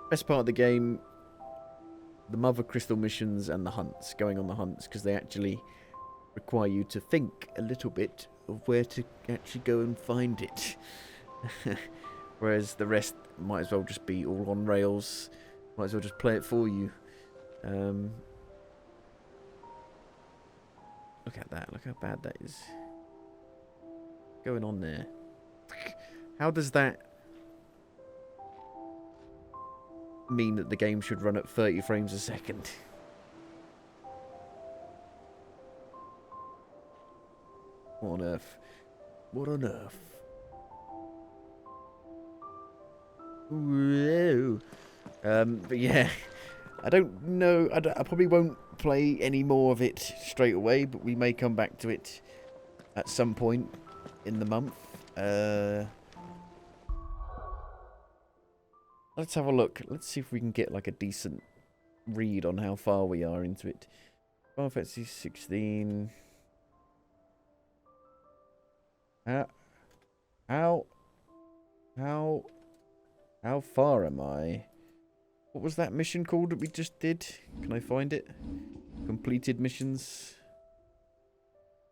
Best part of the game, the Mother Crystal missions and the hunts, going on the hunts, because they actually require you to think a little bit of where to actually go and find it. Whereas the rest might as well just be all on rails. Might as well just play it for you. Look at that. Look how bad that is. Going on there. How does that mean that the game should run at 30 frames a second? What on earth? What on earth? Whoa. But yeah, I don't know. I probably won't play any more of it straight away, but we may come back to it at some point in the month. Let's have a look. Let's see if we can get like a decent read on how far we are into it. Final Fantasy 16. How far am I? What was that mission called that we just did? Can I find it? Completed missions.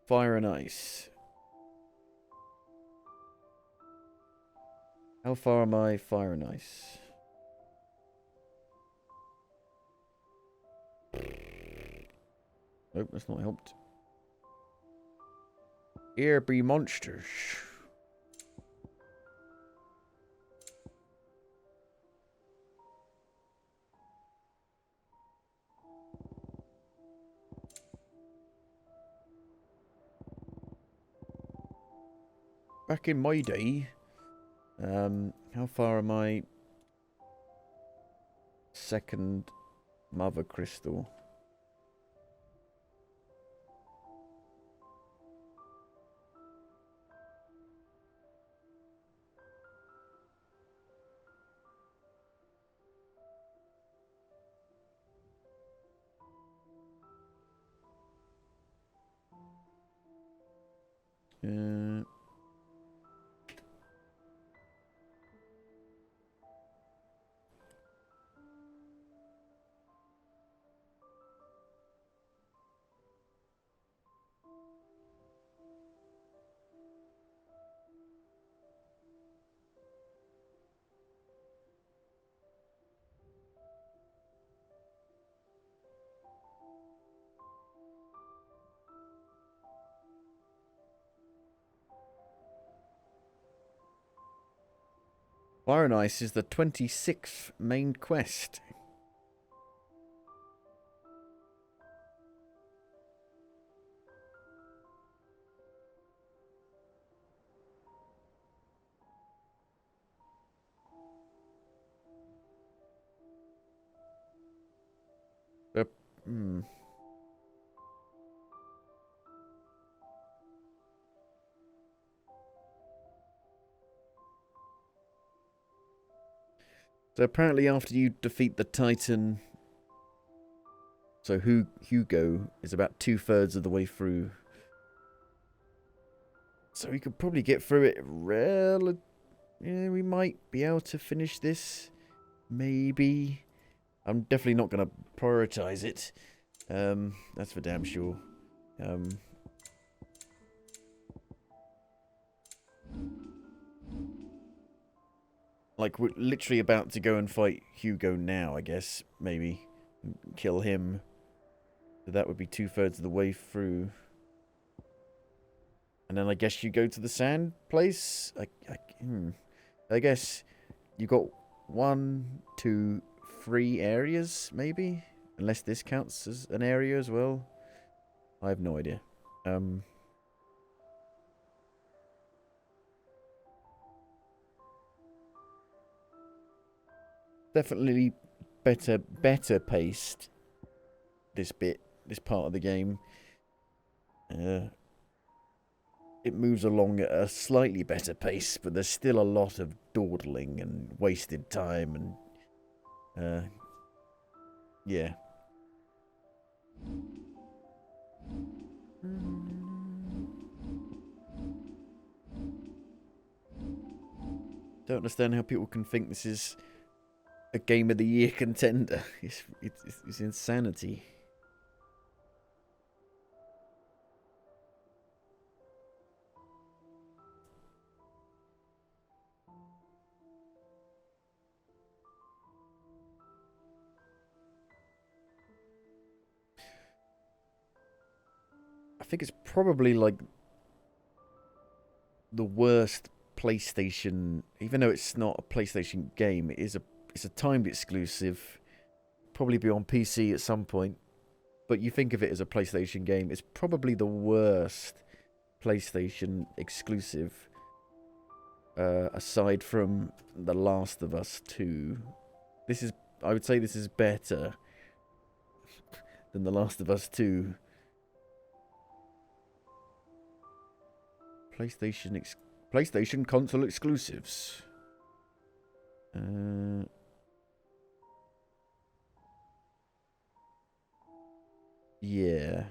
Fire and Ice. How far am I? Fire and Ice. Nope, that's not helped. Here be monsters. Back in my day, how far am I? Second Mother Crystal. Fire and Ice is the 26th main quest. So apparently after you defeat the Titan, so Hugo is about 2/3 of the way through. So we could probably get through it yeah, we might be able to finish this. Maybe. I'm definitely not going to prioritize it. That's for damn sure. Like, we're literally about to go and fight Hugo now, I guess. Maybe. Kill him. So that would be 2/3 of the way through. And then I guess you go to the sand place? I guess you got 1, 2, 3 areas, maybe? Unless this counts as an area as well. I have no idea. definitely better paced. This part of the game. It moves along at a slightly better pace, but there's still a lot of dawdling and wasted time and yeah. Don't understand how people can think this is a Game of the Year contender. It's insanity. I think it's probably like the worst PlayStation, even though it's not a PlayStation game, it's a timed exclusive. Probably be on PC at some point, but you think of it as a PlayStation game. It's probably the worst PlayStation exclusive, aside from The Last of Us 2. I would say this is better than The Last of Us 2. PlayStation console exclusives. Yeah.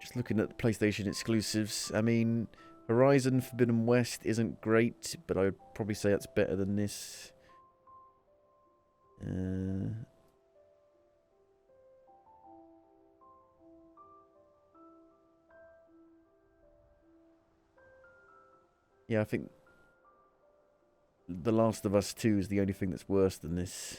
Just looking at the PlayStation exclusives. I mean, Horizon Forbidden West isn't great, but I would probably say that's better than this. Yeah, I think The Last of Us 2 is the only thing that's worse than this.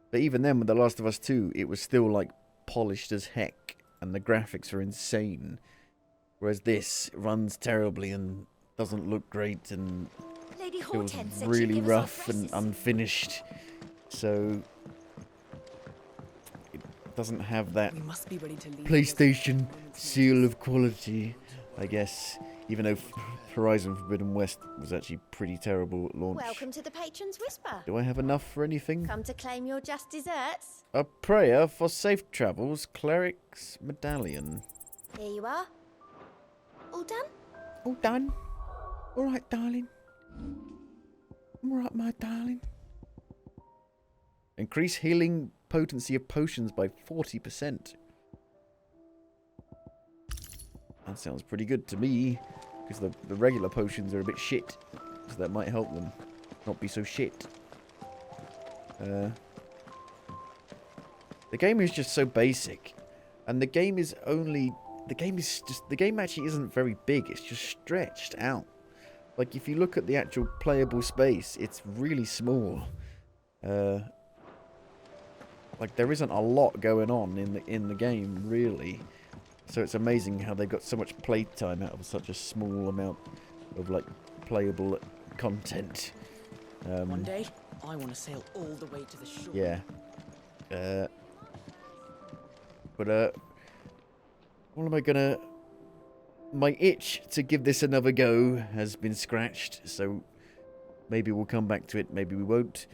But even then, with The Last of Us 2, it was still, like, polished as heck, and the graphics are insane. Whereas this runs terribly and doesn't look great and feels really rough and unfinished. So it doesn't have that PlayStation seal of quality, I guess. Even though Horizon Forbidden West was actually pretty terrible at launch. Welcome to the Patron's Whisper. Do I have enough for anything? Come to claim your just desserts. A prayer for safe travels, cleric's medallion. Here you are. All done? All done. All right, darling. All right, my darling. Increase healing potency of potions by 40%. That sounds pretty good to me, because the regular potions are a bit shit, so that might help them not be so shit. The game is just so basic, and the game actually isn't very big. It's just stretched out. Like, if you look at the actual playable space, it's really small. Like, there isn't a lot going on in the game, really. So it's amazing how they've got so much playtime out of such a small amount of, like, playable content. One day, I want to sail all the way to the shore. Yeah. What am I gonna... My itch to give this another go has been scratched, so maybe we'll come back to it, maybe we won't.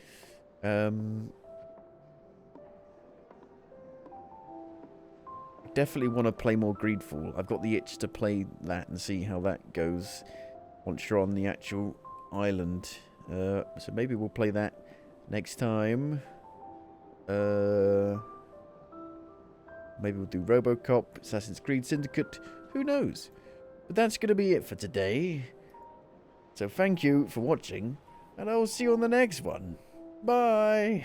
Definitely want to play more Greedfall. I've got the itch to play that and see how that goes once you're on the actual island. So maybe we'll play that next time. Maybe we'll do RoboCop, Assassin's Creed Syndicate. Who knows? But that's going to be it for today. So thank you for watching, and I will see you on the next one. Bye!